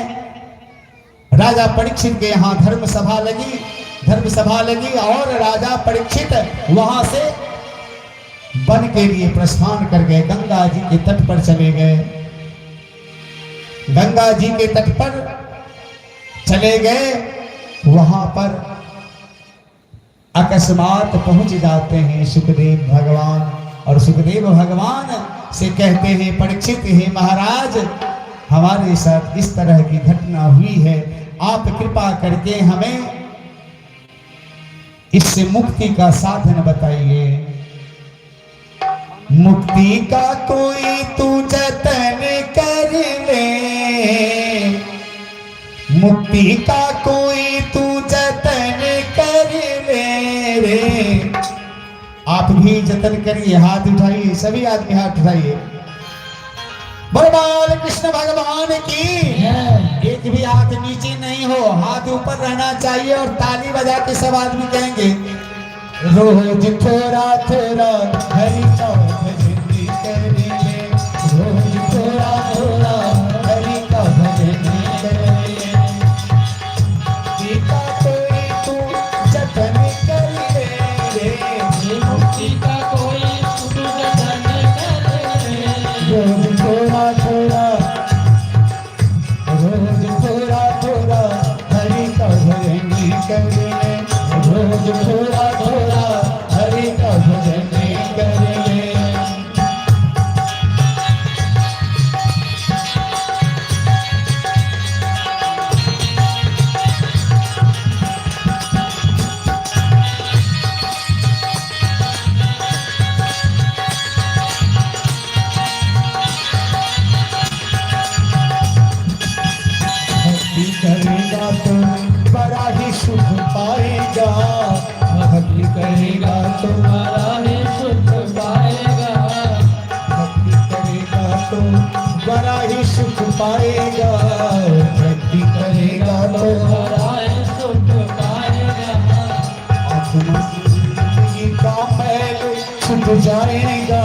राजा परीक्षित के यहाँ धर्म सभा लगी और राजा परीक्षित वहां से वन के लिए प्रस्थान कर गए, गंगा जी के तट पर चले गए। गंगा जी के तट पर चले गए, वहां पर अकस्मात पहुंच जाते हैं सुखदेव भगवान, और सुखदेव भगवान से कहते हैं, परीक्षित, हे महाराज, हमारे साथ इस तरह की घटना हुई है, आप कृपा करके हमें इससे मुक्ति का साधन बताइए। मुक्ति का कोई तू जतन कर ले, मुक्ति का कोई तू जतन कर ले रे। आप भी जतन करिए, हाथ उठाइए, सभी आदमी हाथ उठाइए। बोल कृष्ण भगवान की। एक भी हाथ नीचे नहीं हो, हाथ ऊपर रहना चाहिए, और ताली बजा के सब आदमी कहेंगे, रोज थोड़ा थोड़ा हरि का भजन करिए, रोज थोड़ा थोड़ा हरि का भजन करिए। मुक्ति का कोई तू जतन कर ले रे, मुक्ति का कोई तू जतन कर ले। रोज थोड़ा थोड़ा, रोज थोड़ा थोड़ा हरि का भजन करिए, रोज थोड़ा थोड़ा हरि का भजन करिए। भक्ति करेगा तो बड़ा ही सुख पाएगा, भक्ति करेगा तो बड़ा ही सुख पाएगा, भक्ति करेगा तो बड़ा ही सुख पाएगा, भक्ति करेगा तो बड़ा ही सुख पाएगा। आत्मा जिंदगी का मैल छूट जाएगा,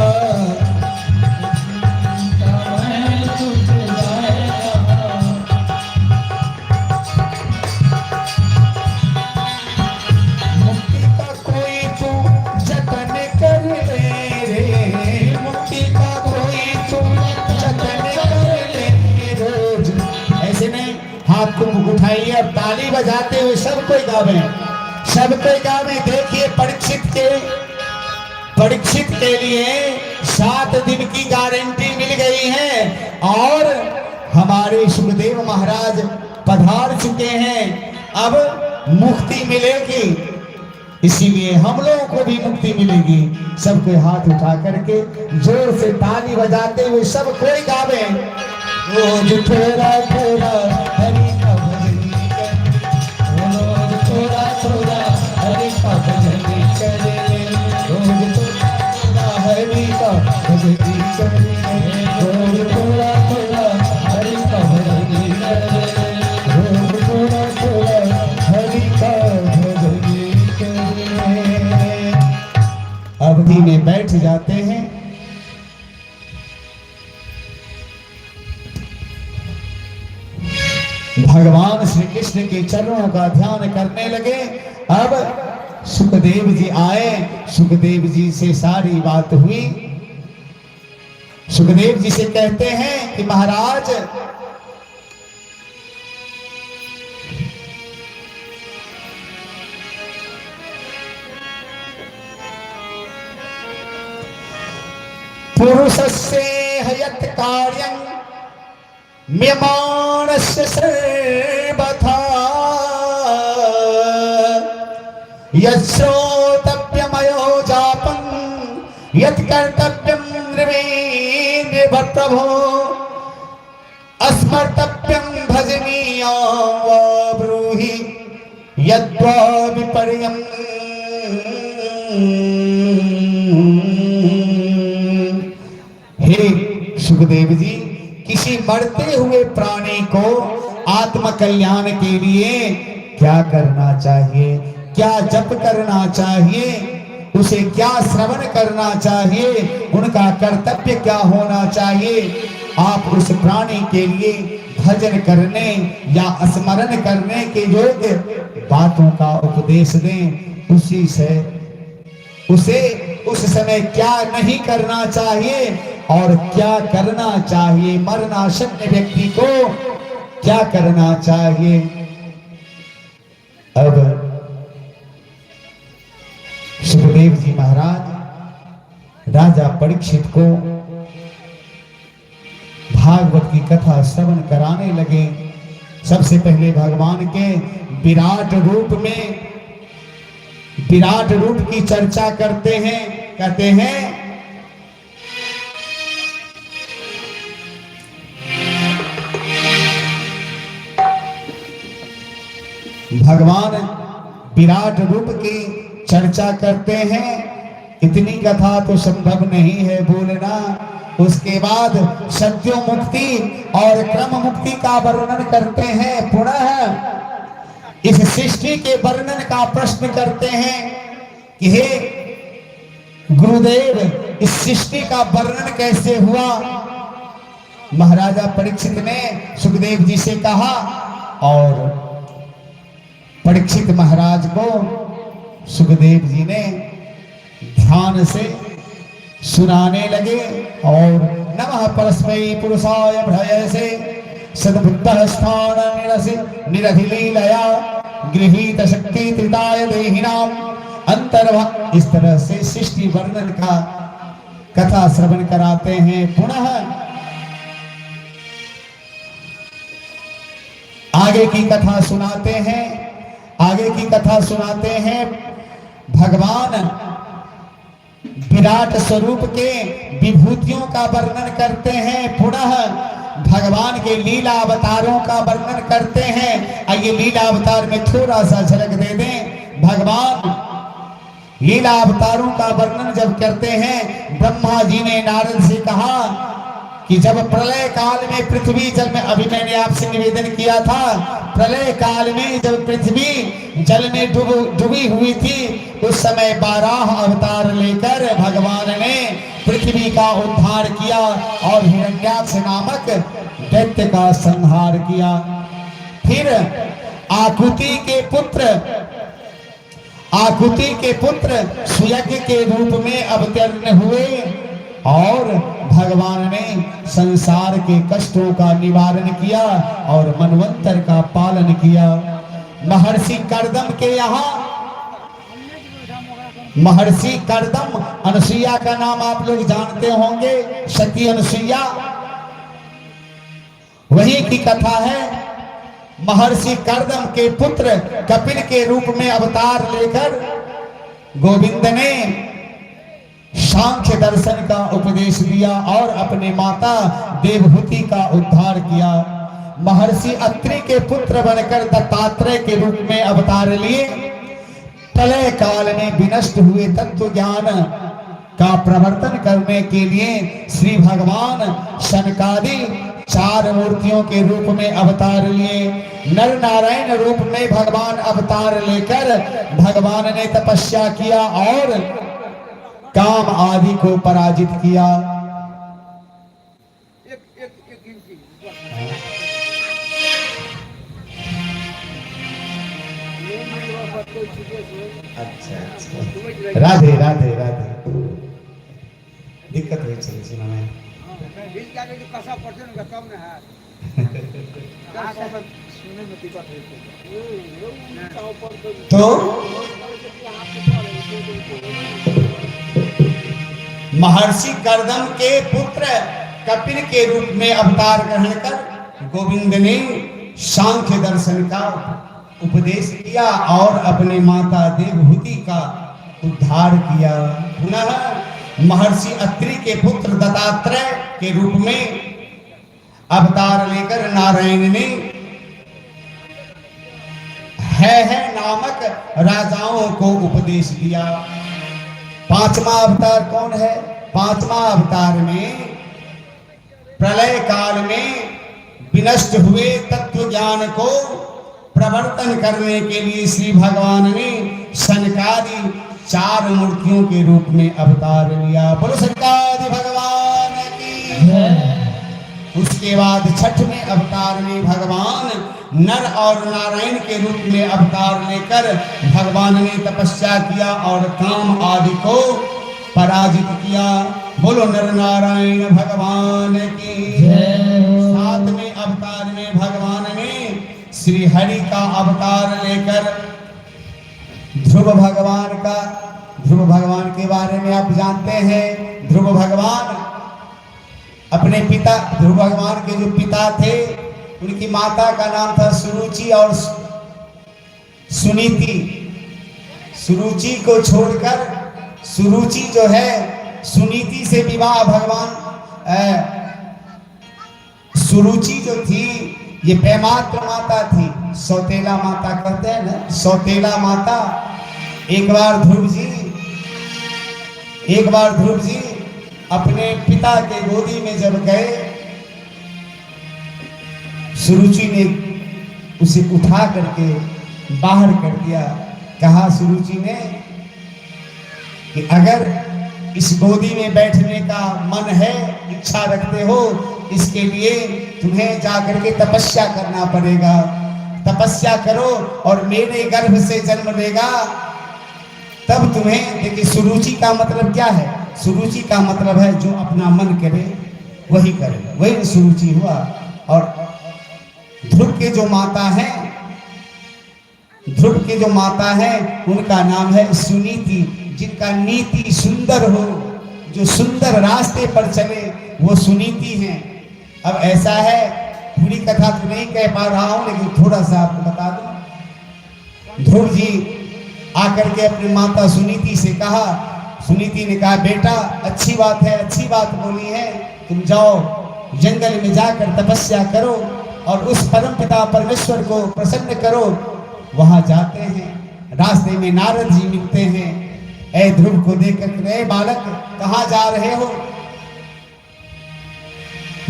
मैं छूट जाएगा। मुक्ति का कोई तू जतन कर ले रे, मुक्ति का कोई तू जतन कर ले। रोज ऐसे नहीं, हाथ को उठाइए और ताली बजाते हुए सब कोई गावे, सब कोई गावे। देखिए परीक्षित के लिए 7 दिन की गारंटी मिल गई है, और हमारे सुखदेव महाराज पधार चुके हैं, अब मुक्ति मिलेगी, इसीलिए हम लोगों को भी मुक्ति मिलेगी। सबके हाथ उठा करके जोर से ताली बजाते हुए सब कोई गावे, रोज थोड़ा थोड़ा हरि का भजन कर, रोज थोड़ा थोड़ा हरि का भजन करे, रोज थोड़ा थोड़ा हरि का भजन करे, रोज थोड़ा थोड़ा हरि का भजन करे, रोज थोड़ा थोड़ा हरि का भजन करे। अवधि में बैठ जाते हैं। भगवान श्री कृष्ण के चरणों का ध्यान करने लगे। अब सुखदेव जी आए, सुखदेव जी से सारी बात हुई। सुखदेव जी से कहते हैं कि महाराज, पुरुषस्य हयत् कार्यं म्यमानस्य सर्वथा, यश्रोतव्यमयो जापं यत् कर्तव्यं नृवीन्द्र प्रभो, अस्मर्तव्यं भजनीया वा ब्रूहि यद्वा विपर्यम्। हे सुखदेव जी, किसी मरते हुए प्राणी को आत्म कल्याण के लिए क्या करना चाहिए, क्या जप करना चाहिए, उसे क्या श्रवण करना चाहिए, उनका कर्तव्य क्या होना चाहिए। आप उस प्राणी के लिए भजन करने या स्मरण करने के योग्य बातों का उपदेश दें। उसी से उसे उस समय क्या नहीं करना चाहिए और क्या करना चाहिए, मरणासन्न व्यक्ति को क्या करना चाहिए। अब सुखदेव जी महाराज राजा परीक्षित को भागवत की कथा श्रवण कराने लगे। सबसे पहले भगवान के विराट रूप की चर्चा करते हैं। कहते हैं भगवान विराट रूप की चर्चा करते हैं। इतनी कथा तो संभव नहीं है बोलना। उसके बाद सत्यो मुक्ति और क्रम मुक्ति का वर्णन करते हैं। पुनः इस सृष्टि के वर्णन का प्रश्न करते हैं कि हे गुरुदेव, इस सृष्टि का वर्णन कैसे हुआ। महाराजा परीक्षित ने सुखदेव जी से कहा और परीक्षित महाराज को सुखदेव जी ने ध्यान से सुनाने लगे। और नमः परस्मै पुरुषाय भ्रयसे सद्बुद्धः स्थान निरधिलीलया गृहीत शक्ति त्रिताय देहिनाम अंतर्भ। इस तरह से सृष्टि वर्णन का कथा श्रवण कराते हैं। पुनः आगे की कथा सुनाते हैं। आगे की कथा सुनाते हैं। भगवान विराट स्वरूप के विभूतियों का वर्णन करते हैं। पुनः भगवान के लीला अवतारों का वर्णन करते हैं। आइए लीला अवतार में थोड़ा सा झलक दे दें। भगवान लीला अवतारों का वर्णन जब करते हैं, ब्रह्मा जी ने नारद से कहा कि जब प्रलय काल में पृथ्वी जल में, अभी मैंने आपसे निवेदन किया था, प्रलय काल में जब पृथ्वी जल में डूबी हुई थी, उस समय 12 अवतार लेकर भगवान ने पृथ्वी का उद्धार किया और हिरण्याक्ष नामक दैत्य का संहार किया। फिर आकुति के पुत्र सुयज्ञ के रूप में अवतीर्ण हुए और भगवान ने संसार के कष्टों का निवारण किया और मनवंतर का पालन किया। महर्षि कर्दम के यहाँ, महर्षि कर्दम, अनुसुईया का नाम आप लोग जानते होंगे, सती अनुसुईया, वही की कथा है। महर्षि कर्दम के पुत्र कपिल के रूप में अवतार लेकर गोविंद ने सांख्य दर्शन का उपदेश दिया और अपने माता देवहूति का उद्धार किया। महर्षि अत्रि के पुत्र बनकर दत्तात्रेय के रूप में अवतार लिए प्रलय काल में विनष्ट हुए तत्व ज्ञान का प्रवर्तन करने के लिए श्री भगवान शनकादि 4 मूर्तियों के रूप में अवतार लिए। नर नारायण रूप में भगवान अवतार लेकर भगवान ने तपस्या किया और काम आदि को पराजित किया। अच्छा, राधे राधे राधे। दिक्कत हुई चलिए सुना मैं तो महर्षि कर्दम के पुत्र कपिल के रूप में अवतार ग्रहण कर गोविंद ने सांख्य दर्शन का उपदेश किया और अपने माता देवहूति का उद्धार किया। पुनः महर्षि अत्रि के पुत्र दत्तात्रेय के रूप में अवतार लेकर नारायण ने है नामक राजाओं को उपदेश दिया। 5वां अवतार कौन है? 5वां अवतार में प्रलय काल में विनष्ट हुए तत्व ज्ञान को प्रवर्तन करने के लिए श्री भगवान ने सनकादि 4 मूर्तियों के रूप में अवतार लिया। बोलो शंकरादि भगवान की। उसके बाद छठ में अवतार में भगवान नर और नारायण के रूप में अवतार लेकर भगवान ने तपस्या किया और काम आदि को पराजित किया। बोलो नर नारायण भगवान की। 7वें अवतार में भगवान ने श्री हरि का अवतार लेकर ध्रुव भगवान के बारे में आप जानते हैं। ध्रुव भगवान अपने पिता, ध्रुव भगवान के जो पिता थे उनकी माता का नाम था सुरुचि और सुनीति। सुरुचि को छोड़कर सुरुचि जो है सुनीति से विवाह भगवान सुरुचि जो थी ये पैमात्र माता थी, सौतेला माता कहते हैं ना, सौतेला माता। एक बार ध्रुव जी अपने पिता के गोदी में जब गए, सुरुचि ने उसे उठा करके बाहर कर दिया। कहा सुरुचि ने कि अगर इस गोदी में बैठने का मन है, इच्छा रखते हो, इसके लिए तुम्हें जाकर के तपस्या करना पड़ेगा। तपस्या करो और मेरे गर्भ से जन्म लेगा तब तुम्हें। देखिए सुरुचि का मतलब क्या है? सुरुचि का मतलब है जो अपना मन करे वही करे, वही सुरुचि हुआ। और ध्रुव के जो माता है उनका नाम है सुनीति, जिनका नीति सुंदर हो, जो सुंदर रास्ते पर चले वो सुनीति हैं। अब ऐसा है, पूरी कथा तो नहीं कह पा रहा हूं लेकिन थोड़ा सा आपको बता दूं। ध्रुव जी आकर के अपनी माता सुनीति से कहा, सुनीति ने कहा बेटा अच्छी बात है, अच्छी बात बोली है, तुम जाओ जंगल में जाकर तपस्या करो और उस परमपिता परमेश्वर को प्रसन्न करो। वहां जाते हैं, रास्ते में नारद जी मिलते हैं। ऐ ध्रुव को देखकर, ऐ बालक कहाँ जा रहे हो?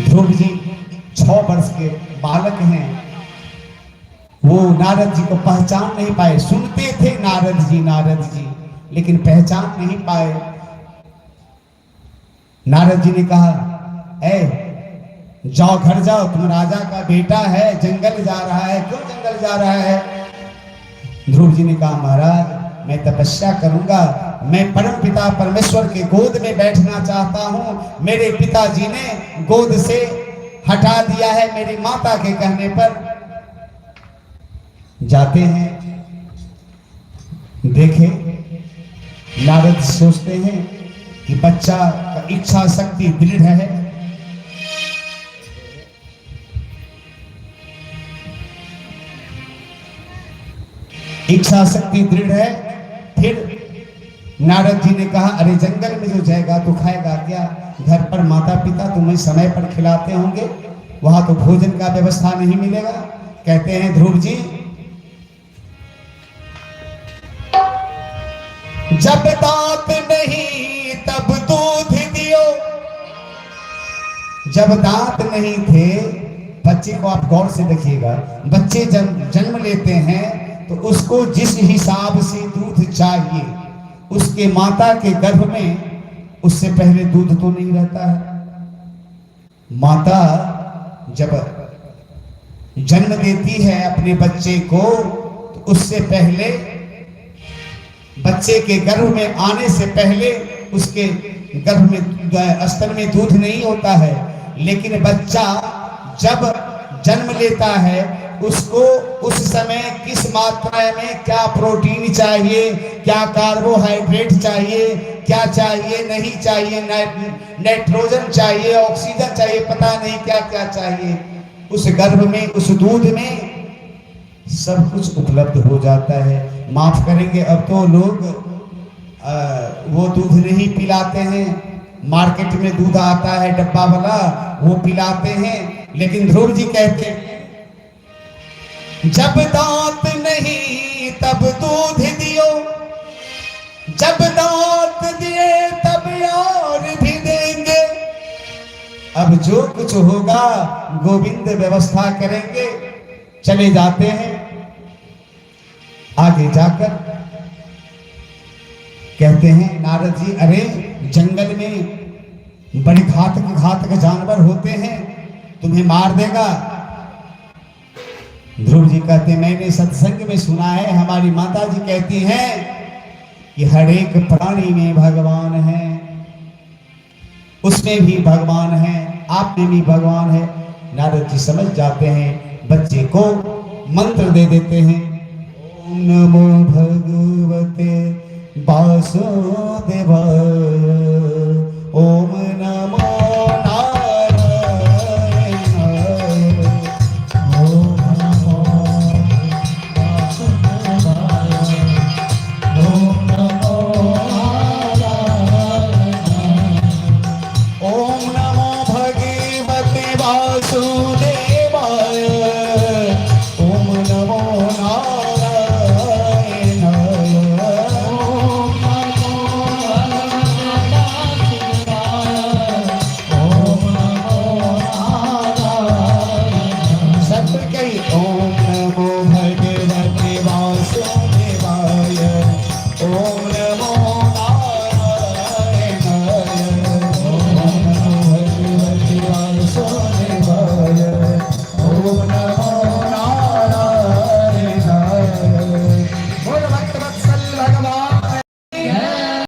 ध्रुव जी 6 वर्ष के बालक हैं, वो नारद जी को पहचान नहीं पाए। सुनते थे नारद जी लेकिन पहचान नहीं पाए। नारद जी ने कहा जाओ घर जाओ, तुम राजा का बेटा है, जंगल जा रहा है, क्यों जंगल जा रहा है? ध्रुव जी ने कहा महाराज मैं तपस्या करूंगा, मैं परम पिता परमेश्वर के गोद में बैठना चाहता हूं। मेरे पिताजी ने गोद से हटा दिया है मेरी माता के कहने पर। जाते हैं, देखे नारद सोचते हैं कि बच्चा का इच्छा शक्ति दृढ़ है, इच्छा शक्ति दृढ़ है। फिर नारद जी ने कहा अरे जंगल में जो जाएगा तो खाएगा क्या? घर पर माता पिता तुम्हें समय पर खिलाते होंगे, वहां तो भोजन का व्यवस्था नहीं मिलेगा। कहते हैं ध्रुव जी जब दांत नहीं तब दूध दियो। जब दांत नहीं थे, बच्चे को आप गौर से देखिएगा, बच्चे जब जन्म लेते हैं तो उसको जिस हिसाब से दूध चाहिए उसके माता के गर्भ में उससे पहले दूध तो नहीं रहता है। माता जब जन्म देती है अपने बच्चे को तो उससे पहले, बच्चे के गर्भ में आने से पहले उसके गर्भ में स्तन में दूध नहीं होता है। लेकिन बच्चा जब जन्म लेता है उसको उस समय किस मात्रा में क्या प्रोटीन चाहिए, क्या कार्बोहाइड्रेट चाहिए, क्या चाहिए नहीं चाहिए, नाइट्रोजन चाहिए, ऑक्सीजन चाहिए, पता नहीं क्या क्या चाहिए, उस गर्भ में उस दूध में सब कुछ उपलब्ध हो जाता है। माफ करेंगे अब तो लोग वो दूध नहीं पिलाते हैं, मार्केट में दूध आता है डब्बा वाला वो पिलाते हैं। लेकिन ध्रुव जी कहते हैं जब दांत नहीं तब दूध दियो, जब दांत दिए तब और भी देंगे। अब जो कुछ होगा गोविंद व्यवस्था करेंगे। चले जाते हैं, आगे जाकर कहते हैं नारद जी, अरे जंगल में बड़े घातक घातक जानवर होते हैं, तुम्हें मार देगा। ध्रुव जी कहते हैं, मैंने सत्संग में सुना है, हमारी माता जी कहती हैं कि हर एक प्राणी में भगवान है, उसमें भी भगवान है, आप में भी भगवान है। नारद जी समझ जाते हैं, बच्चे को मंत्र दे देते हैं, ओम नमो भगवते वासुदेवाय।